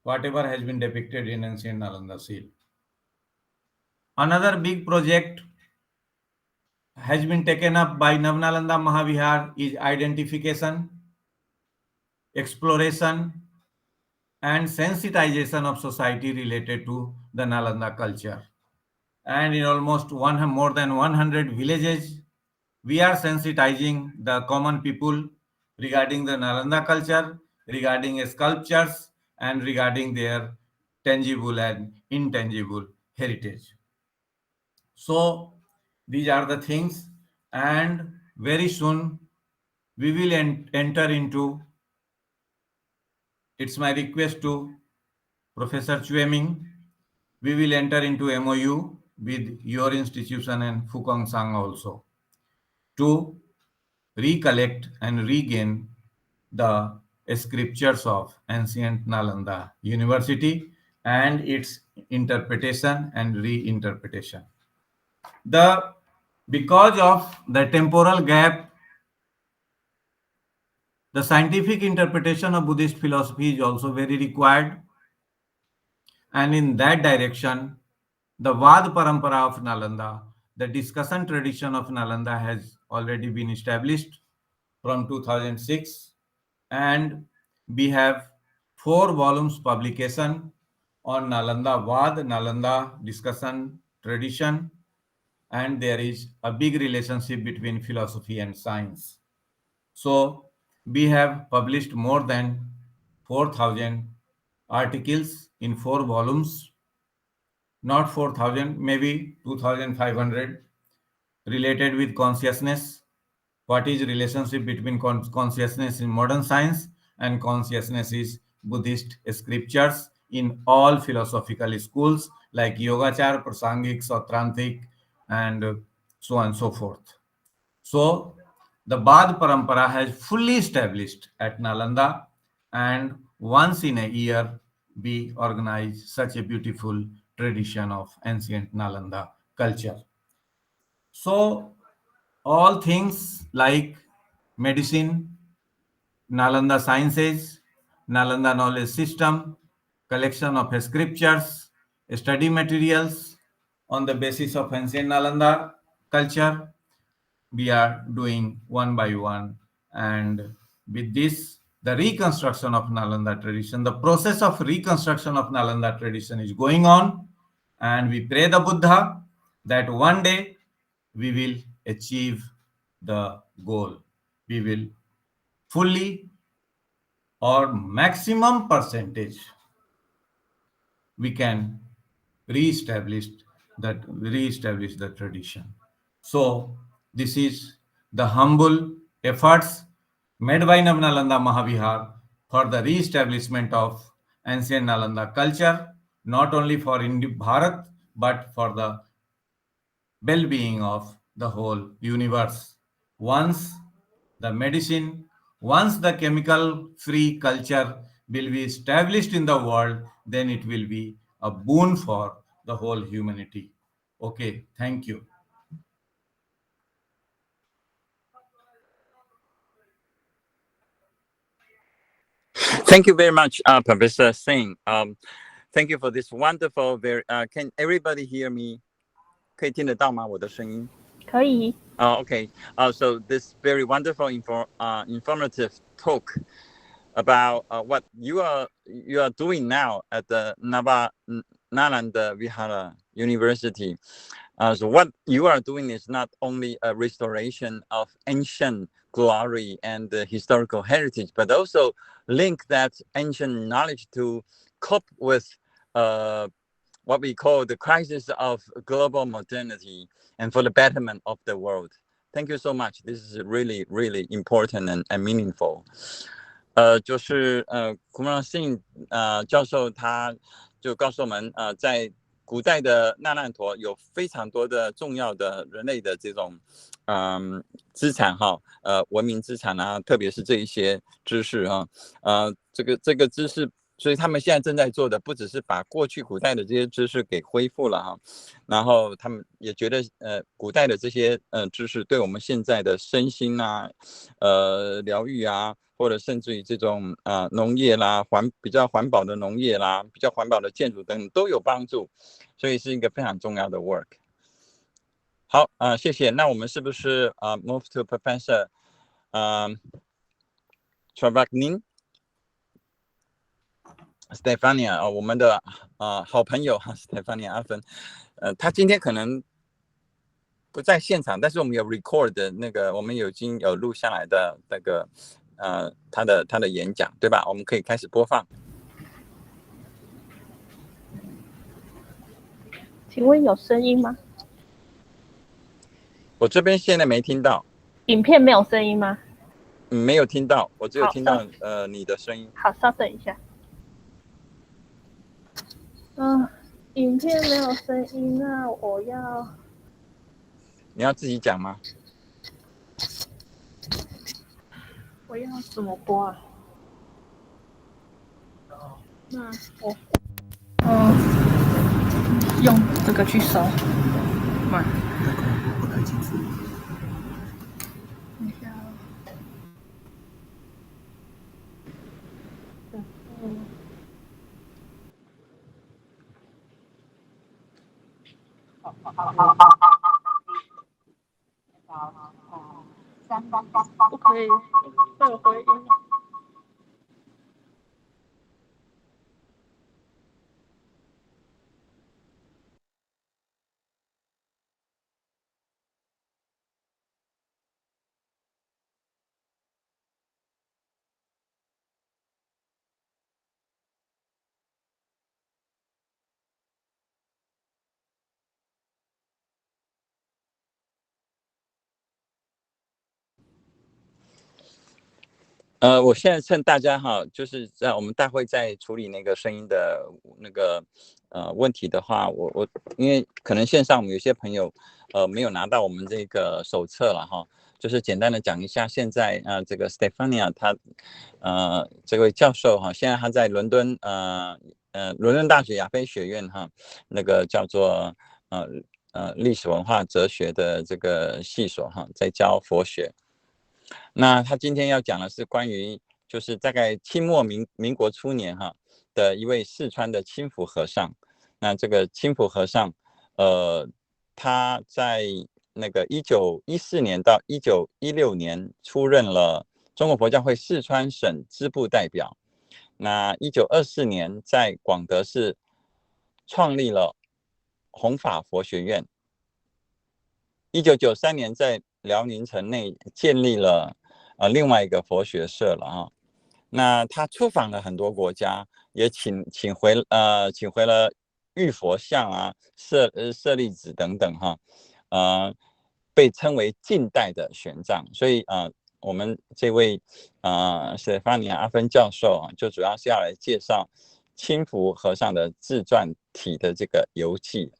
[SPEAKER 10] whatever has been depicted in ancient Nalanda seal. Another big project has been taken up by Nalanda Mahavihar is identification, exploration, and sensitization of society related to the Nalanda culture. And in almost more than 100 villages, we are sensitizing the common people regarding the Nalanda culture, regarding sculptures, and regarding their tangible and intangible heritage. So these are the things, and very soon we will enter into, it's my request to Professor Chueming, we will enter into MOU with your institution and Fukong Sang also to recollect and regain the scriptures of ancient Nalanda University and its interpretation and reinterpretation. Because of the temporal gap, the scientific interpretation of Buddhist philosophy is also very required. And in that direction, the Vad Parampara of Nalanda, the discussion tradition of Nalanda, has already been established from 2006. And we have 4 volumes publication on Nalanda Vad, Nalanda discussion tradition, and there is a big relationship between philosophy and science. So we have published more than 4,000 articles in 4 volumes, not 4,000, maybe 2,500, related with consciousness. What is relationship between consciousness in modern science and consciousness is Buddhist scriptures in all philosophical schools like Yogachar, Prasangik, Sautrantik, and so on and so forth. So the Vad Parampara has fully established at Nalanda, and once in a year we organize such a beautiful tradition of ancient Nalanda culture. So all things like medicine, Nalanda sciences, Nalanda knowledge system, collection of scriptures, study materials on the basis of ancient Nalanda culture, we are doing one by one. And with this, the reconstruction of Nalanda tradition, the process of reconstruction of Nalanda tradition is going on. And we pray the Buddha that one day we will achieve the goal. We will fully or maximum percentage we can reestablish the tradition. So this is the humble efforts made by Nalanda Mahavihar for the re-establishment of ancient Nalanda culture, not only for Bharat, but for the well-being of the whole universe. Once the medicine, once the chemical-free culture will be established in the world, then it will be a boon for the whole humanity. Okay, thank you.
[SPEAKER 9] Thank you very much, Professor Singh. Thank you for this wonderful. Can everybody hear me? 可以听得到吗？我的声音？
[SPEAKER 4] 可以。
[SPEAKER 9] Okay. So this very wonderful, informative talk about what you are doing now at the Nalanda Vihara University. So what you are doing is not only a restoration of ancient glory and historical heritage, but also link that ancient knowledge to cope with what we call the crisis of global modernity and for the betterment of the world. Thank you so much. This is really, really important and meaningful. 就是古曼信教授他就告诉我们在古代的那烂陀有非常多的重要的人类的这种资产哈文明资产啊，特别是这一些知识哈这个知识，所以他们现在正在做的不只是把过去古代的这些知识给恢复了哈，然后他们也觉得古代的这些知识对我们现在的身心啊疗愈啊，或者甚至于这种农业啦比较环保的农业啦，比较环保的建筑等等都有帮助，所以是一个非常重要的 work。好谢谢。那我们是不是move to Professor Travagnin Stefania 我们的好朋友 Stefania 阿芬他今天可能不在现场，但是我们有 record 的那个我们已经有录下来的那个他的演讲对吧？我们可以开始播放。
[SPEAKER 4] 请问有声音吗？
[SPEAKER 9] 我这边现在没听到。
[SPEAKER 4] 影片没有声音吗？
[SPEAKER 9] 没有听到，我只有听到你的声音。
[SPEAKER 4] 好，稍等一下。影片没有声音，那
[SPEAKER 9] 你要自己讲吗？
[SPEAKER 4] 我要怎么播啊？那我用这个去搜。
[SPEAKER 1] 不太清楚。
[SPEAKER 4] 等一下。不可以，会有回音。
[SPEAKER 9] 我现在趁大家哈，就是在我们大会在处理那个声音的那个问题的话，我因为可能线上我们有些朋友没有拿到我们这个手册了哈，就是简单的讲一下现在这个 Stefania 他这位教授哈，现在他在伦敦大学亚非学院哈，那个叫做历史文化哲学的这个系所哈，在教佛学。那他今天要讲的是关于就是大概清末民国初年哈的一位四川的清福和尚。那这个清福和尚他在那个1914年到1916年出任了中国佛教会四川省支部代表。那1924年在广德市创立了弘法佛学院。1993年在辽宁城内建立了另外一个佛学社了哈。那他出访了很多国家，也请回了玉佛像啊、舍利子等等哈，被称为近代的玄奘。所以我们这位Stefania阿芬教授就主要是要来介绍清福和尚的自传体的这个游记。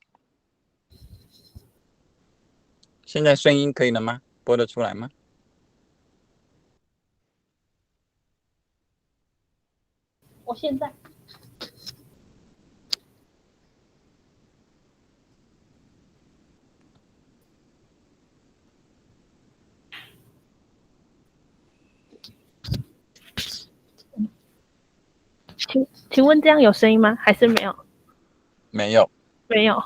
[SPEAKER 9] 现在声音可以了吗？播得出来吗？
[SPEAKER 4] 我现在。请问这样有声音吗？还是没有？
[SPEAKER 9] 没有。
[SPEAKER 4] 没有。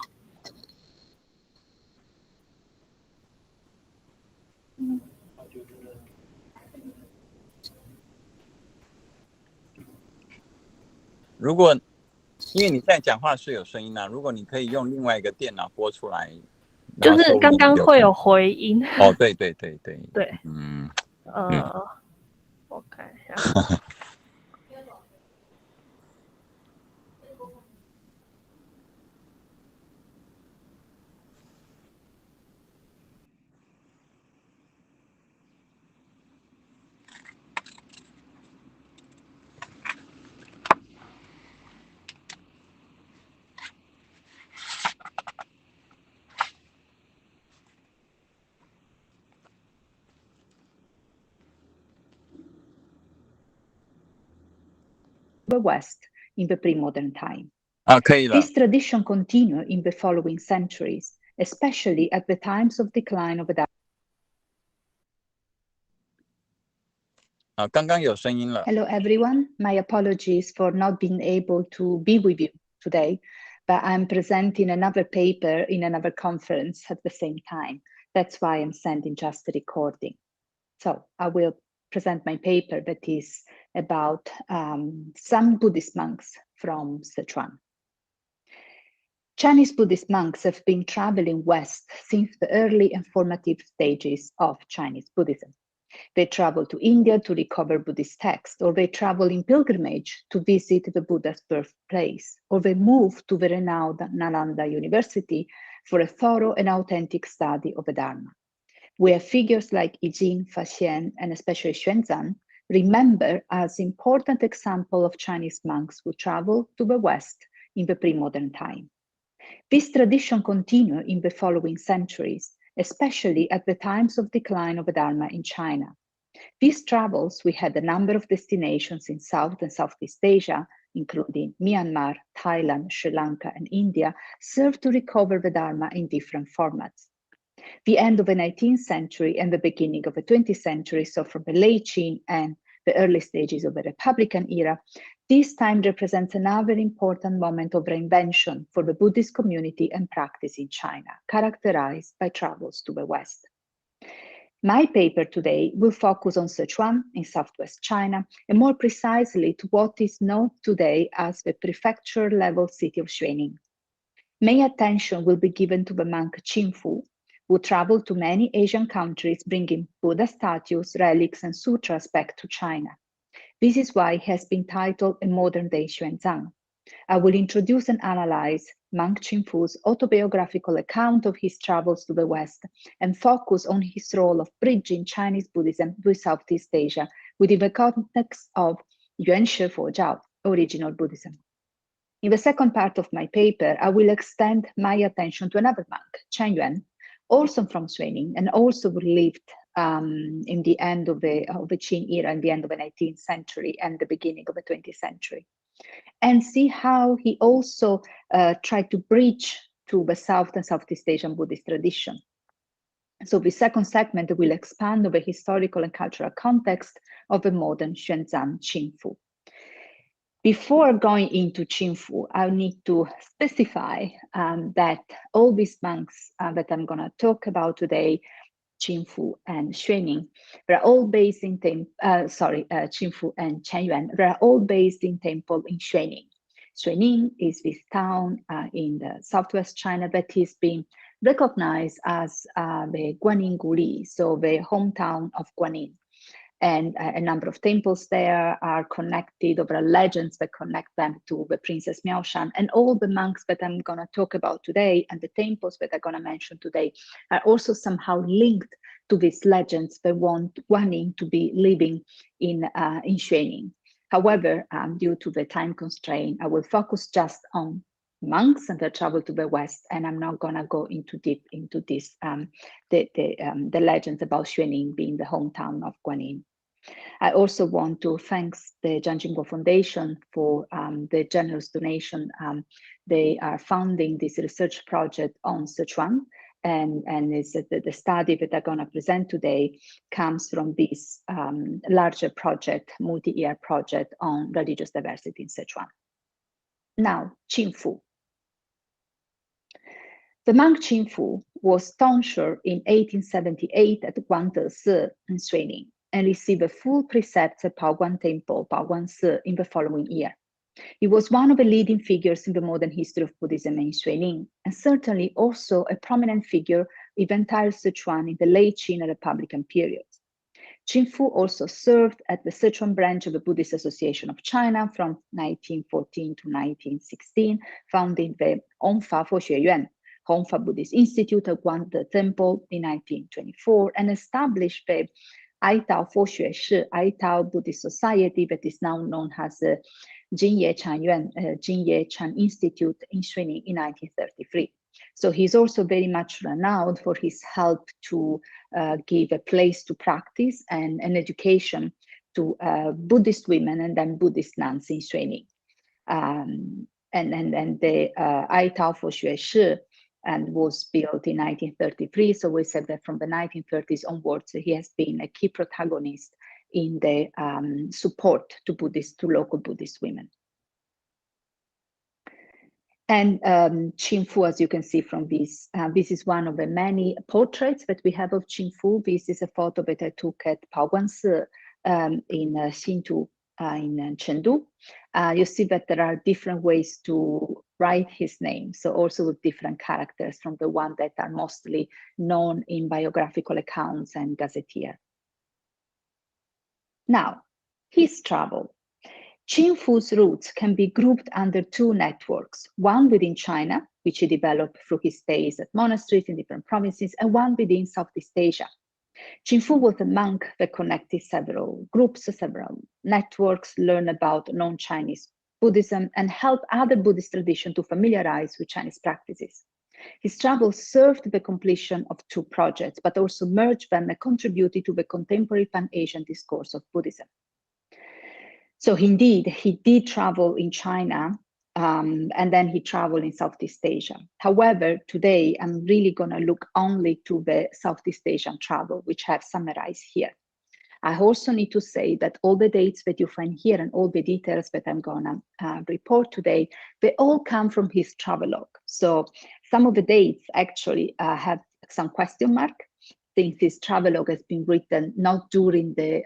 [SPEAKER 9] 如果因为你在讲话是有声音啊，如果你可以用另外一个电脑播出来，
[SPEAKER 4] 就是刚刚会有回音。
[SPEAKER 9] 哦，对对对对
[SPEAKER 4] 对，我看一下。
[SPEAKER 11] the West in the pre-modern time.
[SPEAKER 9] 可以了。
[SPEAKER 11] This tradition continued in the following centuries, especially at the times of decline of the
[SPEAKER 9] 刚刚有声音了。
[SPEAKER 11] Hello everyone, my apologies for not being able to be with you today, but I'm presenting another paper in another conference at the same time. That's why I'm sending just a recording. So I will present my paper that is about some Buddhist monks from Sichuan. Chinese Buddhist monks have been traveling west since the early and formative stages of Chinese Buddhism. They travel to India to recover Buddhist texts, or they travel in pilgrimage to visit the Buddha's birthplace, or they move to the renowned Nalanda University for a thorough and authentic study of the Dharma. Where figures like Yijing, Faxian, and especially Xuanzang remember as important example of Chinese monks who traveled to the West in the pre-modern time. This tradition continued in the following centuries, especially at the times of decline of the Dharma in China. These travels, we had a number of destinations in South and Southeast Asia, including Myanmar, Thailand, Sri Lanka, and India, served to recover the Dharma in different formats. The end of the 19th century and the beginning of the 20th century, so from the late Qing and the early stages of the Republican era, this time represents another important moment of reinvention for the Buddhist community and practice in China, characterized by travels to the West. My paper today will focus on Sichuan in southwest China, and more precisely to what is known today as the prefecture-level city of Xuening. Main attention will be given to the monk Qingfu, who traveled to many Asian countries, bringing Buddha statues, relics, and sutras back to China. This is why it has been titled A Modern-Day Xuanzang. I will introduce and analyze monk Qingfu's autobiographical account of his travels to the West and focus on his role of bridging Chinese Buddhism with Southeast Asia within the context of Yuanshi Fojiao, original Buddhism. In the second part of my paper, I will extend my attention to another monk, Chen Yuan, also from Xuening, and also lived in the end of the Qing era, in the end of the 19th century and the beginning of the 20th century, and see how he also tried to bridge to the South and Southeast Asian Buddhist tradition. So the second segment will expand on the historical and cultural context of the modern Xuanzang Qingfu. Before going into Qingfu, I need to specify that all these monks that I'm going to talk about today, Qingfu and Xuening, they're all based in Qingfu and Chen Yuan, they're all based in temple in Xuening. Xuening is this town in the southwest China that is being recognized as the Guanyin Guli, so the hometown of Guanyin. And a number of temples there are connected, or legends that connect them to the Princess Miaoshan. And all the monks that I'm going to talk about today and the temples that I'm going to mention today are also somehow linked to these legends that want Guanyin to be living in Xuening. However, due to the time constraint, I will focus just on monks and their travel to the West, and I'm not going to go into deep into this, the legends about Xuening being the hometown of Guanyin. I also want to thank the Zhang Jingguo Foundation for the generous donation. They are funding this research project on Sichuan, and it's the study that I'm going to present today comes from this larger project, multi-year project on religious diversity in Sichuan. Now, Qingfu. The monk Qingfu was tonsured in 1878 at Guangdesi in Xuening, and received the full precepts at Baoguan Temple, Baoguan Si, in the following year. He was one of the leading figures in the modern history of Buddhism in Xuening, and certainly also a prominent figure in the entire Sichuan in the late Qing and Republican periods. Qingfu also served at the Sichuan branch of the Buddhist Association of China from 1914 to 1916, founding the Hongfa Foshueyuan, Hongfa Buddhist Institute at Guangde Temple in 1924, and established the Aitao Foxue Shi, Aitao Buddhist Society, that is now known as the Jingye Chanyuan, Jingye Chan Institute in Xuening in 1933. So he's also very much renowned for his help to give a place to practice and an education to Buddhist women and then Buddhist nuns in training. And the Ai Tao Fo Xue Shi and was built in 1933. So we said that from the 1930s onwards, he has been a key protagonist in the support to local Buddhist women. And Qin Fu, as you can see from this, this is one of the many portraits that we have of Qin Fu. This is a photo that I took at Paoguansi in Xintu in Chengdu. You see that there are different ways to write his name, so also with different characters from the one that are mostly known in biographical accounts and gazetteer. Now, his travel. Qin Fu's routes can be grouped under two networks, one within China, which he developed through his stays at monasteries in different provinces, and one within Southeast Asia. Qin Fu was a monk that connected several groups, several networks, learned about non-Chinese Buddhism, and helped other Buddhist traditions to familiarize with Chinese practices. His travels served the completion of two projects, but also merged them and contributed to the contemporary Pan-Asian discourse of Buddhism. So indeed, he did travel in China, and then he traveled in Southeast Asia. However, today I'm really going to look only to the Southeast Asian travel, which I have summarized here. I also need to say that all the dates that you find here and all the details that I'm going to report today, they all come from his travelogue. So some of the dates actually have some question mark, since his travelogue has been written not during the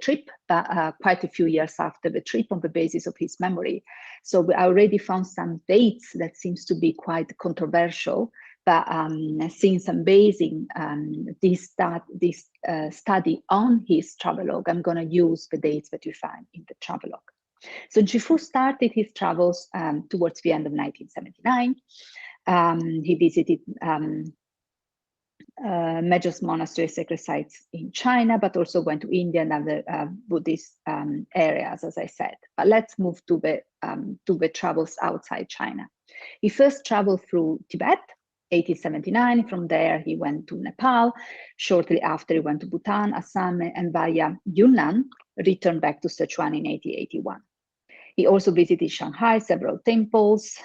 [SPEAKER 11] trip, but quite a few years after the trip on the basis of his memory. So we already found some dates that seems to be quite controversial, but since I'm basing this study on his travelogue, I'm going to use the dates that you find in the travelogue. So Qin Fu started his travels towards the end of 1979. He visited major monastery sacred sites in China, but also went to India and other Buddhist areas, as I said. But let's move to the travels outside China. He first traveled through Tibet, 1879. From there, he went to Nepal. Shortly after, he went to Bhutan, Assam, and via Yunnan, returned back to Sichuan in 1881. He also visited Shanghai, several temples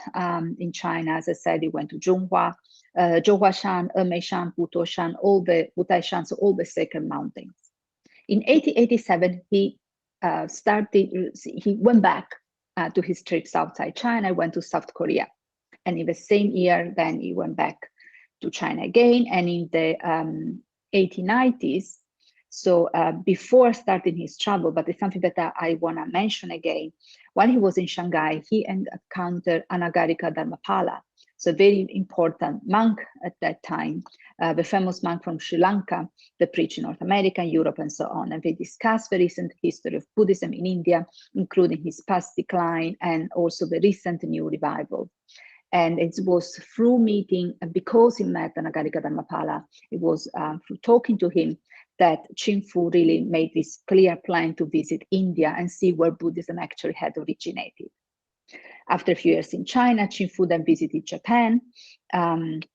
[SPEAKER 11] in China. As I said, he went to Zhonghua, Zhouhuashan, Emeishan, Butoshan, all the Wutaishan, so all the sacred mountains. In 1887, he went back to his trips outside China, went to South Korea. And in the same year, then he went back to China again. And in the 1890s, so before starting his travel, but it's something that I want to mention again, while he was in Shanghai, he encountered Anagarika Dharmapala, so a very important monk at that time, the famous monk from Sri Lanka that preached in North America, Europe, and so on. And they discussed the recent history of Buddhism in India, including his past decline and also the recent new revival. And it was through meeting, because he met Anagarika Dharmapala, it was through talking to him that Qin Fu really made this clear plan to visit India and see where Buddhism actually had originated. After a few years in China, Qin Fu then visited Japan. And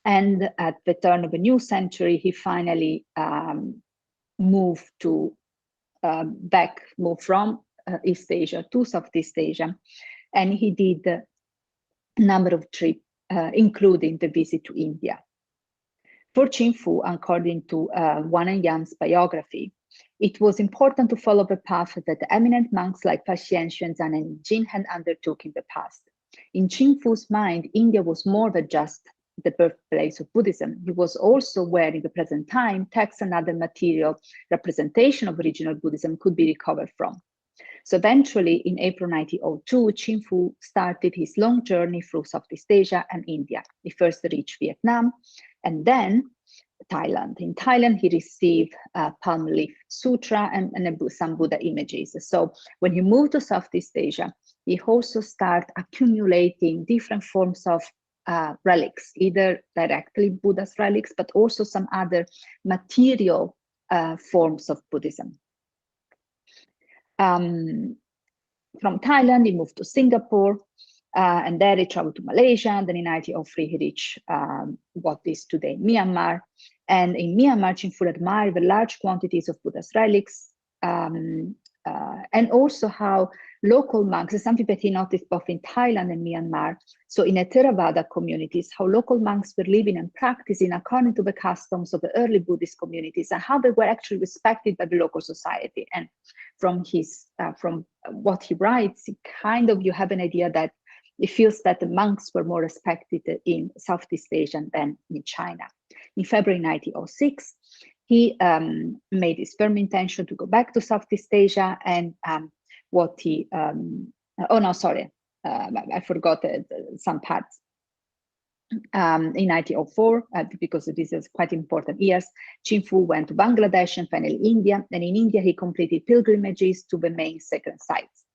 [SPEAKER 11] at the turn of the new century, he finally moved from East Asia to Southeast Asia. And he did a number of trips, including the visit to India. For Qin Fu, according to Wan and Yang's biography, it was important to follow the path that the eminent monks like Pa Xian, Xuanzang, and Jin had undertook in the past. In Qin Fu's mind, India was more than just the birthplace of Buddhism. He was also where, in the present time, texts and other material representation of original Buddhism could be recovered from. So eventually, in April 1902, Qin Fu started his long journey through Southeast Asia and India. He first reached Vietnam and then Thailand. In Thailand, he received Palm Leaf Sutra and some Buddha images. So when he moved to Southeast Asia, he also started accumulating different forms of relics, either directly Buddha's relics, but also some other material forms of Buddhism. From Thailand, he moved to Singapore, and there he traveled to Malaysia. And then in 1903, he reached what is today Myanmar. And in Myanmar, Qin Fu admired the large quantities of Buddha's relics and also how local monks, is something that he noticed both in Thailand and Myanmar, so in the Theravada communities, how local monks were living and practicing according to the customs of the early Buddhist communities, and how they were actually respected by the local society. And from what he writes, you have an idea that it feels that the monks were more respected in Southeast Asia than in China. In February 1906, he made his firm intention to go back to Southeast Asia, and I forgot some parts. In 1904, because this is quite important years, Chinfu went to Bangladesh and finally India, and in India he completed pilgrimages to the main sacred sites.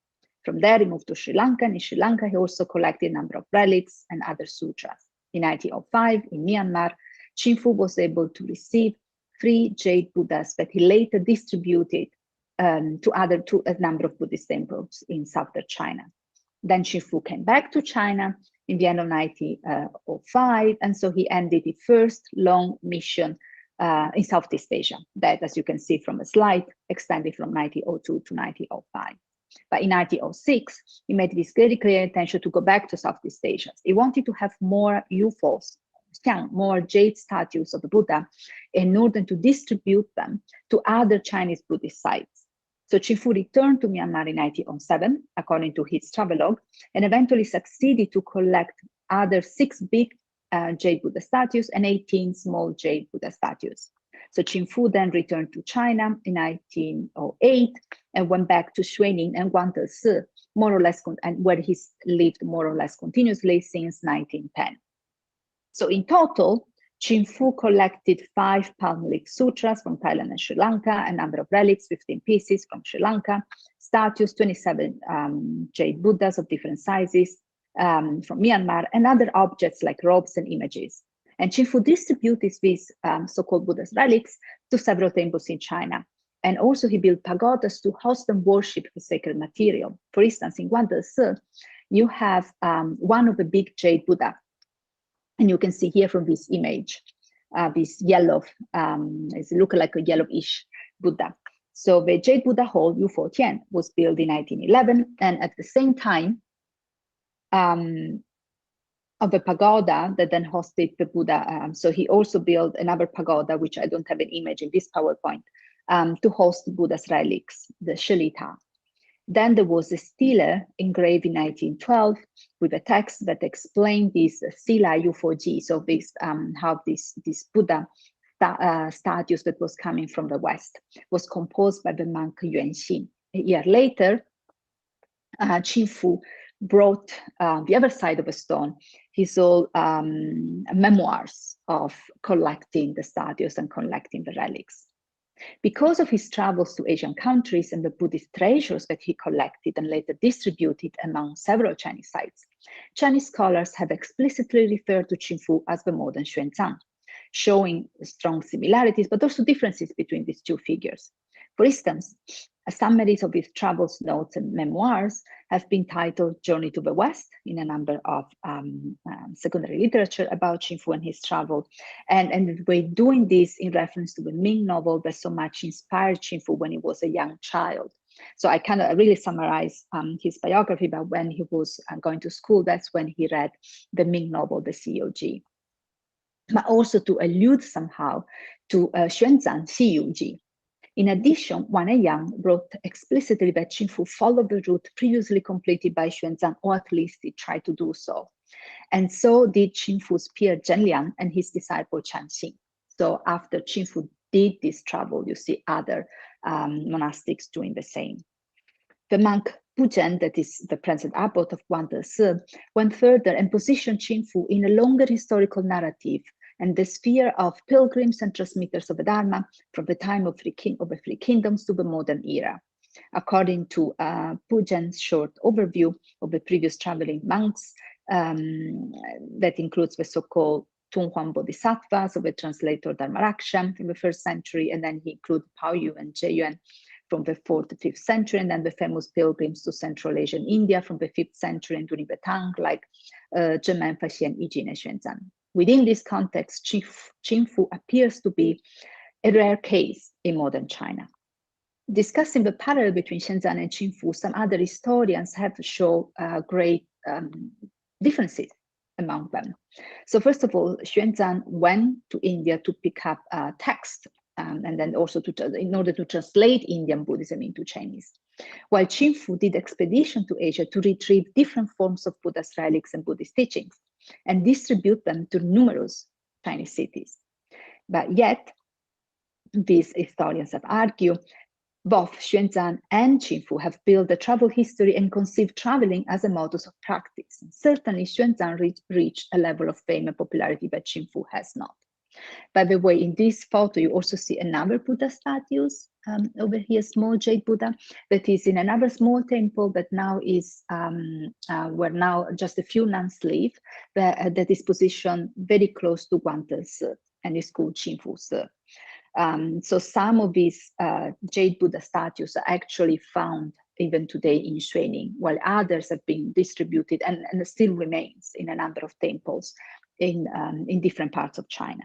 [SPEAKER 11] From there he moved to Sri Lanka, and in Sri Lanka he also collected a number of relics and other sutras. In 1905, in Myanmar, Chinfu was able to receive 3 jade Buddhas that he later distributed to a number of Buddhist temples in southern China. Then Chinfu came back to China in the end of 1905, and so he ended the first long mission in Southeast Asia, that, as you can see from the slide, extended from 1902 to 1905. But in 1906, he made this very clear intention to go back to Southeast Asia. He wanted to have more UFOs, more jade statues of the Buddha, in order to distribute them to other Chinese Buddhist sites. So Chinfu returned to Myanmar in 1907, according to his travelogue, and eventually succeeded to collect other 6 big jade Buddha statues and 18 small jade Buddha statues. So Chinfu then returned to China in 1908 and went back to Xuening and Guangdesi, more or less, and where he's lived more or less continuously since 1910. So in total, Chinfu collected 5 palm leaf sutras from Thailand and Sri Lanka, a number of relics, 15 pieces from Sri Lanka, statues, 27 jade Buddhas of different sizes from Myanmar, and other objects like robes and images. And Chinfu distributed these so-called Buddha's relics to several temples in China. And also he built pagodas to host and worship the sacred material. For instance, in Guangdesi, you have one of the big jade Buddha. And you can see here from this image, this yellow, it looks like a yellowish Buddha. So the Jade Buddha Hall, Yu-Fo Tian, was built in 1911. And at the same time, of the pagoda that then hosted the Buddha. So he also built another pagoda, which I don't have an image in this PowerPoint, to host Buddha's relics, the Shalita. Then there was a stele engraved in 1912 with a text that explained this Sila Yu-Fo-Ji, so this how this Buddha statues that was coming from the West was composed by the monk Yuan Xin. A year later, Chinfu brought the other side of the stone, his old memoirs of collecting the statues and collecting the relics. Because of his travels to Asian countries and the Buddhist treasures that he collected and later distributed among several Chinese sites, Chinese scholars have explicitly referred to Chinfu as the modern Xuanzang, showing strong similarities, but also differences between these two figures. For instance, summaries of his travels, notes, and memoirs have been titled Journey to the West in a number of secondary literature about Chinfu and his travel. And we're doing this in reference to the Ming novel that so much inspired Chinfu when he was a young child. So I kind of really summarize his biography, but when he was going to school, that's when he read the Ming novel, the COG. But also to allude somehow to Xuanzang Xiyuji. In addition, Wan Yang wrote explicitly that Chinfu followed the route previously completed by Xuanzang, or at least he tried to do so. And so did Chinfu's peer Zhen Liang and his disciple Chan Xing. So after Chinfu did this travel, you see other monastics doing the same. The monk Puzhen, that is the present abbot of Guangdesi, went further and positioned Chinfu in a longer historical narrative and the sphere of pilgrims and transmitters of the Dharma from the time of the Three Kingdoms to the modern era. According to Puzhen's short overview of the previous traveling monks, that includes the so-called Tunhuang Bodhisattvas of the translator Dharmaraksha from the 1st century, and then he includes Pao Yu and Jie Yuan from the 4th to 5th century, and then the famous pilgrims to Central Asian India from the 5th century and during the Tang, like Zhenmen, Faxian, Yijin, and Xuanzang. Within this context, Chinfu appears to be a rare case in modern China. discussing the parallel between Xuanzang and Qingfu, some other historians have shown great differences among them. So first of all, Xuanzang went to India to pick up text and then also in order to translate Indian Buddhism into Chinese, while Qingfu did expedition to Asia to retrieve different forms of Buddha's relics and Buddhist teachings and distribute them to numerous Chinese cities. But yet, these historians have argued both Xuanzang and Qingfu have built a travel history and conceived traveling as a modus of practice. Certainly, Xuanzang reached a level of fame and popularity, but Qingfu has not. By the way, in this photo, you also see another Buddha statues over here, small jade Buddha, that is in another small temple that now is where now just a few nuns live, that is positioned very close to Guangde Si and is called Qingfu Si. So some of these jade Buddha statues are actually found even today in Xuening, while others have been distributed and still remains in a number of temples in different parts of China.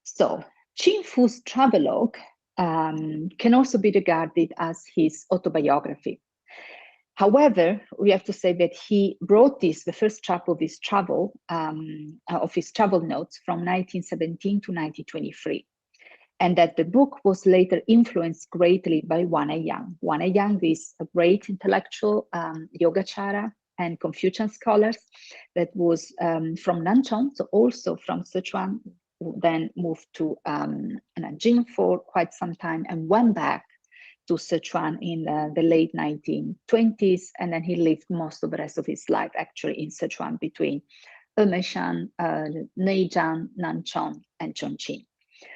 [SPEAKER 11] So Qingfu's travelogue can also be regarded as his autobiography. However, we have to say that he wrote the first chapter of his travel notes from 1917 to 1923, and that the book was later influenced greatly by Wan'er-yang. Wan'er-yang is a great intellectual Yogacara and Confucian scholars that was from Nanchang, so also from Sichuan, who then moved to Nanjing for quite some time and went back to Sichuan in the late 1920s, and then he lived most of the rest of his life actually in Sichuan between Emeshan, Neizhang, Nanchang, and Chongqing.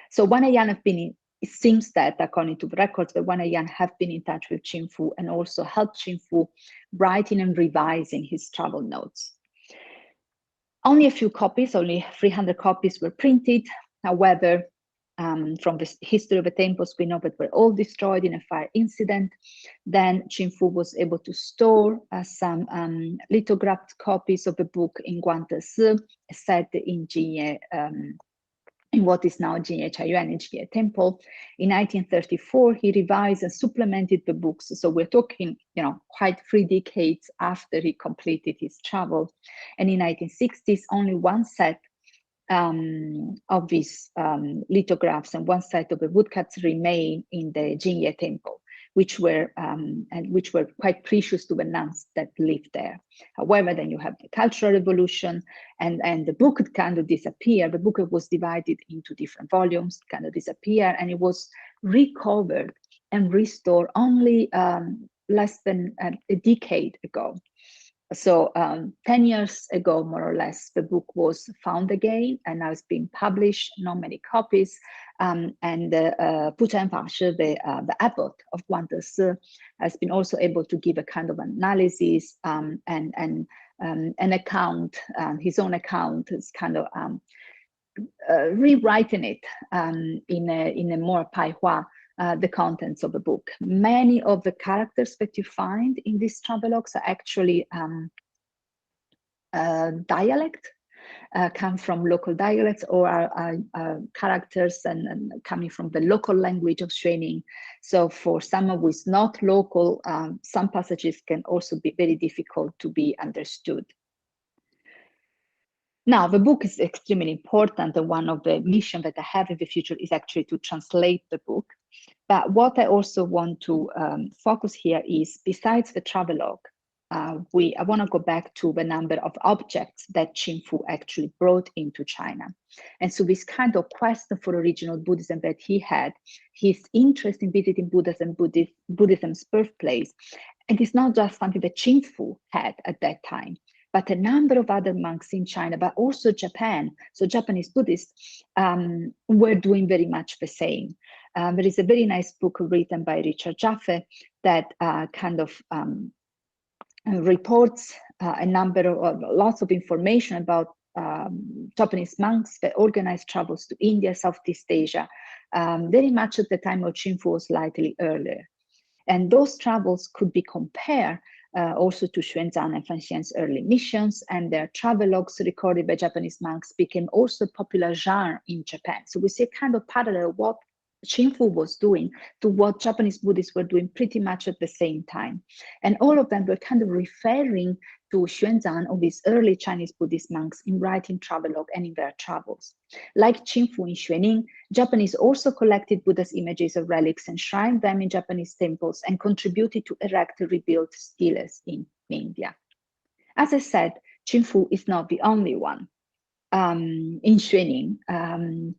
[SPEAKER 11] So Wan'er-yang have been, it seems that according to the records, that Wan'er-yang have been in touch with Qingfu and also helped Qingfu writing and revising his travel notes. Only a few copies, only 300 copies were printed. However, from the history of the temples, we know that were all destroyed in a fire incident. Then Qingfu was able to store some lithographed copies of the book in Guangde Si, set in Jinye, in what is now Jinye Chaiyuan in Jinye Temple. In 1934, he revised and supplemented the books. So we're talking, quite 3 decades after he completed his travel. And in 1960s, only one set of these lithographs and one set of the woodcuts remain in the Jinye Temple, which were quite precious to the nuns that lived there. However, then you have the Cultural Revolution, and the book kind of disappeared. The book was divided into different volumes, kind of disappeared, and it was recovered and restored only less than a decade ago. So 10 years ago, more or less, the book was found again, and now it's being published, not many copies. And Puchen Fashi, the abbot of Guangde Si, has been also able to give a kind of analysis and an account, his own account, is kind of rewriting it in a more Paihua, the contents of the book. Many of the characters that you find in these travelogues are actually dialect, come from local dialects, or are characters and coming from the local language of Xuening. So for someone who is not local, some passages can also be very difficult to be understood. Now, the book is extremely important, and one of the missions that I have in the future is actually to translate the book. But what I also want to focus here is, besides the travelogue, I want to go back to the number of objects that Qingfu actually brought into China. And so this kind of quest for original Buddhism that he had, his interest in visiting Buddhism, Buddhism's birthplace, and it's not just something that Qingfu had at that time, but a number of other monks in China, but also Japan. So Japanese Buddhists were doing very much the same. There is a very nice book written by Richard Jaffe that kind of reports lots of information about Japanese monks that organized travels to India, Southeast Asia, very much at the time of Qingfu, slightly earlier. And those travels could be compared also to Xuanzang and Fanxian's early missions, and their travelogues recorded by Japanese monks became also a popular genre in Japan. So we see a kind of parallel what Qingfu was doing to what Japanese Buddhists were doing pretty much at the same time. And all of them were kind of referring to Xuanzang or these early Chinese Buddhist monks in writing travelogue and in their travels. Like Qingfu in Xuening, Japanese also collected Buddha's images or relics, enshrined them in Japanese temples, and contributed to erect rebuilt steles in India. As I said, Qingfu is not the only one in Xuening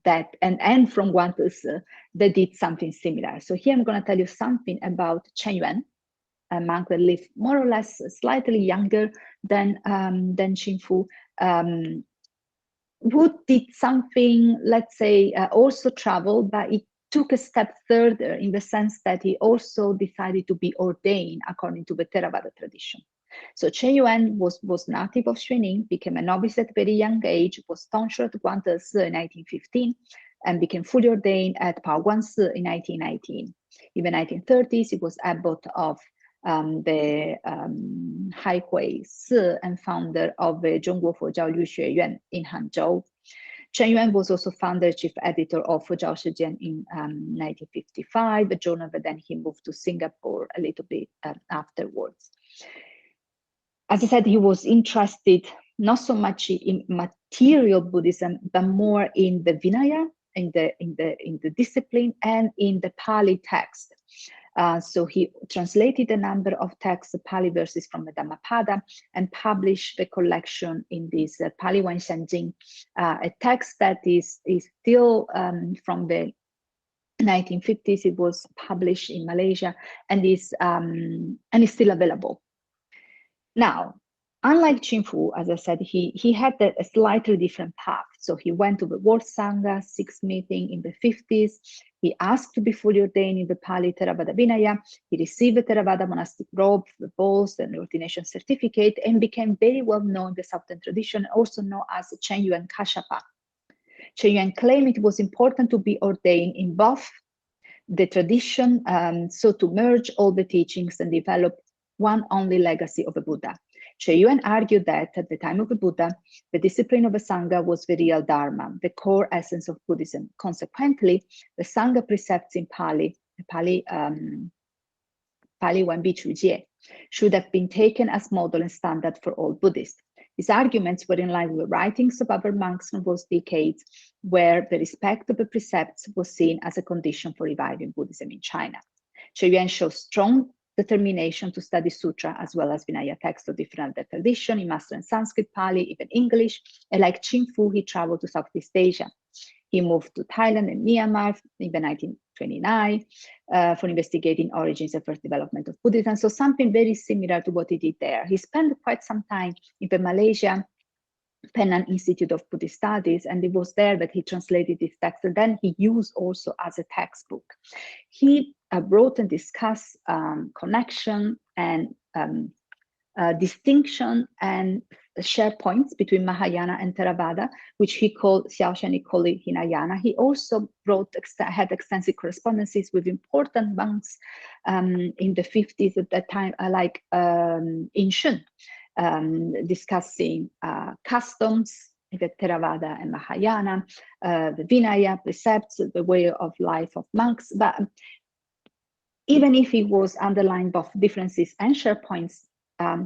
[SPEAKER 11] that and from Guangzi that did something similar. So here I'm going to tell you something about Chen Yuan, a monk that lived more or less slightly younger than Qingfu, who did something, let's say, also traveled, but it took a step further in the sense that he also decided to be ordained according to the Theravada tradition. So Chen Yuan was native of Xuening, became a novice at a very young age, was tonsure at Guangzi in 1915, and became fully ordained at Paoguansi in 1919. In the 1930s, he was abbot of the Haihui Si and founder of the Zhongguo Fojiao Liu Xueyuan in Hangzhou. Chen Yuan was also founder, chief editor of Fojiao Shijian in 1955, a journal that then he moved to Singapore a little bit afterwards. As I said, he was interested not so much in material Buddhism, but more in the Vinaya, in the discipline, and in the Pali text. So he translated a number of texts, Pali verses from the Dhammapada, and published the collection in this Pali Wanshanjing, a text that is still from the 1950s. It was published in Malaysia and is still available. Now, unlike Qingfu, as I said, he had a slightly different path. So he went to the World Sangha 6th meeting in the 50s. He asked to be fully ordained in the Pali Theravada Vinaya. He received the Theravada monastic robe, the balls, and the ordination certificate, and became very well known in the Southern tradition, also known as Chen Yuan Kashapa. Chen Yuan claimed it was important to be ordained in both the tradition, so to merge all the teachings and develop one only legacy of a Buddha. Chen Yuan argued that at the time of the Buddha, the discipline of a Sangha was the real Dharma, the core essence of Buddhism. Consequently, the Sangha precepts in Pali Wan Bi Chu Jie, should have been taken as model and standard for all Buddhists. These arguments were in line with the writings of other monks from those decades, where the respect of the precepts was seen as a condition for reviving Buddhism in China. Chen Yuan shows strong determination to study sutra as well as Vinaya texts of different tradition. He mastered Sanskrit, Pali, even English, and like Qingfu, he traveled to Southeast Asia. He moved to Thailand and Myanmar in 1929 for investigating origins and first development of Buddhism. So something very similar to what he did there. He spent quite some time in the Malaysia Penang Institute of Buddhist Studies, and it was there that he translated this text, and then he used also as a textbook. He wrote and discussed connection and distinction and share points between Mahayana and Theravada, which he called Xiaoshan, he called it Hinayana. He also had extensive correspondences with important monks in the 50s at that time, like in Shun, discussing customs, the Theravada and Mahayana, the Vinaya precepts, the way of life of monks. But even if he was underlying both differences and share points,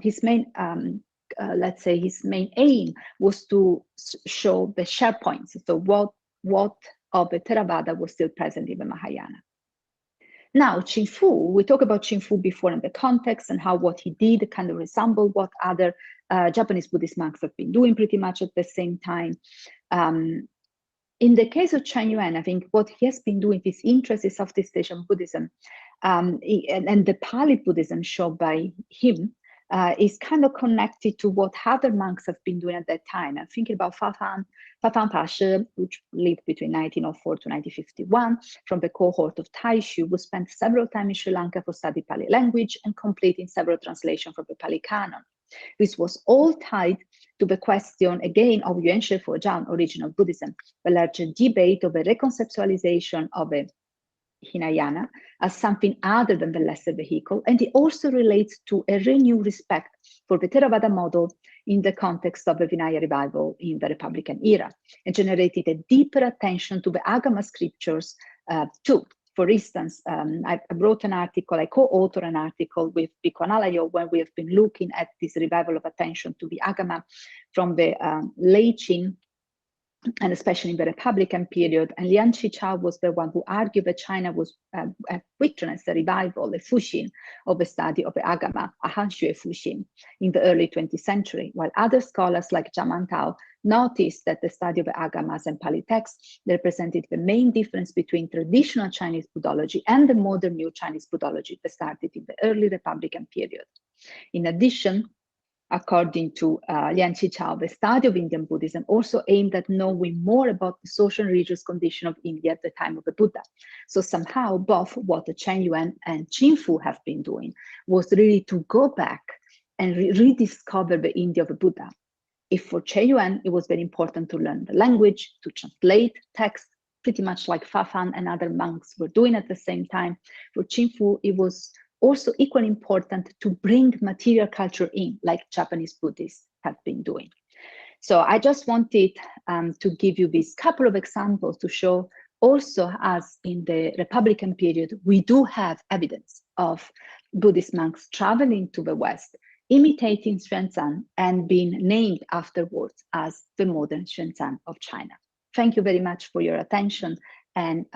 [SPEAKER 11] his main, let's say, his main aim was to show the share points. So what of the Theravada was still present in the Mahayana. Now, Qingfu, we talked about Qingfu before in the context and how what he did kind of resembled what other Japanese Buddhist monks have been doing pretty much at the same time. In the case of Chen Yuan, I think what he has been doing, his interest in Southeast Asian Buddhism and the Pali Buddhism shown by him is kind of connected to what other monks have been doing at that time. I'm thinking about Fafan Pashi, which lived between 1904 to 1951, from the cohort of Taishu, who spent several times in Sri Lanka for studying Pali language and completing several translations from the Pali canon. This was all tied to the question, again, of Yuan Shi Fujian, original Buddhism, the larger debate of a reconceptualization of a Hinayana as something other than the lesser vehicle, and it also relates to a renewed respect for the Theravada model in the context of the Vinaya revival in the Republican era, and generated a deeper attention to the Agama scriptures too. For instance, I wrote an article, I co-authored an article with Bikwanalayo when we have been looking at this revival of attention to the Agama from the late Qing, and especially in the Republican period. And Lian Qichao was the one who argued that China was witnessed a revival, a Fuxin of the study of the Agama, a Hanxue Fuxin, in the early 20th century, while other scholars like Zhang Mantao noticed that the study of the Agamas and Pali texts represented the main difference between traditional Chinese Buddhology and the modern new Chinese Buddhology that started in the early Republican period. In addition, according to Lian Qichao, the study of Indian Buddhism also aimed at knowing more about the social and religious condition of India at the time of the Buddha. So somehow both what Chen Yuan and Qin Fu have been doing was really to go back and rediscover the India of the Buddha. If for Chen Yuan, it was very important to learn the language, to translate text, pretty much like Fa Fan and other monks were doing at the same time. For Qin Fu, it was also equally important to bring material culture in, like Japanese Buddhists have been doing. So I just wanted to give you these couple of examples to show also, as in the Republican period, we do have evidence of Buddhist monks traveling to the West, imitating Xuanzang and being named afterwards as the modern Xuanzang of China. Thank you very much for your attention, and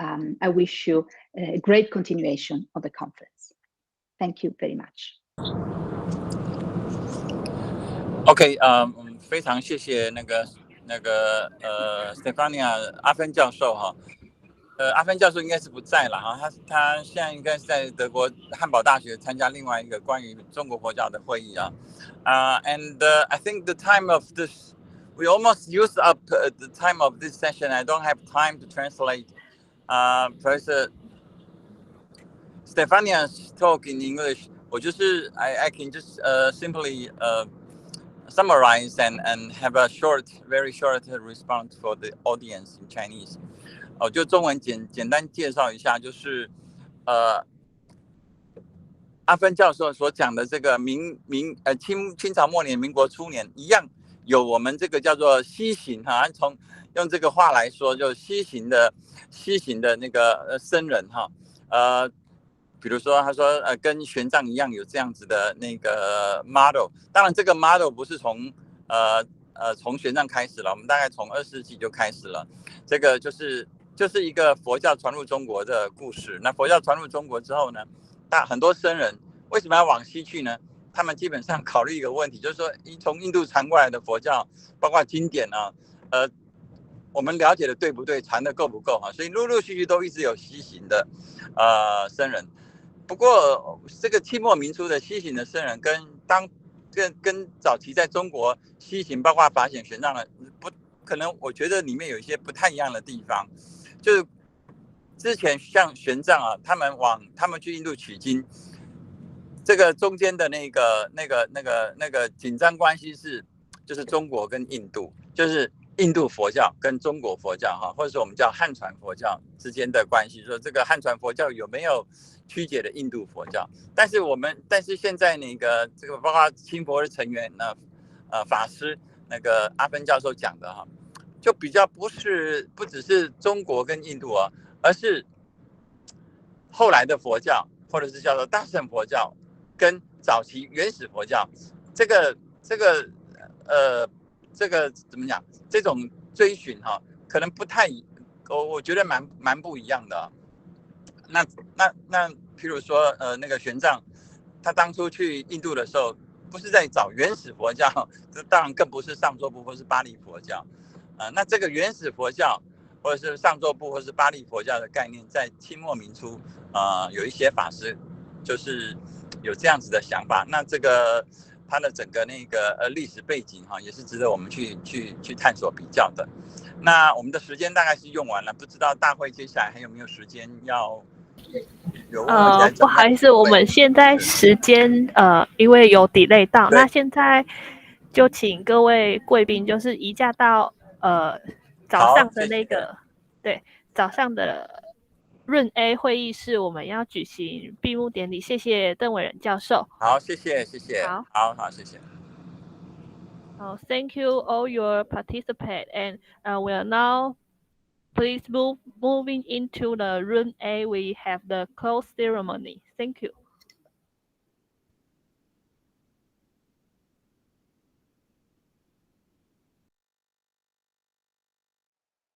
[SPEAKER 11] I wish you a great continuation of the conference. Thank you very much.
[SPEAKER 9] OK， 非常谢谢Stefania 阿芬教授哈。阿芬教授应该是不在了哈，他现在应该是在德国汉堡大学参加另外一个关于中国佛教的会议啊。And I think the time of this, we almost used up the time of this session. I don't have time to translate Professor Stefania's talk in English. I can just simply summarize and have a very short response for the audience in Chinese. 就中文简单介绍一下，就是阿芬教授所讲的这个清朝末年、民国初年一样，有我们这个叫做西行哈，用这个话来说，就西行的那个僧人哈，比如说他说跟玄奘一样有这样子的那个 model， 当然这个 model 不是从玄奘开始了，我们大概从20世纪就开始了，这个就是一个佛教传入中国的故事。那佛教传入中国之后呢，很多僧人为什么要往西去呢？他们基本上考虑一个问题，就是说从印度传过来的佛教，包括经典啊，我们了解的对不对，传的够不够哈？所以陆陆续续都一直有西行的僧人。不过这个清末民初的西行的僧人跟早期在中国西行，包括法显、玄奘的可能我觉得里面有一些不太一样的地方。就是之前像玄奘啊，他们去印度取经，这个中间的那个紧张关系就是中国跟印度，就是印度佛教跟中国佛教哈，或者说我们叫汉传佛教之间的关系，说这个汉传佛教有没有曲解的印度佛教？但是现在这个包括清佛的成员法师那个阿芬教授讲的哈，就比较不只是中国跟印度啊，而是后来的佛教，或者是叫做大乘佛教跟早期原始佛教，这个怎么讲？这种追寻哈，可能不太，我觉得蛮不一样的啊。那譬如说那个玄奘，他当初去印度的时候，不是在找原始佛教，这当然更不是上座部或是巴利佛教。那这个原始佛教或者是上座部或是巴利佛教的概念，在清末民初有一些法师就是有这样子的想法。那这个它的整个那个历史背景哈，也是值得我们去探索比较的。那我们的时间大概是用完了，不知道大会接下来还有没有时间要有问题？
[SPEAKER 4] 不好意思，我们现在时间因为有 delay 到，那现在就请各位贵宾就是移驾到早上的那个对早上的润 A 会议室，我们要举行闭幕典礼。谢谢邓伟仁教授。
[SPEAKER 9] 好，谢谢，谢谢。
[SPEAKER 4] 好，
[SPEAKER 9] 谢谢。
[SPEAKER 4] Thank you all your participate, and we are now moving into the room A. We have the close ceremony. Thank you.